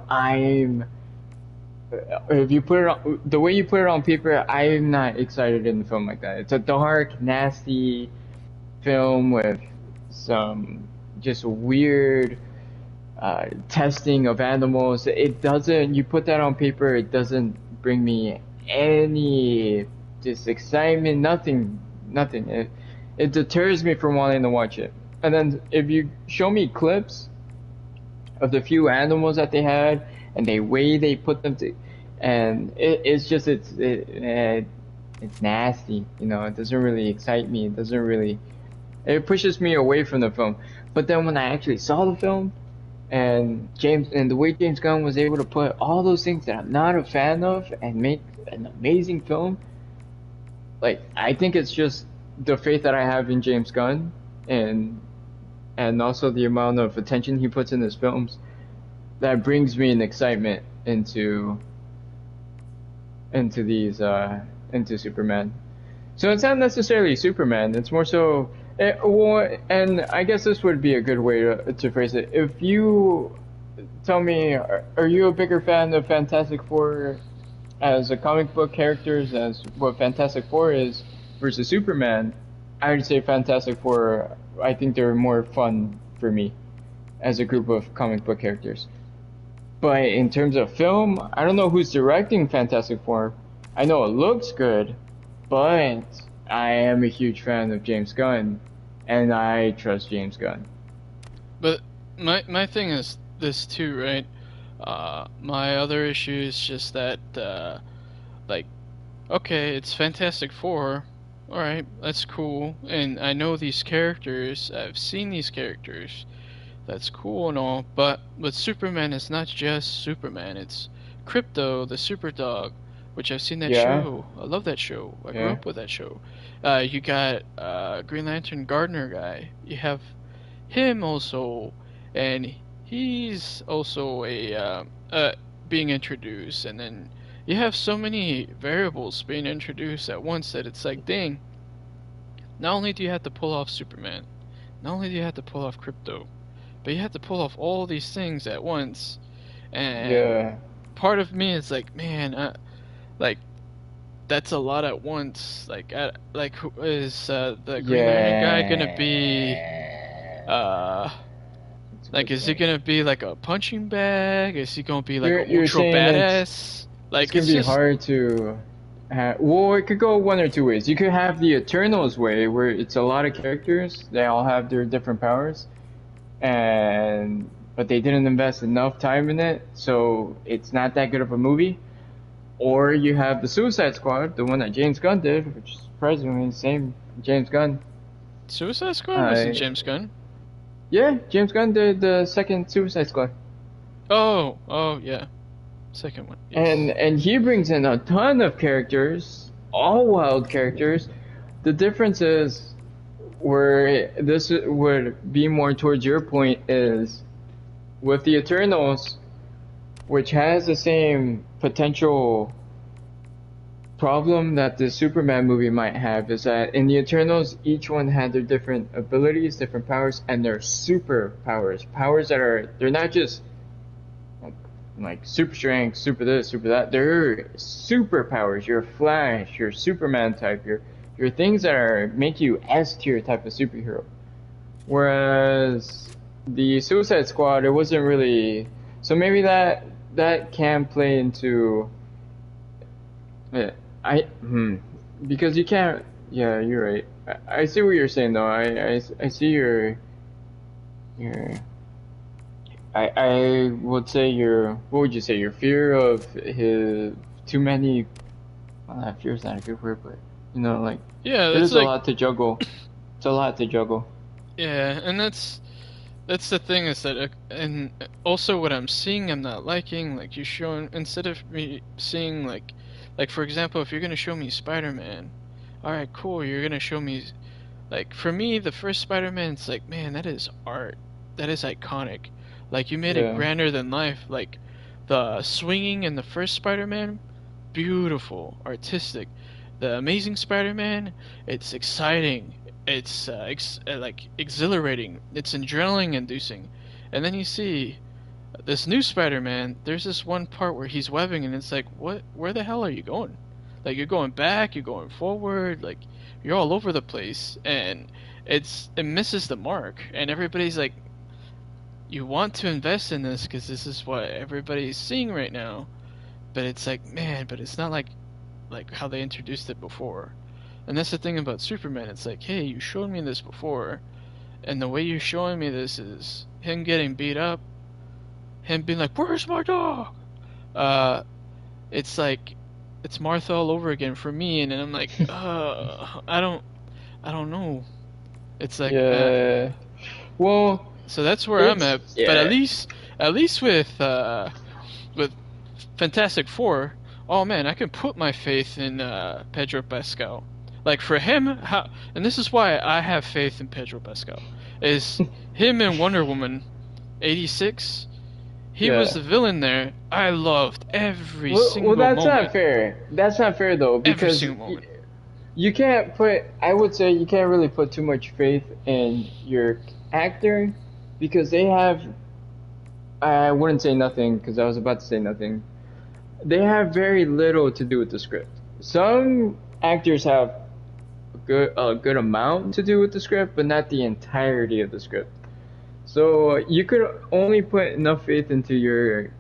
if you put it on, the way you put it on paper, I'm not excited in the film like that. It's a dark, nasty film with some just weird testing of animals. You put that on paper, it doesn't bring me any just excitement, nothing. It deters me from wanting to watch it. And then if you show me clips of the few animals that they had and the way they put them to, and it's nasty, it doesn't really excite me. It pushes me away from the film. But then when I actually saw the film, and the way James Gunn was able to put all those things that I'm not a fan of and make an amazing film, like, I think it's just the faith that I have in James Gunn and also the amount of attention he puts in his films that brings me an excitement into Superman. So it's not necessarily Superman. It's more so. And I guess this would be a good way to phrase it. If you tell me, are you a bigger fan of Fantastic Four as a comic book characters as what Fantastic Four is versus Superman? I would say Fantastic Four. I think they're more fun for me as a group of comic book characters. But in terms of film, I don't know who's directing Fantastic Four. I know it looks good, but I am a huge fan of James Gunn, and I trust James Gunn. But my thing is this too, right? My other issue is just that, okay, it's Fantastic Four. Alright, that's cool. And I know these characters. I've seen these characters. That's cool and all. But Superman is not just Superman. It's Crypto, the super dog, which I've seen that show. I love that show. I grew up with that show. You got Green Lantern Gardner guy. You have him also. And he's also being introduced. And then you have so many variables being introduced at once that it's like, dang, not only do you have to pull off Superman, not only do you have to pull off Crypto, but you have to pull off all these things at once. And part of me is like, man, that's a lot at once. Who is the Green Lantern guy gonna be? Is he gonna be like a punching bag? Is he gonna be like a ultra badass? It's gonna be hard to well, it could go one or two ways. You could have the Eternals way, where it's a lot of characters, they all have their different powers, but they didn't invest enough time in it, so it's not that good of a movie. Or you have the Suicide Squad, the one that James Gunn did, which is surprisingly the same James Gunn. Suicide Squad wasn't James Gunn. Yeah, James Gunn did the second Suicide Squad. Oh yeah, second one. Yes. And he brings in a ton of characters, all wild characters. The difference is, where this would be more towards your point, is with the Eternals, which has the same potential problem that the Superman movie might have, is that in the Eternals, each one had their different abilities, different powers, and they're super powers. Powers that they're not just like super strength, super this, super that. They're superpowers. You're Flash, you're Superman type, you're things that make you S tier type of superhero. Whereas the Suicide Squad, it wasn't really. So maybe that can play into. Yeah, because you can't. Yeah, you're right. I see what you're saying though. I see your. I would say what would you say? Your fear of his too many. Well, fear is not a good word, but like. Yeah, there's a lot to juggle. It's a lot to juggle. Yeah, and that's the thing, is that, and also what I'm seeing, I'm not liking. Like, you're showing, instead of me seeing like for example, if you're gonna show me Spider-Man, all right, cool. You're gonna show me, like, for me, the first Spider-Man, it's like, man, that is art. That is iconic. Like, you made it grander than life. Like, the swinging in the first Spider-Man, beautiful, artistic. The Amazing Spider-Man, it's exciting. It's like exhilarating. It's adrenaline-inducing. And then you see this new Spider-Man. There's this one part where he's webbing, and it's like, what? Where the hell are you going? Like, you're going back, you're going forward, like, you're all over the place, and it misses the mark. And everybody's like, you want to invest in this because this is what everybody's seeing right now, but it's like, man, but it's not like how they introduced it before. And that's the thing about Superman. It's like, hey, you showed me this before, and the way you're showing me this is him getting beat up, him being like, where's my dog? It's like, it's Martha all over again for me, and then I'm like, I don't know. It's like, well, so that's where I'm at. Yeah. But at least with Fantastic Four, oh man, I can put my faith in Pedro Pascal. Like, for him, and this is why I have faith in Pedro Pascal, is him in Wonder Woman 86. He was the villain there. I loved every single moment. Well, that's not fair. That's not fair, though, because you can't put. I would say you can't really put too much faith in your actor, because they have. I wouldn't say nothing, because I was about to say nothing. They have very little to do with the script. Some actors have a good amount to do with the script, but not the entirety of the script. So you could only put enough faith into your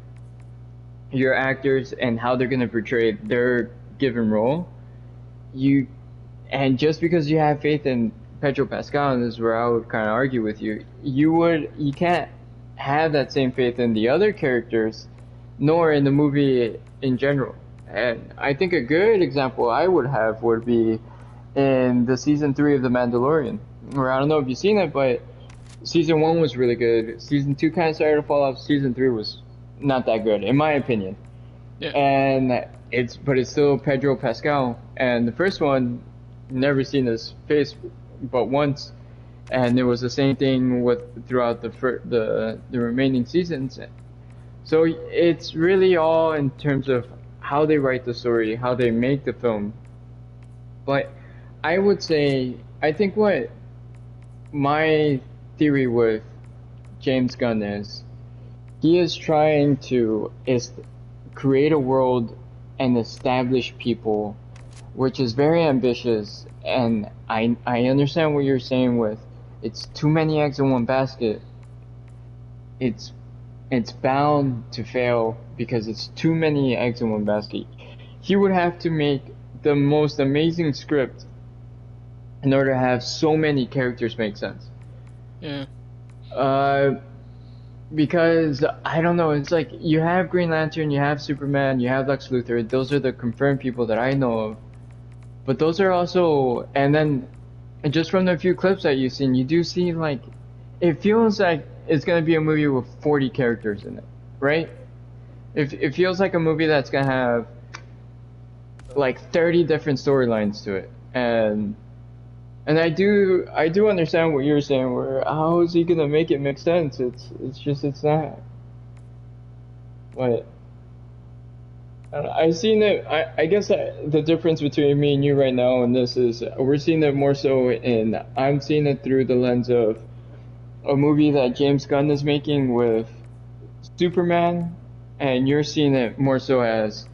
actors and how they're going to portray their given role. And just because you have faith in Pedro Pascal, and this is where I would kind of argue with you, you can't have that same faith in the other characters, nor in the movie in general. And I think a good example I would be in the season 3 of The Mandalorian, where I don't know if you've seen it, but season 1 was really good. Season 2 kind of started to fall off. Season 3 was not that good, in my opinion. Yeah. And it's still Pedro Pascal. And the first one, never seen his face but once, and it was the same thing throughout the remaining seasons. So it's really all in terms of how they write the story, how they make the film. But I would say, I think what my theory with James Gunn is, he is trying to create a world and establish people, which is very ambitious. And I understand what you're saying with, it's too many eggs in one basket. It's bound to fail because it's too many eggs in one basket. He would have to make the most amazing script in order to have so many characters make sense. Yeah. Because, I don't know, it's like, you have Green Lantern, you have Superman, you have Lex Luthor, those are the confirmed people that I know of. But those are also, and then And just from the few clips that you've seen, you do see like it feels like it's gonna be a movie with 40 characters in it, right? It feels like a movie that's gonna have like 30 different storylines to it, and I do understand what you're saying. Where how is he gonna make it make sense? It's just it's not. But I've seen it. I guess the difference between me and you right now and this is we're seeing it more so in I'm seeing it through the lens of a movie that James Gunn is making with Superman, and you're seeing it more so as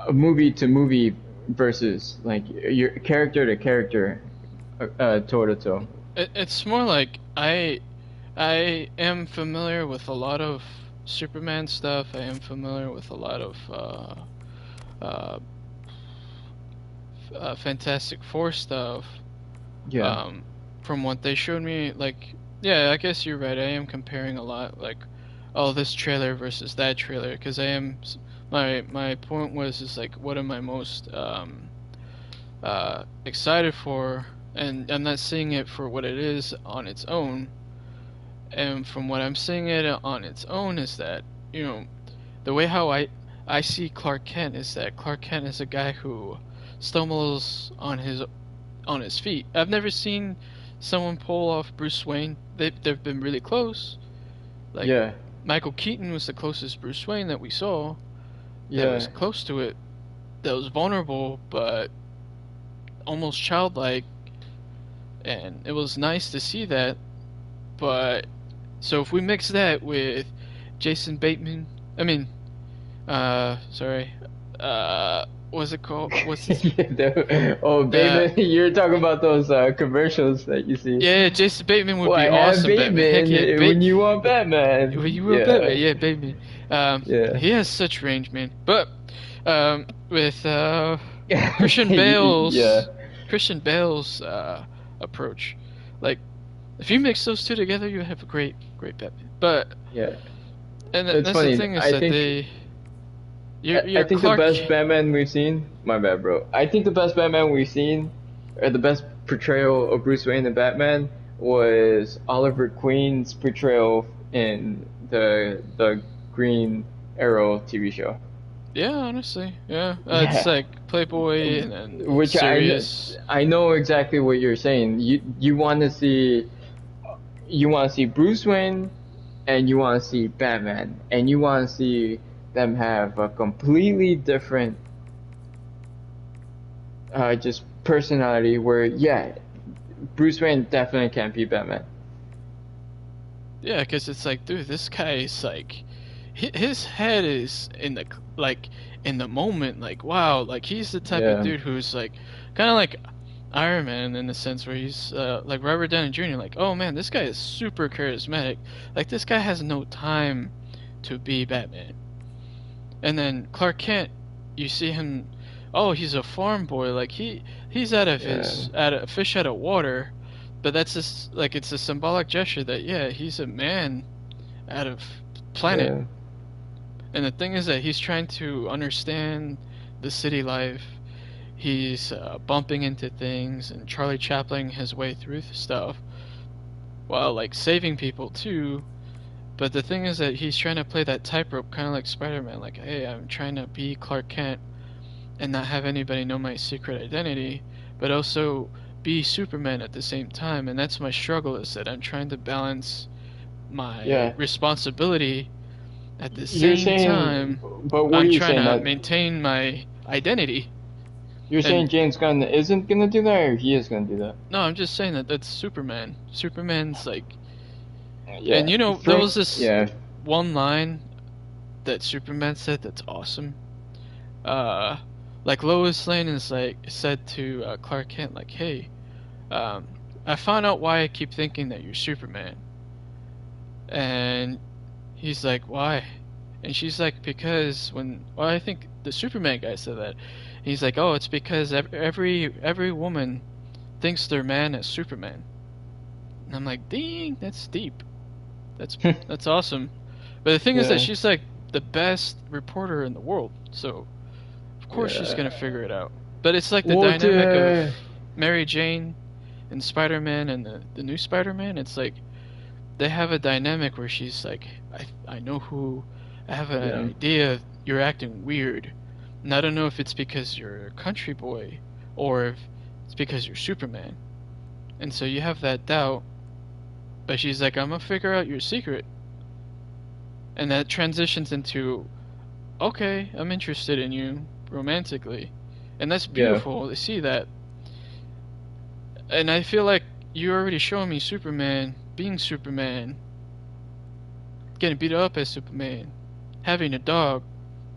a movie to movie versus like your character to character, toe to toe. It's more like I am familiar with a lot of Superman stuff. I am familiar with a lot of uh, Fantastic Four stuff. Yeah. From what they showed me, like, yeah, I guess you're right. I am comparing a lot, like, oh, this trailer versus that trailer, because I am. My point was is like, what am I most excited for, and I'm not seeing it for what it is on its own. And from what I'm seeing it on its own is that, you know, the way how I see Clark Kent is that Clark Kent is a guy who stumbles on his feet. I've never seen someone pull off Bruce Wayne. They've been really close. Like, yeah. Michael Keaton was the closest Bruce Wayne that we saw. Yeah. That was close to it. That was vulnerable, but almost childlike. And it was nice to see that. But so if we mix that with Jason Bateman, what's it called? What's his... Bateman, you're talking about those commercials that you see. Yeah, Jason Bateman would be awesome. Bateman, yeah, when you want Batman. When you want Batman, yeah, Bateman. He has such range, man. But with Christian Bale's Christian Bale's approach, like, if you mix those two together, you have a great Batman. But yeah, and that's funny. The thing is I think the best Batman we've seen. My bad, bro. I think the best Batman we've seen, or the best portrayal of Bruce Wayne in Batman, was Oliver Queen's portrayal in the Green Arrow TV show. Yeah, honestly, yeah. It's like Playboy and then which serious. I know exactly what you're saying. You want to see Bruce Wayne, and you want to see Batman, and you want to see them have a completely different just personality. Where Bruce Wayne definitely can't be Batman. Yeah, because it's like, dude, this guy is like, his head is in the moment, like, wow, like he's the type of dude who's like kind of like Iron Man in the sense where he's like Robert Downey Jr. Like, oh man, this guy is super charismatic. Like, this guy has no time to be Batman. And then Clark Kent, you see him, oh, he's a farm boy. Like he's out of a fish out of water, but that's just like, it's a symbolic gesture that he's a man out of planet. Yeah. And the thing is that he's trying to understand the city life. He's bumping into things and Charlie Chaplin his way through stuff while like saving people too. But the thing is that he's trying to play that tightrope, kind of like Spider-Man. Like, hey, I'm trying to be Clark Kent and not have anybody know my secret identity, but also be Superman at the same time. And that's my struggle, is that I'm trying to balance my responsibility at the same time. But I'm trying to maintain my identity. You're saying James Gunn isn't gonna do that, or he is gonna do that? No, I'm just saying that that's Superman. Superman's like, and you know, there was this one line that Superman said that's awesome. Like Lois Lane is like said to Clark Kent, like, hey, I found out why I keep thinking that you're Superman. And he's like, why? And she's like, because I think the Superman guy said that. He's like, oh, it's because every woman thinks their man is Superman. And I'm like, dang, that's deep. That's awesome. But the thing is that she's like the best reporter in the world, so of course she's gonna figure it out. But it's like the dynamic of Mary Jane in Spider-Man and the new Spider-Man, it's like they have a dynamic where she's like, I know who, I have an idea you're acting weird, and I don't know if it's because you're a country boy or if it's because you're Superman, and so you have that doubt, but she's like, I'm gonna figure out your secret, and that transitions into, okay, I'm interested in you romantically, and that's beautiful to see that. And I feel like you're already showing me Superman being Superman, getting beat up as Superman, having a dog,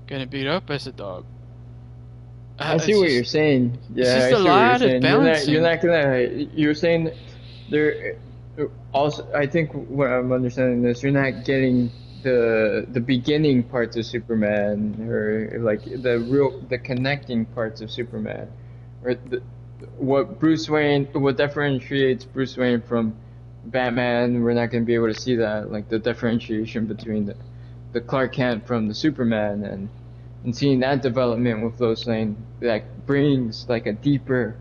getting beat up as a dog. I see what you're saying. Yeah, it's just I see what lot you're of saying. balancing. You're not gonna. You're saying there. Also, I think what I'm understanding is you're not getting the beginning parts of Superman, or like the connecting parts of Superman, or what differentiates Bruce Wayne from Batman. We're not gonna be able to see that, like the differentiation between the Clark Kent from the Superman, and seeing that development with Lois Lane, that brings like a deeper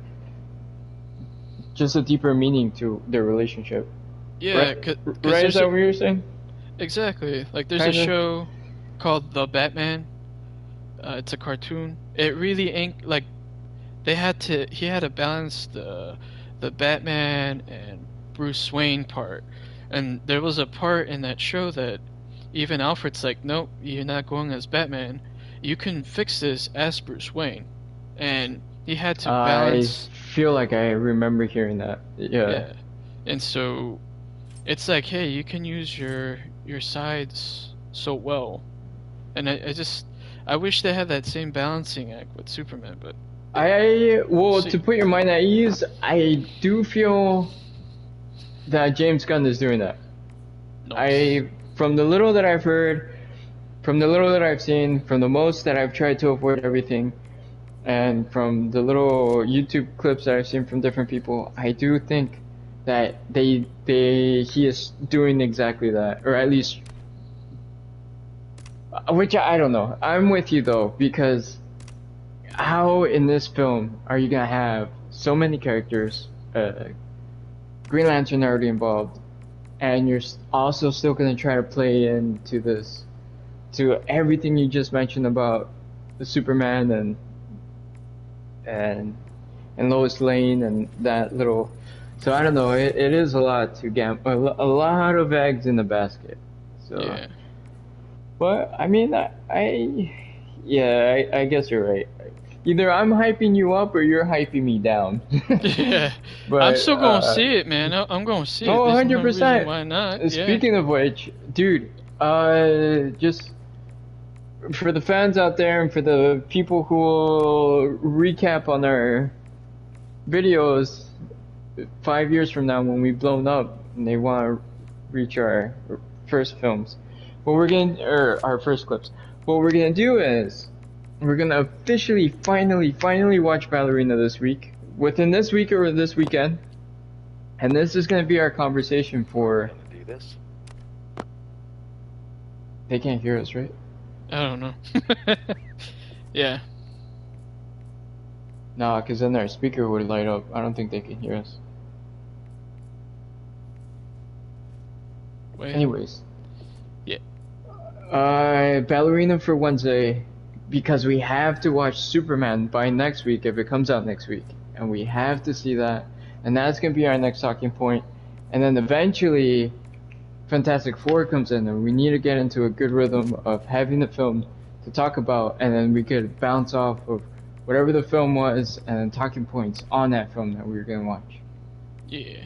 meaning to their relationship. Yeah, right? Is that what you're saying? Exactly. Like there's a show called The Batman. It's a cartoon. It really ain't like he had to balance the Batman and Bruce Wayne part, and there was a part in that show that even Alfred's like, nope, you're not going as Batman. You can fix this as Bruce Wayne, and he had to balance. I feel like I remember hearing that. Yeah. And so it's like, hey, you can use your sides so well, and I wish they had that same balancing act with Superman, but to put your mind at ease, I do feel that James Gunn is doing that. Nice. From the little that I've heard, from the little that I've seen, from the most that I've tried to avoid everything, and from the little YouTube clips that I've seen from different people, I do think that he is doing exactly that, or at least, which I don't know. I'm with you though, because how in this film are you gonna have so many characters, Green Lantern already involved, and you're also still gonna try to play into this, to everything you just mentioned about the Superman and Lois Lane and that little. So I don't know. It is a lot to a lot of eggs in the basket. So. Yeah. But I mean, I guess you're right. Either I'm hyping you up or you're hyping me down. Yeah. But, I'm still going to see it, man. I'm going to see it. 100%. No why not? Speaking of which, dude, just for the fans out there and for the people who will recap on our videos 5 years from now when we've blown up and they want to reach our first films, our first clips. What we're gonna do is we're gonna officially, finally watch Ballerina this week, within this week or this weekend, and this is gonna be our conversation for. Do this. They can't hear us, right? I don't know. Yeah. Nah, because then our speaker would light up. I don't think they can hear us. Wait. Anyways. Yeah. Ballerina for Wednesday, because we have to watch Superman by next week if it comes out next week, and we have to see that, and that's gonna be our next talking point. And then eventually, Fantastic Four comes in, and we need to get into a good rhythm of having the film to talk about, and then we could bounce off of whatever the film was, and then talking points on that film that we were gonna watch. Yeah.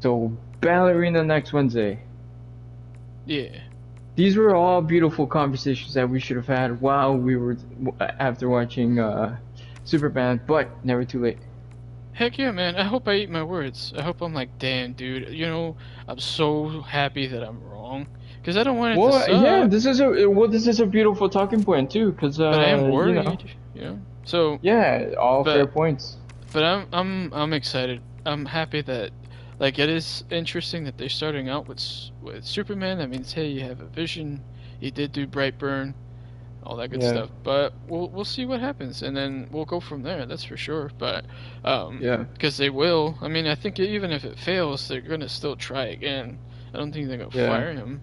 So Ballerina next Wednesday. Yeah. These were all beautiful conversations that we should have had while we were after watching Superman, but never too late. Heck yeah, man. I hope I eat my words. I hope I'm like, damn, dude. You know, I'm so happy that I'm wrong, because I don't want it to suck. Yeah, this is a beautiful talking point too, because but I am worried. You know. So. Yeah, all fair points. But I'm excited. I'm happy that. Like, it is interesting that they're starting out with Superman. That means, hey, you have a vision. You did do Brightburn. all that good stuff. But we'll see what happens, and then we'll go from there. That's for sure. But because they will. I mean, I think even if it fails, they're gonna still try again. I don't think they're gonna fire him.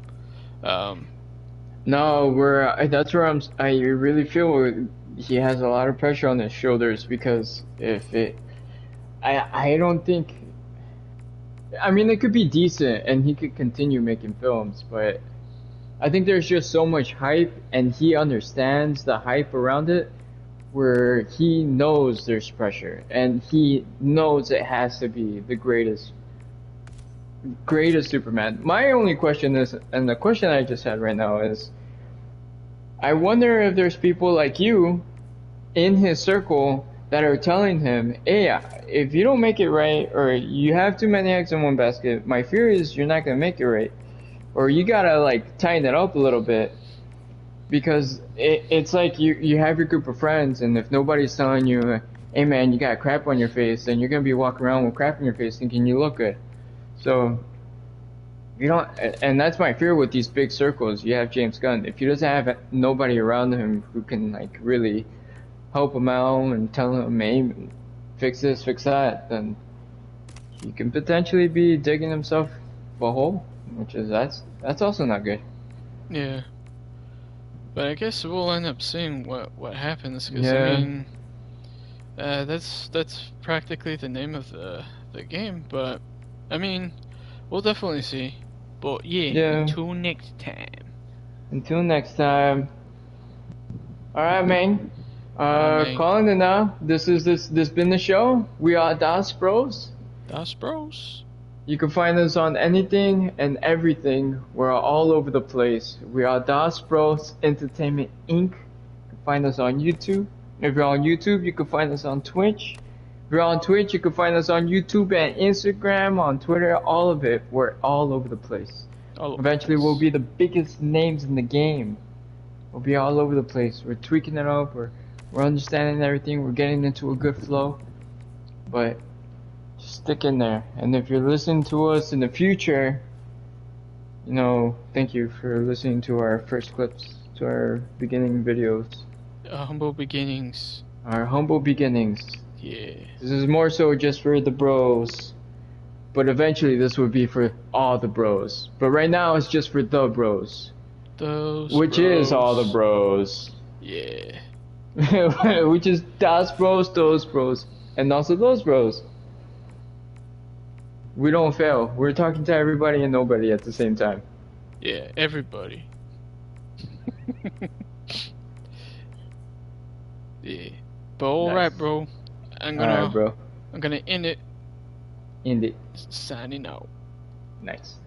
No, that's where I really feel he has a lot of pressure on his shoulders, because I don't think. I mean, it could be decent, and he could continue making films, but I think there's just so much hype, and he understands the hype around it, where he knows there's pressure, and he knows it has to be the greatest Superman. My only question is, and the question I just had right now is, I wonder if there's people like you in his circle that are telling him, hey, if you don't make it right, or you have too many eggs in one basket, my fear is you're not gonna make it right, or you gotta like tighten it up a little bit, because it's like you have your group of friends, and if nobody's telling you, hey man, you got crap on your face, then you're gonna be walking around with crap on your face thinking you look good. So you don't, and that's my fear with these big circles. You have James Gunn. If he doesn't have nobody around him who can like really help him out and tell him, hey, fix this, fix that, then he can potentially be digging himself a hole, which is that's also not good. Yeah, but I guess we'll end up seeing what happens, because I mean, that's practically the name of the game. But I mean, we'll definitely see. But yeah, until next time. Until next time. All right, man. Calling it now. This been the show. We are Das Bros. Das Bros. You can find us on anything and everything. We're all over the place. We are Das Bros Entertainment Inc. You can find us on YouTube. If you're on YouTube, you can find us on Twitch. If you're on Twitch, you can find us on YouTube and Instagram, on Twitter, all of it. We're all over the place. Eventually, we'll be the biggest names in the game. We'll be all over the place. We're tweaking it up. We're understanding everything. We're getting into a good flow. But just stick in there. And if you're listening to us in the future, you know, thank you for listening to our first clips, to our beginning videos. Humble beginnings. Our humble beginnings. Yeah. This is more so just for the bros. But eventually this would be for all the bros. But right now it's just for the bros. Which is all the bros. Yeah. Which is Das Bros, those bros, and also those bros. We don't fail. We're talking to everybody and nobody at the same time. Yeah, everybody. Yeah. But alright, bro. I'm gonna end it. End it. Signing out. Nice.